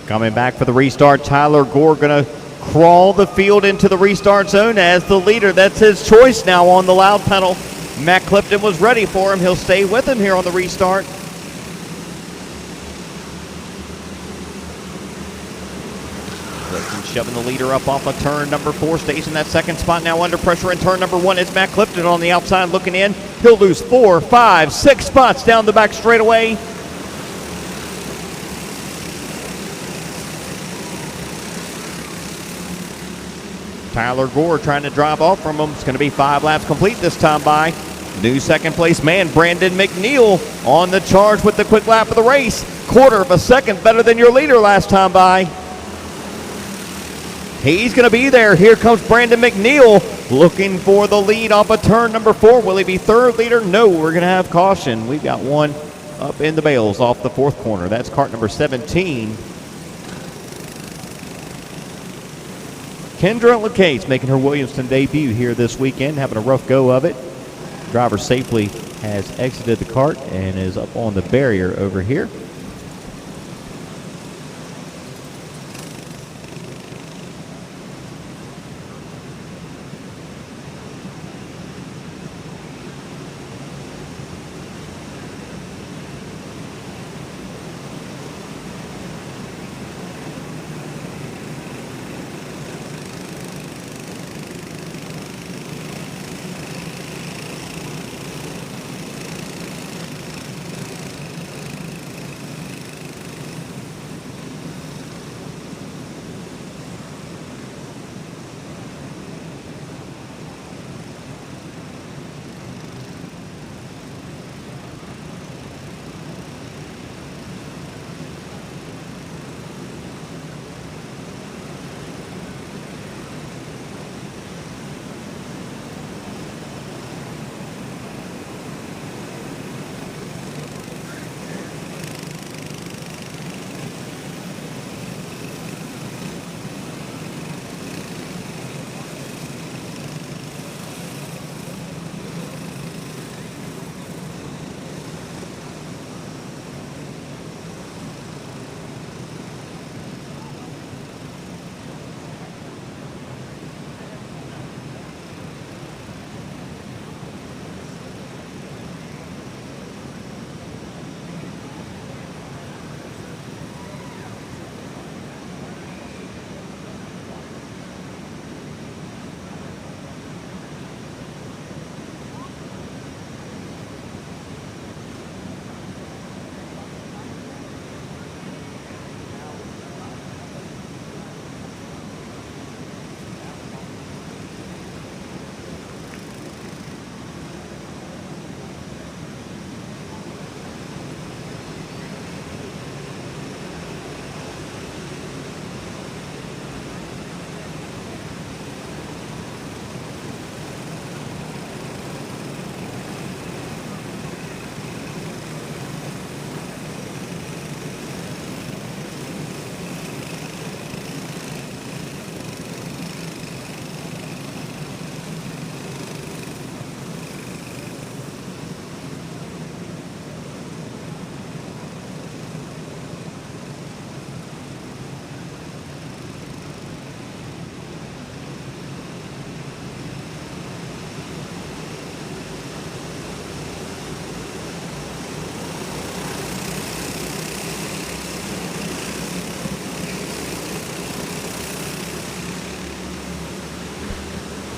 Coming back for the restart, Tyler Gore going to crawl the field into the restart zone as the leader. That's his choice now on the loud pedal. Matt Clifton was ready for him. He'll stay with him here on the restart. Clifton shoving the leader up off of turn number 4. Stays in that second spot now under pressure in turn number 1. It's Matt Clifton on the outside looking in. He'll lose 4, 5, 6 spots down the back straightaway. Tyler Gore trying to drive off from him. It's going to be 5 laps complete this time by new second place man Brandon McNeil on the charge with the quick lap of the race. Quarter of a second better than your leader last time by. He's going to be there. Here comes Brandon McNeil looking for the lead off of turn number 4. Will he be third leader? No, we're going to have caution. We've got one up in the bales off the 4th corner. That's cart number 17. Kendra LeCase making her Williamston debut here this weekend, having a rough go of it. Driver safely has exited the cart and is up on the barrier over here.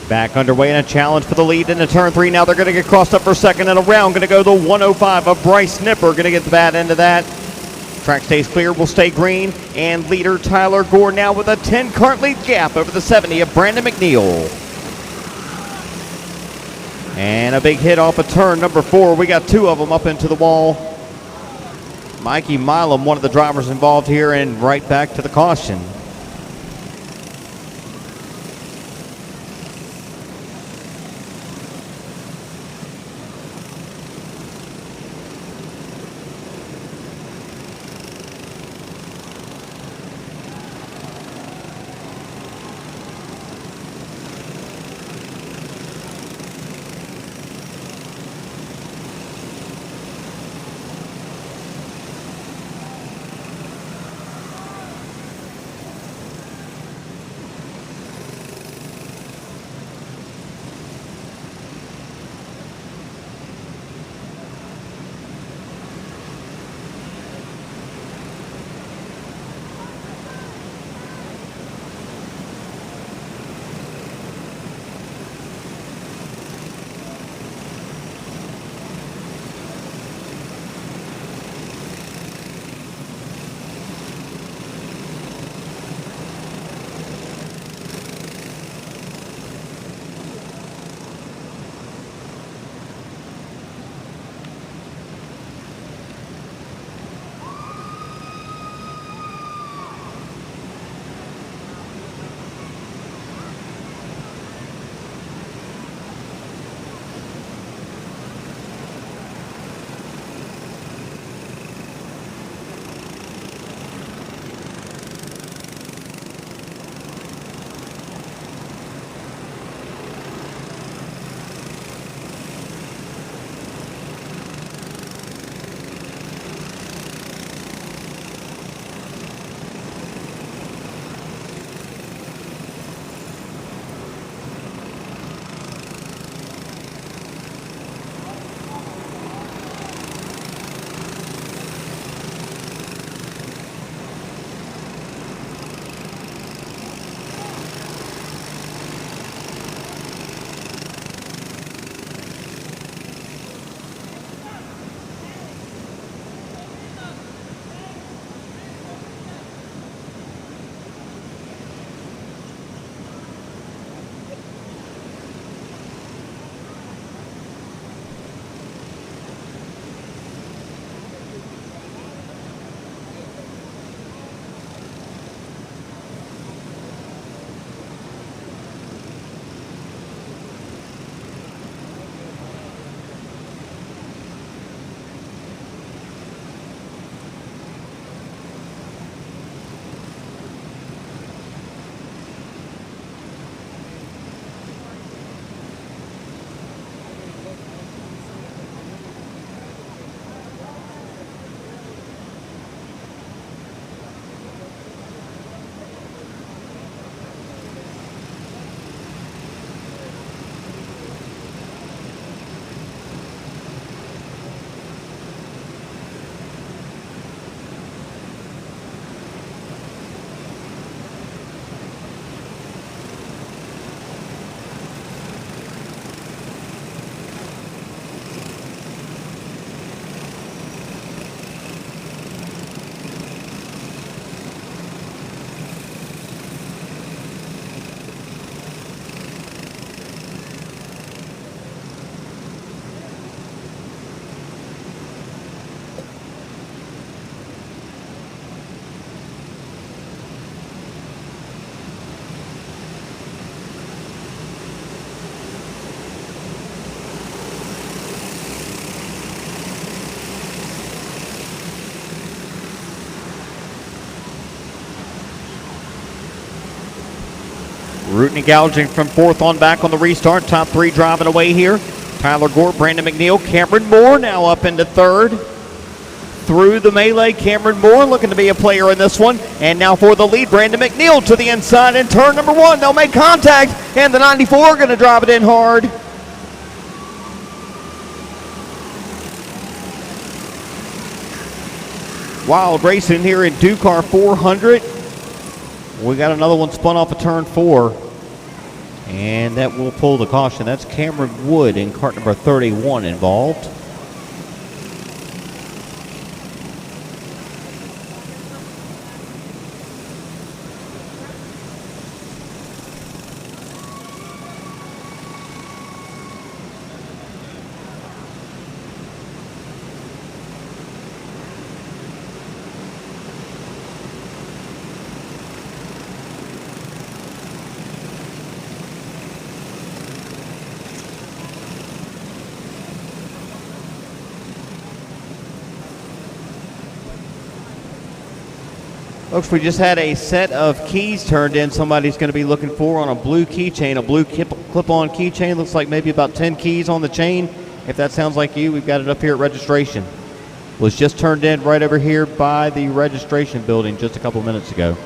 Back underway in a challenge for the lead into turn 3. Now they're going to get crossed up for second and around. Going to go the 105 of Bryce Nipper. Going to get the bad end of that. Track stays clear, will stay green. And leader Tyler Gore now with a 10-cart lead gap over the 70 of Brandon McNeil. And a big hit off of turn number 4. We got 2 of them up into the wall. Mikey Milam, one of the drivers involved here, and right back to the caution. Rooting and gouging from 4th on back on the restart. Top 3 driving away here. Tyler Gore, Brandon McNeil, Cameron Moore now up into 3rd. Through the melee, Cameron Moore looking to be a player in this one. And now for the lead, Brandon McNeil to the inside in turn number 1. They'll make contact, and the 94 going to drive it in hard. Wild racing here in Ducar 400. We got another one spun off of turn 4. And that will pull the caution. That's Cameron Wood in cart number 31 involved. Folks, we just had a set of keys turned in. Somebody's going to be looking for on a blue keychain, a blue clip-on keychain. Looks like maybe about 10 keys on the chain. If that sounds like you, we've got it up here at registration. Was just turned in right over here by the registration building just a couple minutes ago.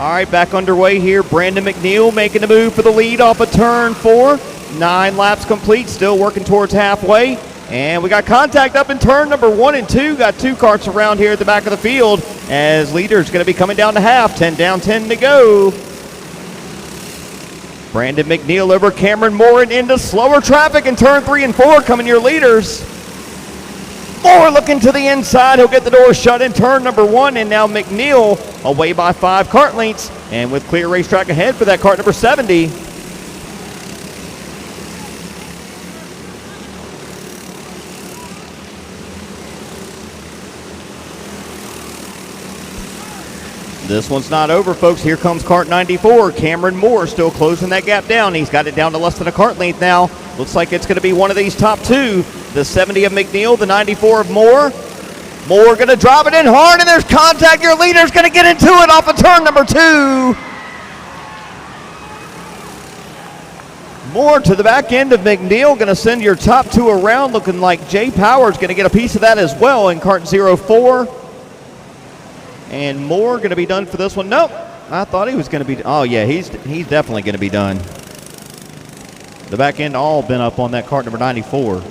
All right, back underway here. Brandon McNeil making the move for the lead off of turn 4. 9 laps complete, still working towards halfway. And we got contact up in turn number 1 and 2. Got 2 carts around here at the back of the field as leader's going to be coming down to half. 10 down, 10 to go. Brandon McNeil over Cameron Moore and into slower traffic in turn 3 and 4 coming your leaders. Moore looking to the inside. He'll get the door shut in turn number 1, and now McNeil away by 5 kart lengths and with clear racetrack ahead for that kart number 70. This one's not over, folks. Here comes kart 94. Cameron Moore still closing that gap down. He's got it down to less than a kart length now. Looks like it's going to be one of these top two. The 70 of McNeil, the 94 of Moore. Moore going to drive it in hard, and there's contact. Your leader's going to get into it off of turn number 2. Moore to the back end of McNeil, going to send your top 2 around. Looking like Jay Powers going to get a piece of that as well in kart 04. And Moore going to be done for this one. Nope. I thought he was going to be. Oh, yeah, he's definitely going to be done. The back end all been up on that kart number 94.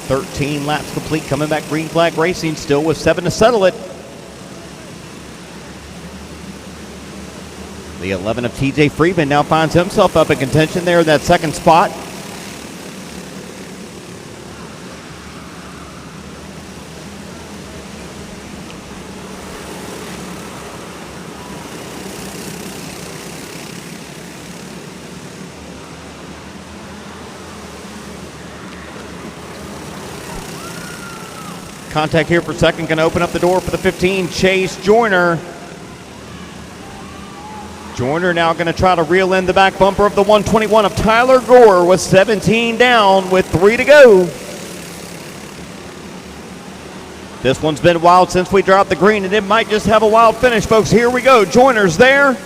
.13 laps complete, coming back green flag racing, still with 7 to settle it. The 11 of TJ Freeman now finds himself up in contention there in that second spot. Contact here for second. Going to open up the door for the 15, Chase Joyner. Joyner now going to try to reel in the back bumper of the 121 of Tyler Gore with 17 down with 3 to go. This one's been wild since we dropped the green, and it might just have a wild finish, folks. Here we go. Joyner's there.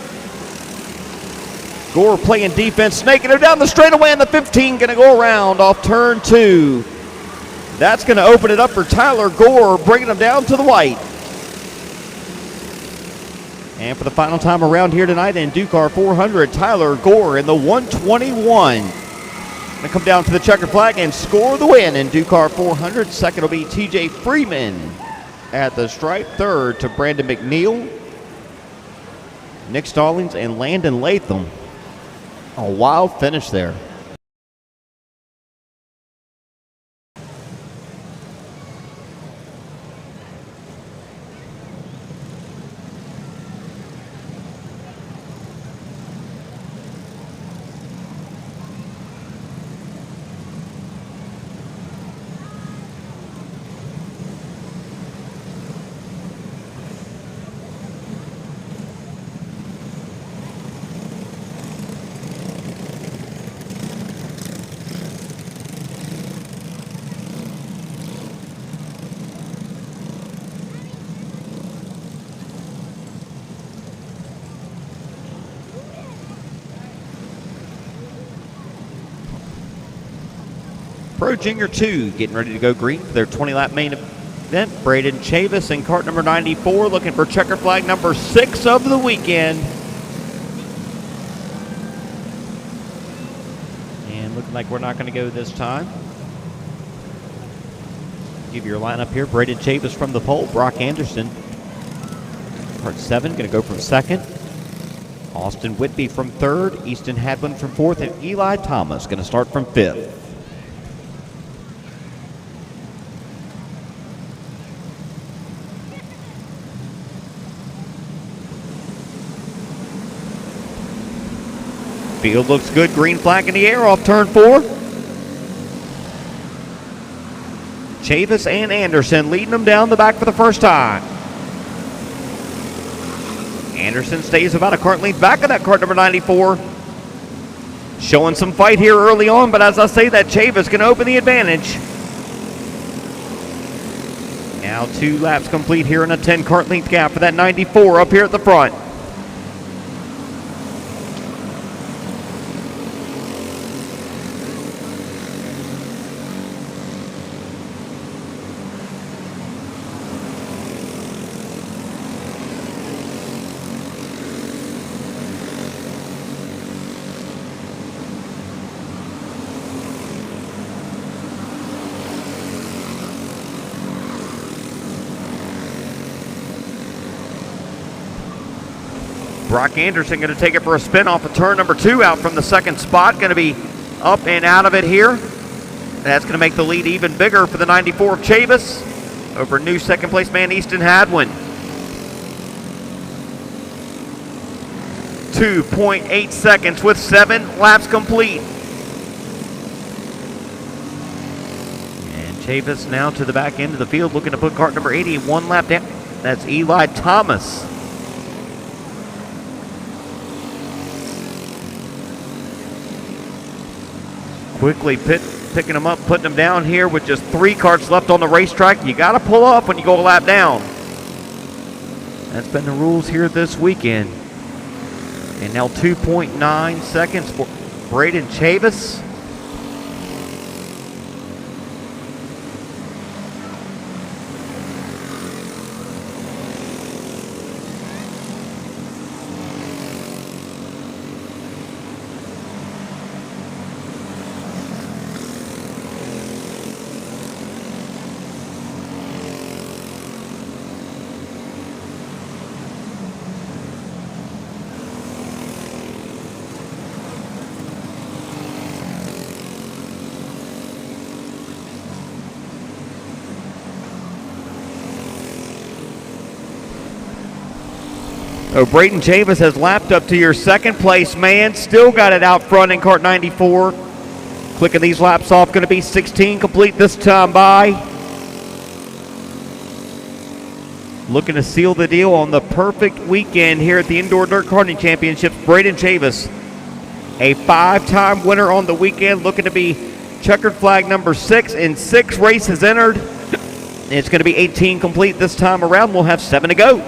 Gore playing defense, snaking her down the straightaway, and the 15 going to go around off turn 2. That's going to open it up for Tyler Gore, bringing him down to the white. And for the final time around here tonight in Ducar 400, Tyler Gore in the 121. Going to come down to the checkered flag and score the win in Ducar 400. Second will be TJ Freeman at the stripe. Third to Brandon McNeil, Nick Stallings, and Landon Latham. A wild finish there. Pro Junior 2 getting ready to go green for their 20-lap main event. Braden Chavis in cart number 94 looking for checker flag number 6 of the weekend. And looking like we're not going to go this time. Give you your lineup here. Braden Chavis from the pole. Brock Anderson, cart 7, going to go from second. Austin Whitby from third. Easton Hadwin from fourth. And Eli Thomas going to start from fifth. Field looks good. Green flag in the air off turn 4. Chavis and Anderson leading them down the back for the first time. Anderson stays about a cart length back of that cart number 94. Showing some fight here early on, but as I say, that Chavis can open the advantage. Now 2 laps complete here in a 10 cart length gap for that 94 up here at the front. Brock Anderson going to take it for a spin off of turn number 2 out from the second spot. Going to be up and out of it here. That's going to make the lead even bigger for the 94 of Chavis over new second place man Easton Hadwin. 2.8 seconds with 7 laps complete. And Chavis now to the back end of the field looking to put cart number 80 1 lap down. That's Eli Thomas. Quickly picking them up, putting them down here with just 3 carts left on the racetrack. You got to pull up when you go a lap down. That's been the rules here this weekend. And now 2.9 seconds for Braden Chavis. So Braden Chavis has lapped up to your second place man. Still got it out front in cart 94. Clicking these laps off, going to be 16 complete this time by. looking to seal the deal on the perfect weekend here at the Indoor Dirt Karting Championships. Braden Chavis, a 5-time winner on the weekend, looking to be checkered flag number 6 in 6 races entered. It's going to be 18 complete this time around. We'll have 7 to go.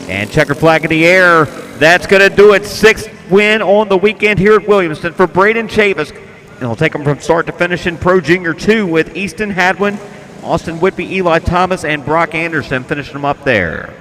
And checker flag in the air. That's going to do it. 6th win on the weekend here at Williamston for Braden Chavis. And he'll take them from start to finish in Pro Junior 2 with Easton Hadwin, Austin Whitby, Eli Thomas, and Brock Anderson finishing them up there.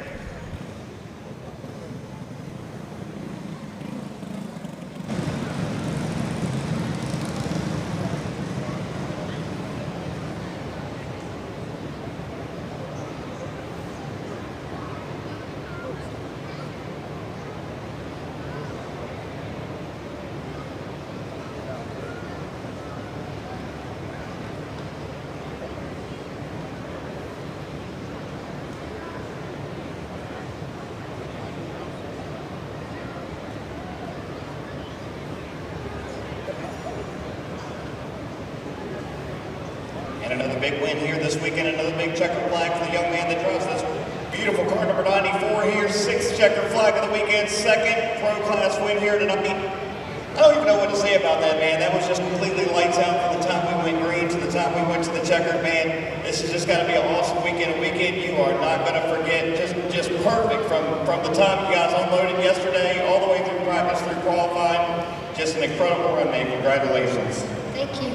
And another big win here this weekend, another big checker flag for the young man that drives this beautiful car, number 94 here, 6th checker flag of the weekend, 2nd pro class win here tonight. I don't even know what to say about that, man. That was just completely lights out from the time we went green to the time we went to the checkered, man. This is just going to be an awesome weekend. A weekend you are not going to forget. Just perfect from the time you guys unloaded yesterday all the way through practice, through qualifying. Just an incredible run, man. Congratulations. Thank you.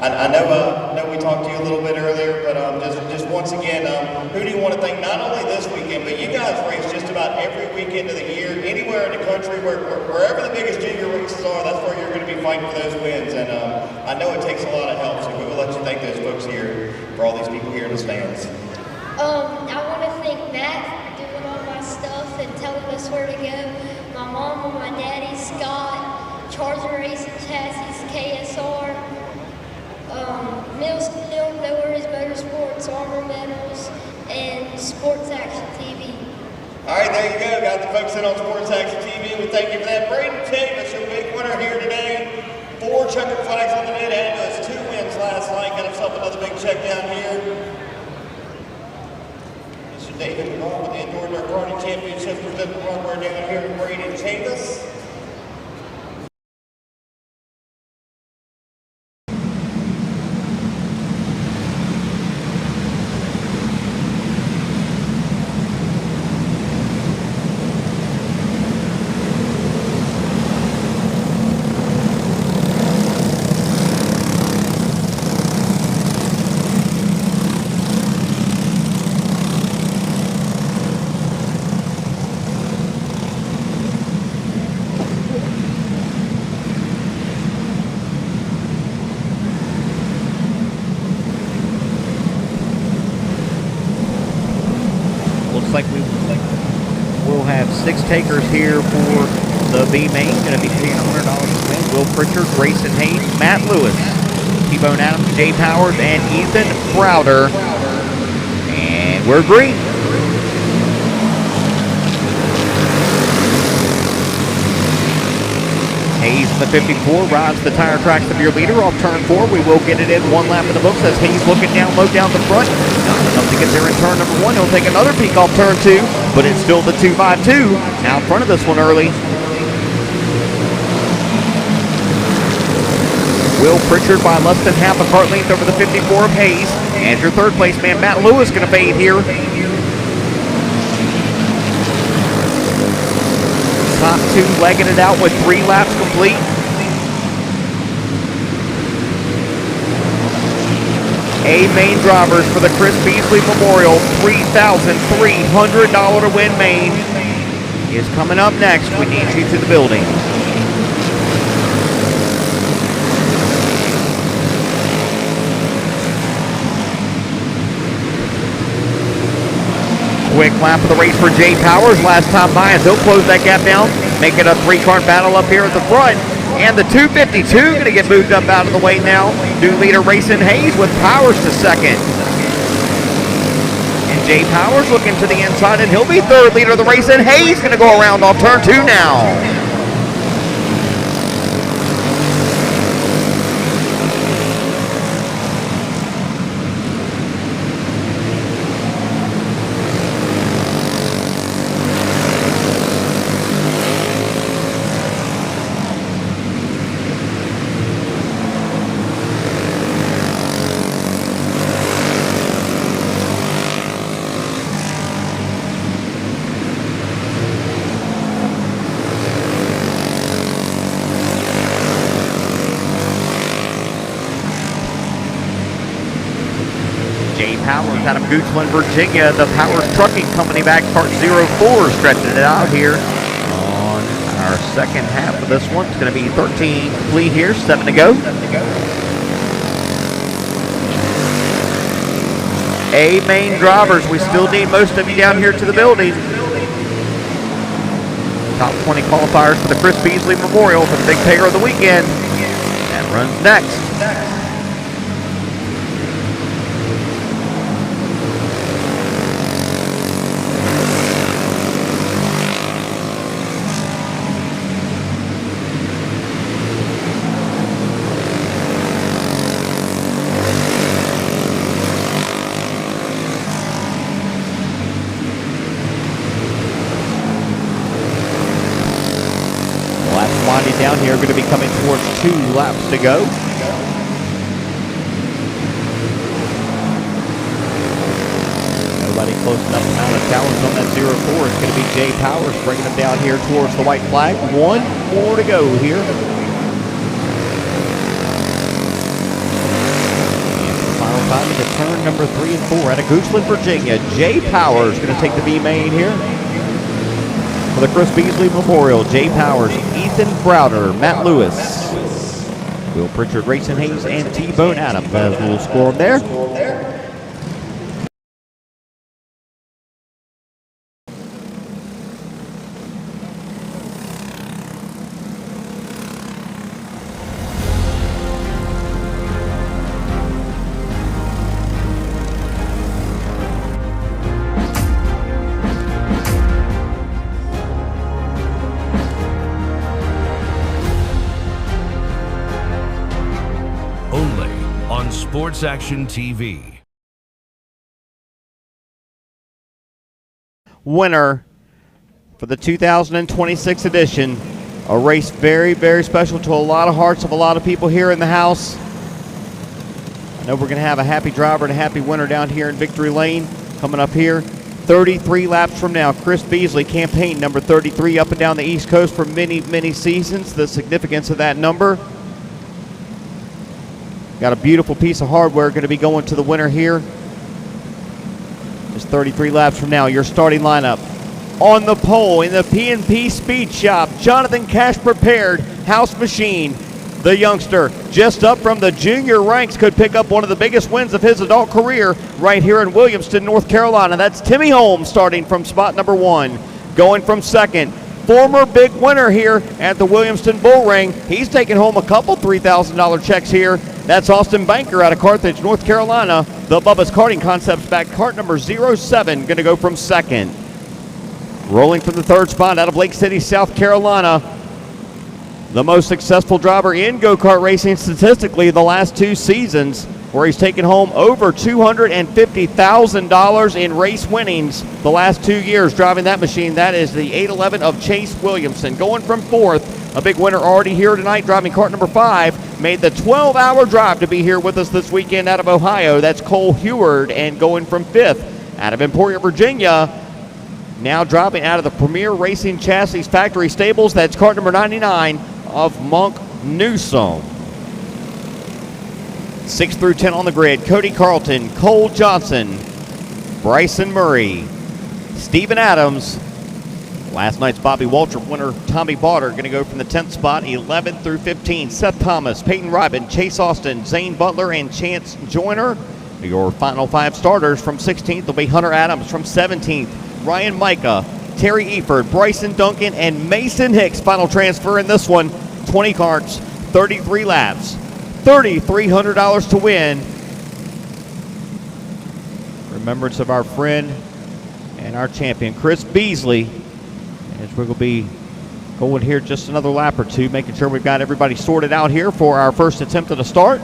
I know we talked to you a little bit earlier, but just once again, who do you want to thank? Not only this weekend, but you guys race just about every weekend of the year, anywhere in the country, wherever the biggest junior races are, that's where you're going to be fighting for those wins. And I know it takes a lot of help, so we will let you thank those folks here for all these people here in the stands. I want to thank Matt for doing all my stuff and telling us where to go. My mom and my daddy, Scott, Charger Racing Chassis, KSR. Mill Millers Motorsports, Armor Metals, and Sports Action TV. All right, there you go. Got the folks in on Sports Action TV. We thank you for that. Braden Chavis, your big winner here today. 4 checkered flags on the net, and those 2 wins last night. Got himself another big check down here. Mr. David McGraw with the Indoor Dirt Karting Championships presenting hardware down here to Braden Chavis. Like we'll have 6 takers here for the B main. Going to be paying $100 to win. Will Pritchard, Grayson Haynes, Matt Lewis, T-Bone Adams, Jay Powers, and Ethan Browder. And we're green. Hayes in the 54 rides the tire tracks of your leader off turn 4. We will get it in 1 lap in the books as Hayes looking down low down the front. Not enough to get there in turn number 1. He'll take another peek off turn 2, but it's still the 2x2 out front of this one early. Will Pritchard by less than half a cart length over the 54 of Hayes. And your third place man, Matt Lewis, going to fade here. Top 2 legging it out with 3 laps complete. A main drivers for the Chris Beasley Memorial $3,300 to win main is coming up next. We need you to the building. Quick lap of the race for Jay Powers. Last time by, as he'll close that gap down, make it a 3-car battle up here at the front. And the 252 going to get moved up out of the way now. New leader Racing Hayes with Powers to second. And Jay Powers looking to the inside, and he'll be third leader of the race. And Hayes going to go around off turn 2 now. Powers out of Goochland, Virginia. The Powers Trucking Company back, Kart 04, stretching it out here on our second half of this one. It's going to be 13 complete here, 7 to go. A main drivers, we still need most of you down here to the building. Top 20 qualifiers for the Chris Beasley Memorial for the big payer of the weekend. That runs next. Winding down here, going to be coming towards 2 laps to go. Nobody close enough amount of challenge on that 04. It's going to be Jay Powers bringing them down here towards the white flag. 1 more to go here. And the final time is the turn number 3 and 4 out of Goochland, Virginia. Jay Powers going to take the B main here. For the Chris Beasley Memorial, Jay Powers, Ethan Browder, Matt Lewis, Will Pritchard, Racing Hayes, and T-Bone Adams as we'll score them there. Sports Action TV. Winner for the 2026 edition. A race very, very special to a lot of hearts of a lot of people here in the house. I know we're going to have a happy driver and a happy winner down here in Victory Lane coming up here 33 laps from now. Chris Beasley, campaign number 33, up and down the East Coast for many, many seasons. The significance of that number. Got a beautiful piece of hardware going to be going to the winner here. Just 33 laps from now, your starting lineup. On the pole in the P&P Speed Shop, Jonathan Cash prepared, House Machine. The youngster, just up from the junior ranks, could pick up one of the biggest wins of his adult career right here in Williamston, North Carolina. That's Timmy Holmes starting from spot number 1. Going from second, former big winner here at the Williamston Bull Ring. He's taking home a couple $3,000 checks here. That's Austin Banker out of Carthage, North Carolina. The Bubba's Karting Concepts back, cart number 07, going to go from second. Rolling from the third spot out of Lake City, South Carolina. The most successful driver in go-kart racing statistically the last 2 seasons, where he's taken home over $250,000 in race winnings the last 2 years driving that machine. That is the 811 of Chase Williamson. Going from 4th, a big winner already here tonight driving cart number 5. Made the 12-hour drive to be here with us this weekend out of Ohio. That's Cole Heward. And going from 5th out of Emporia, Virginia, now driving out of the Premier Racing Chassis Factory Stables. That's cart number 99 of Monk Newsom. 6 through 10 on the grid. Cody Carlton, Cole Johnson, Bryson Murray, Steven Adams. Last night's Bobby Waltrip winner Tommy Bauder going to go from the 10th spot. 11 through 15. Seth Thomas, Peyton Rybin, Chase Austin, Zane Butler, and Chance Joyner. Your final 5 starters. From 16th will be Hunter Adams. From 17th, Ryan Micah, Terry Eford, Bryson Duncan, and Mason Hicks. Final transfer in this one 20 carts, 33 laps, $3,300 to win. Remembrance of our friend and our champion, Chris Beasley, as we're going to be going here just another lap or two, making sure we've got everybody sorted out here for our first attempt at a start.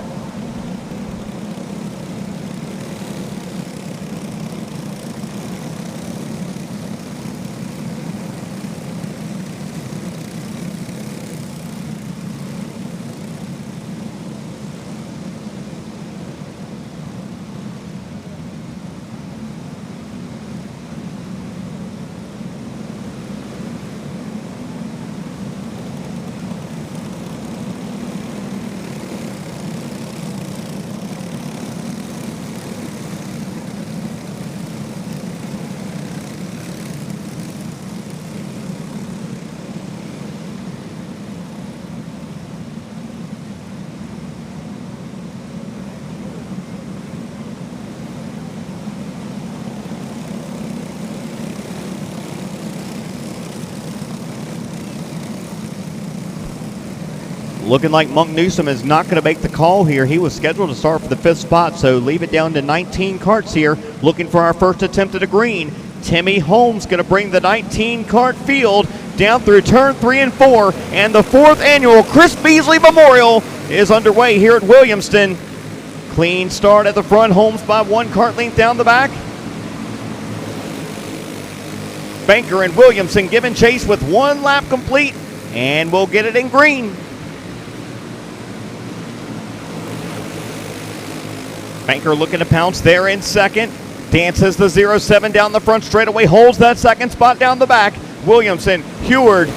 Looking like Monk Newsom is not going to make the call here. He was scheduled to start for the 5th spot, so leave it down to 19 carts here. Looking for our first attempt at a green. Timmy Holmes going to bring the 19 cart field down through turn 3 and 4, and the 4th annual Chris Beasley Memorial is underway here at Williamston. Clean start at the front, Holmes by 1 cart length down the back. Banker and Williamson giving chase with 1 lap complete, and we'll get it in green. Banker looking to pounce there in second. Dances the 0-7 down the front straightaway, holds that second spot down the back. Williamson, Heward,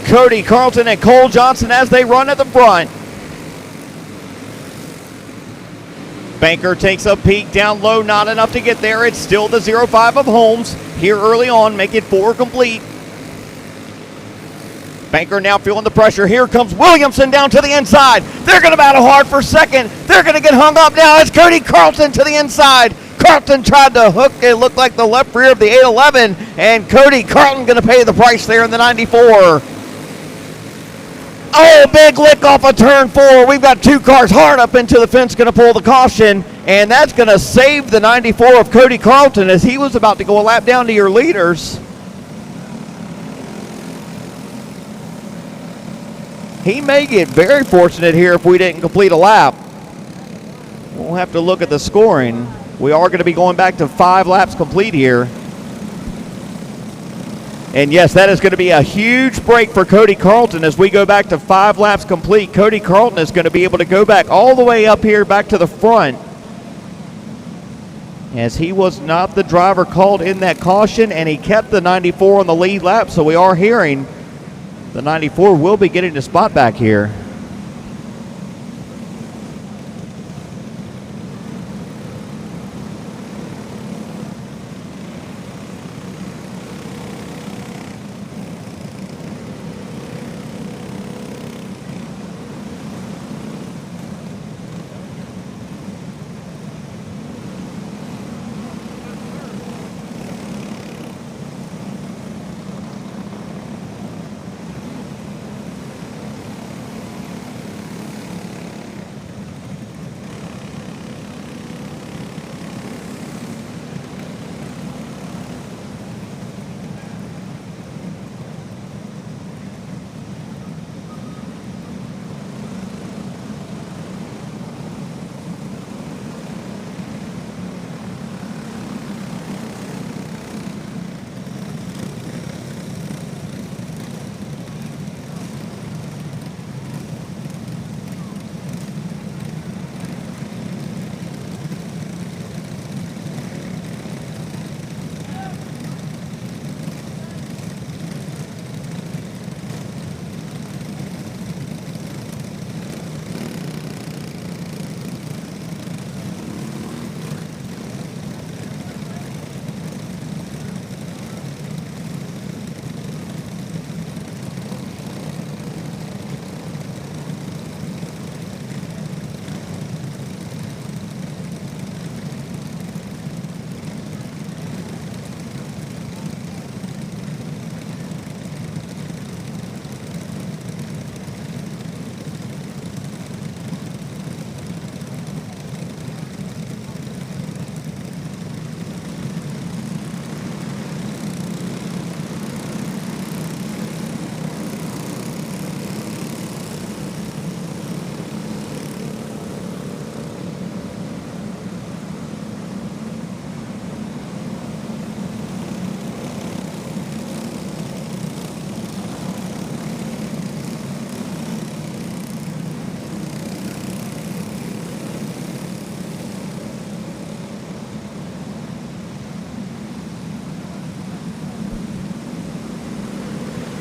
Cody Carlton, and Cole Johnson as they run at the front. Banker takes a peek down low, not enough to get there. It's still the 0-5 of Holmes here early on, make it 4 complete. Banker now feeling the pressure. Here comes Williamson down to the inside. They're going to battle hard for second. They're going to get hung up now. It's Cody Carlton to the inside. Carlton tried to hook. It looked like the left rear of the 811, and Cody Carlton going to pay the price there in the 94. Oh, big lick off of turn 4. We've got 2 cars hard up into the fence, going to pull the caution, and that's going to save the 94 of Cody Carlton as he was about to go a lap down to your leaders. He may get very fortunate here if we didn't complete a lap. We'll have to look at the scoring. We are going to be going back to 5 laps complete here. And yes, that is going to be a huge break for Cody Carlton as we go back to 5 laps complete. Cody Carlton is going to be able to go back all the way up here back to the front, as he was not the driver called in that caution, and he kept the 94 on the lead lap, so we are hearing the 94 will be getting the spot back here.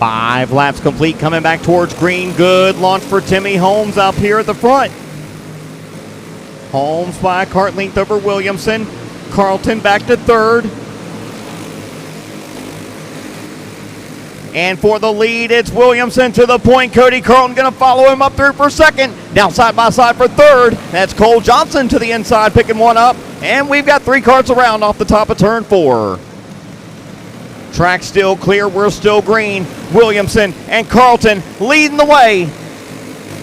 5 laps complete, coming back towards green. Good launch for Timmy Holmes up here at the front. Holmes by a kart length over Williamson. Carlton back to third. And for the lead, it's Williamson to the point. Cody Carlton going to follow him up through for second. Down side by side for third. That's Cole Johnson to the inside, picking one up. And we've got 3 karts around off the top of turn 4. Track still clear. We're still green. Williamson and Carlton leading the way.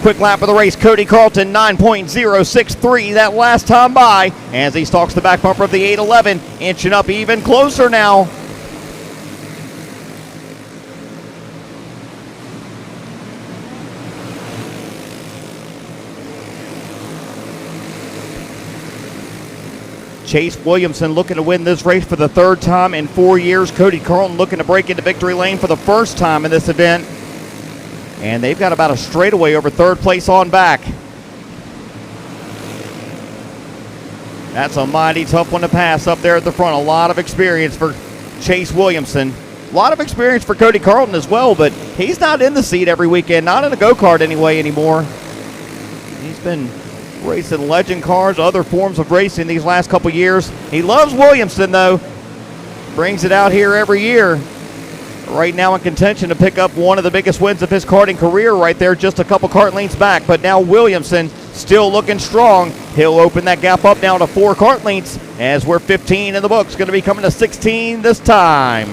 Quick lap of the race. Cody Carlton 9.063 that last time by as he stalks the back bumper of the 811, inching up even closer now. Chase Williamson looking to win this race for the 3rd time in 4 years. Cody Carlton looking to break into victory lane for the 1st time in this event. And they've got about a straightaway over 3rd place on back. That's a mighty tough one to pass up there at the front. A lot of experience for Chase Williamson. A lot of experience for Cody Carlton as well, but he's not in the seat every weekend, not in a go-kart anyway anymore. He's been racing legend cars, other forms of racing these last couple years. He loves Williamston, though. Brings it out here every year. Right now in contention to pick up one of the biggest wins of his karting career right there, just a couple kart lengths back. But now Williamson still looking strong. He'll open that gap up now to 4 kart lengths as we're 15 in the books. Going to be coming to 16 this time.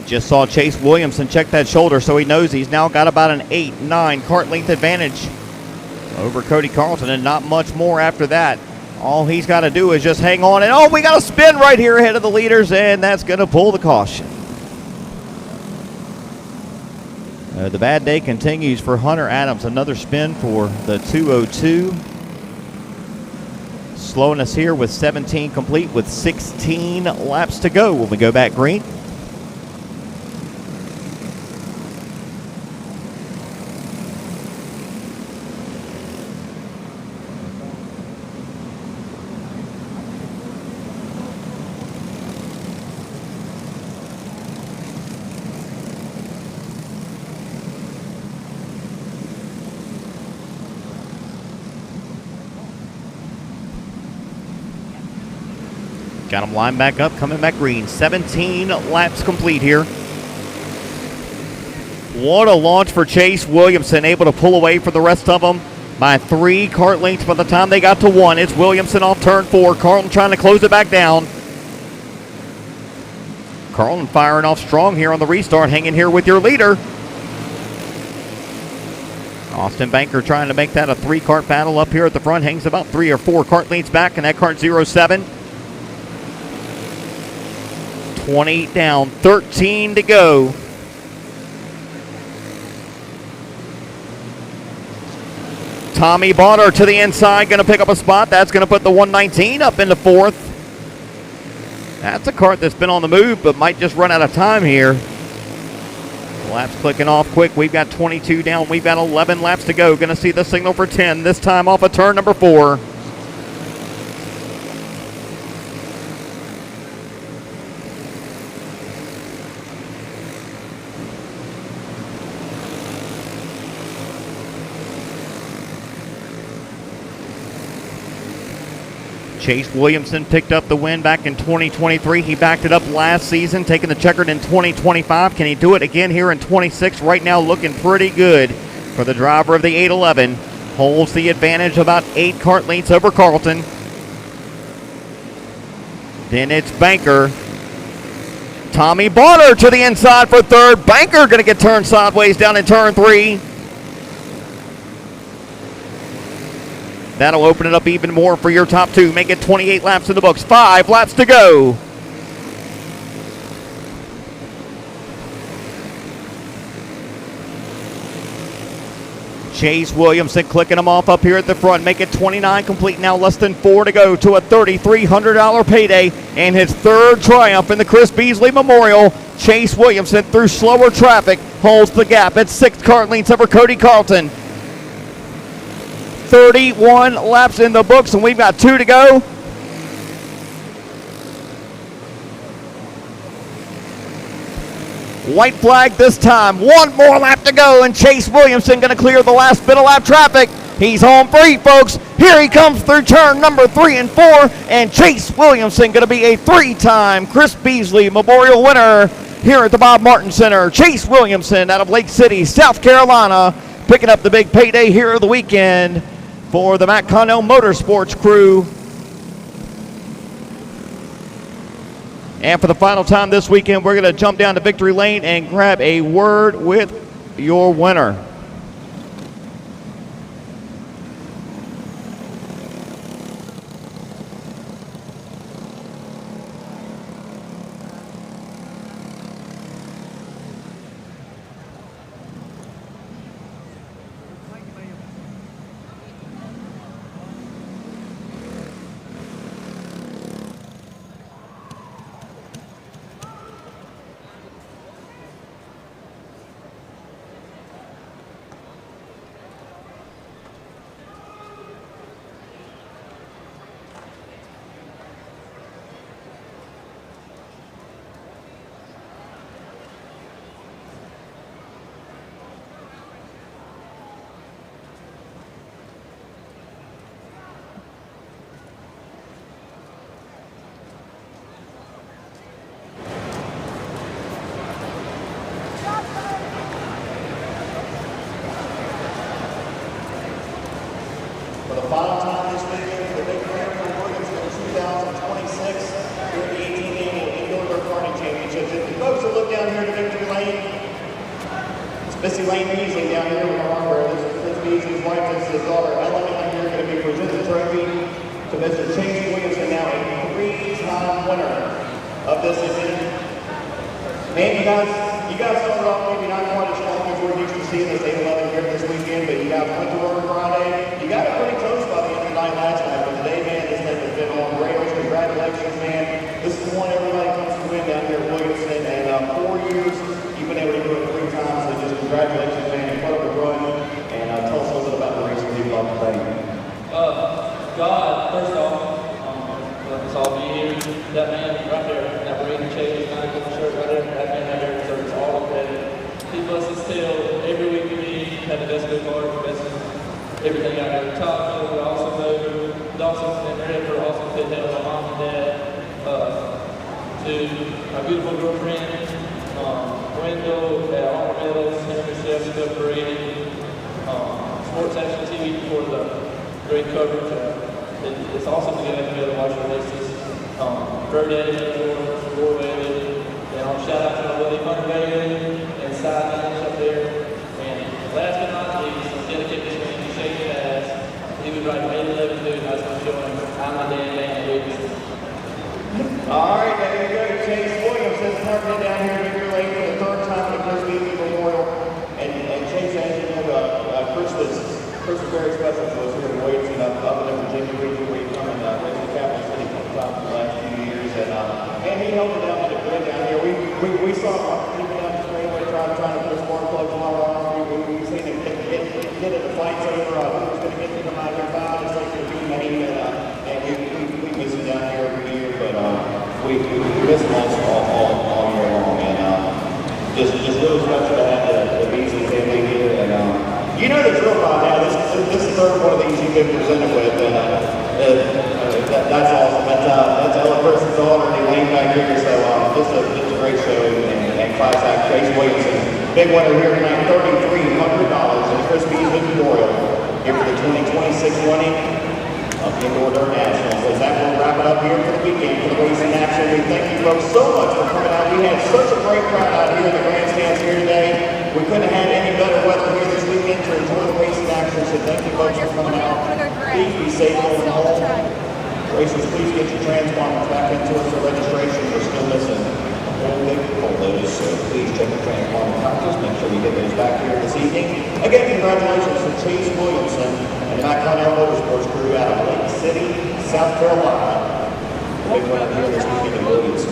Just saw Chase Williamson check that shoulder, so he knows he's now got about an 8-9 kart length advantage over Cody Carlton, and not much more after that. All he's got to do is just hang on, and oh, we got a spin right here ahead of the leaders, and that's going to pull the caution. The bad day continues for Hunter Adams. Another spin for the 202. Slowing us here with 17 complete with 16 laps to go when we go back green. Got him lined back up, coming back green. 17 laps complete here. What a launch for Chase Williamson, able to pull away from the rest of them by 3 kart lengths by the time they got to 1. It's Williamson off turn 4. Carlton trying to close it back down. Carlton firing off strong here on the restart, hanging here with your leader. Austin Banker trying to make that a 3 kart battle up here at the front. Hangs about 3 or 4 kart lengths back in that kart 07. 20 down, 13 to go. Tommy Bonner to the inside, going to pick up a spot. That's going to put the 119 up into 4th. That's a kart that's been on the move, but might just run out of time here. Laps clicking off quick. We've got 22 down. We've got 11 laps to go. Going to see the signal for 10, this time off of turn number 4. Chase Williamson picked up the win back in 2023. He backed it up last season, taking the checkered in 2025. Can he do it again here in 26? Right now looking pretty good for the driver of the 811. Holds the advantage about 8 kart lengths over Carlton. Then it's Banker. Tommy Bonner to the inside for 3rd. Banker going to get turned sideways down in turn 3. That'll open it up even more for your top 2. Make it 28 laps in the books. 5 laps to go. Chase Williamson clicking them off up here at the front. Make it 29 complete now, less than 4 to go to a $3,300 payday and his third triumph in the Chris Beasley Memorial. Chase Williamson, through slower traffic, holds the gap at 6 kart lengths over Cody Carlton. 31 laps in the books, and we've got 2 to go. White flag this time. 1 more lap to go, and Chase Williamson going to clear the last bit of lap traffic. He's home free, folks. Here he comes through turn number 3 and 4, and Chase Williamson going to be a 3-time Chris Beasley Memorial winner here at the Bob Martin Center. Chase Williamson out of Lake City, South Carolina, picking up the big payday here of the weekend for the Matt Connell Motorsports crew. And for the final time this weekend, we're going to jump down to victory lane and grab a word with your winner. For the final time this weekend for the big grand for Williamston 2026 here at the 18th Annual Indoor Karting Championships. If you folks will look down here to victory lane, it's Missy Lane Beasley down here with her hardware. This is Beasley's wife, this is his daughter Ellen down here, going to be presenting the trophy to Mr. Chase Williamson, now a 3-time winner of this event. Man, you guys started off maybe not quite as strong as we're used to seeing this 8-11 here this weekend, but you guys went to work Friday. You got it pretty close by the end of the night last night, but today, man, this thing has been on rails. Congratulations, man. This is the one everybody comes to win down here at Williamston, and 4 years, you've been able to do it 3 times, so just congratulations, man. Incredible run, and tell us a little bit about the race you'd like to thank. God, first off, let us all be here. That man right there, that Brady Chase, medical shirt right there, that man right there deserves all of that. He busts his tail every week with me, had the best good car, the best everything out there. Top we also know Dawson and Red for also fit that with my mom and dad. To my beautiful girlfriend, Wendell at Armor Meadows, Henry Jessica Brady, Sports Action TV for the great coverage. It's awesome to get together and watch the races. Birthday, War Bailey, and shout out to my buddy Hunter Bailey and Side Nash up there. And last but not least, I'm dedicated to him to shake his ass. He was riding 8-11 too, and I was going to show him I'm my damn man, baby. All right, there you go. Chase Williamson parking down here in your lane for the 3rd time at the Chris Beasley Memorial. And Chase, as you know, Chris was very special to us here in Williamston, up in the Virginia region where you come and race the capital city a couple times in the last few years. And he held it down to the grid down here. We saw him keeping down the straightaway, trying to put spark plugs on our arms. We seen him get it, the fight's over. Who was going to get to come out here 5 minutes later to be made. And we miss him down here every year, but we miss him all year long. And just really special to have the Beasley family here. And you know the drill by now. This is the 3rd one of these you've been presented with. That's awesome. That's Ella Person's daughter, and Elaine back here. So this is a great show and class act. Chase Williamson, big winner here tonight, $3,300 in the Chris Beasley Memorial here for the 2026 running of the Indoor Dirt Nationals. So that will wrap it up here for the weekend for the racing action. We thank you folks so much for coming out. We had such a great crowd out here in the grandstands here today. We couldn't have had any better weather here this weekend to enjoy the racing action. So thank you folks for coming out. Please be safe going home. Racers, please get your transponders back into us for registration. We're still missing a whole big full load, so please check the transponder counters. Make sure you get those back here this evening. evening. Again, congratulations to Chase Williamson and the McConnell Motorsports crew out of Lake City, South Carolina. Big winner here this weekend in Williamston.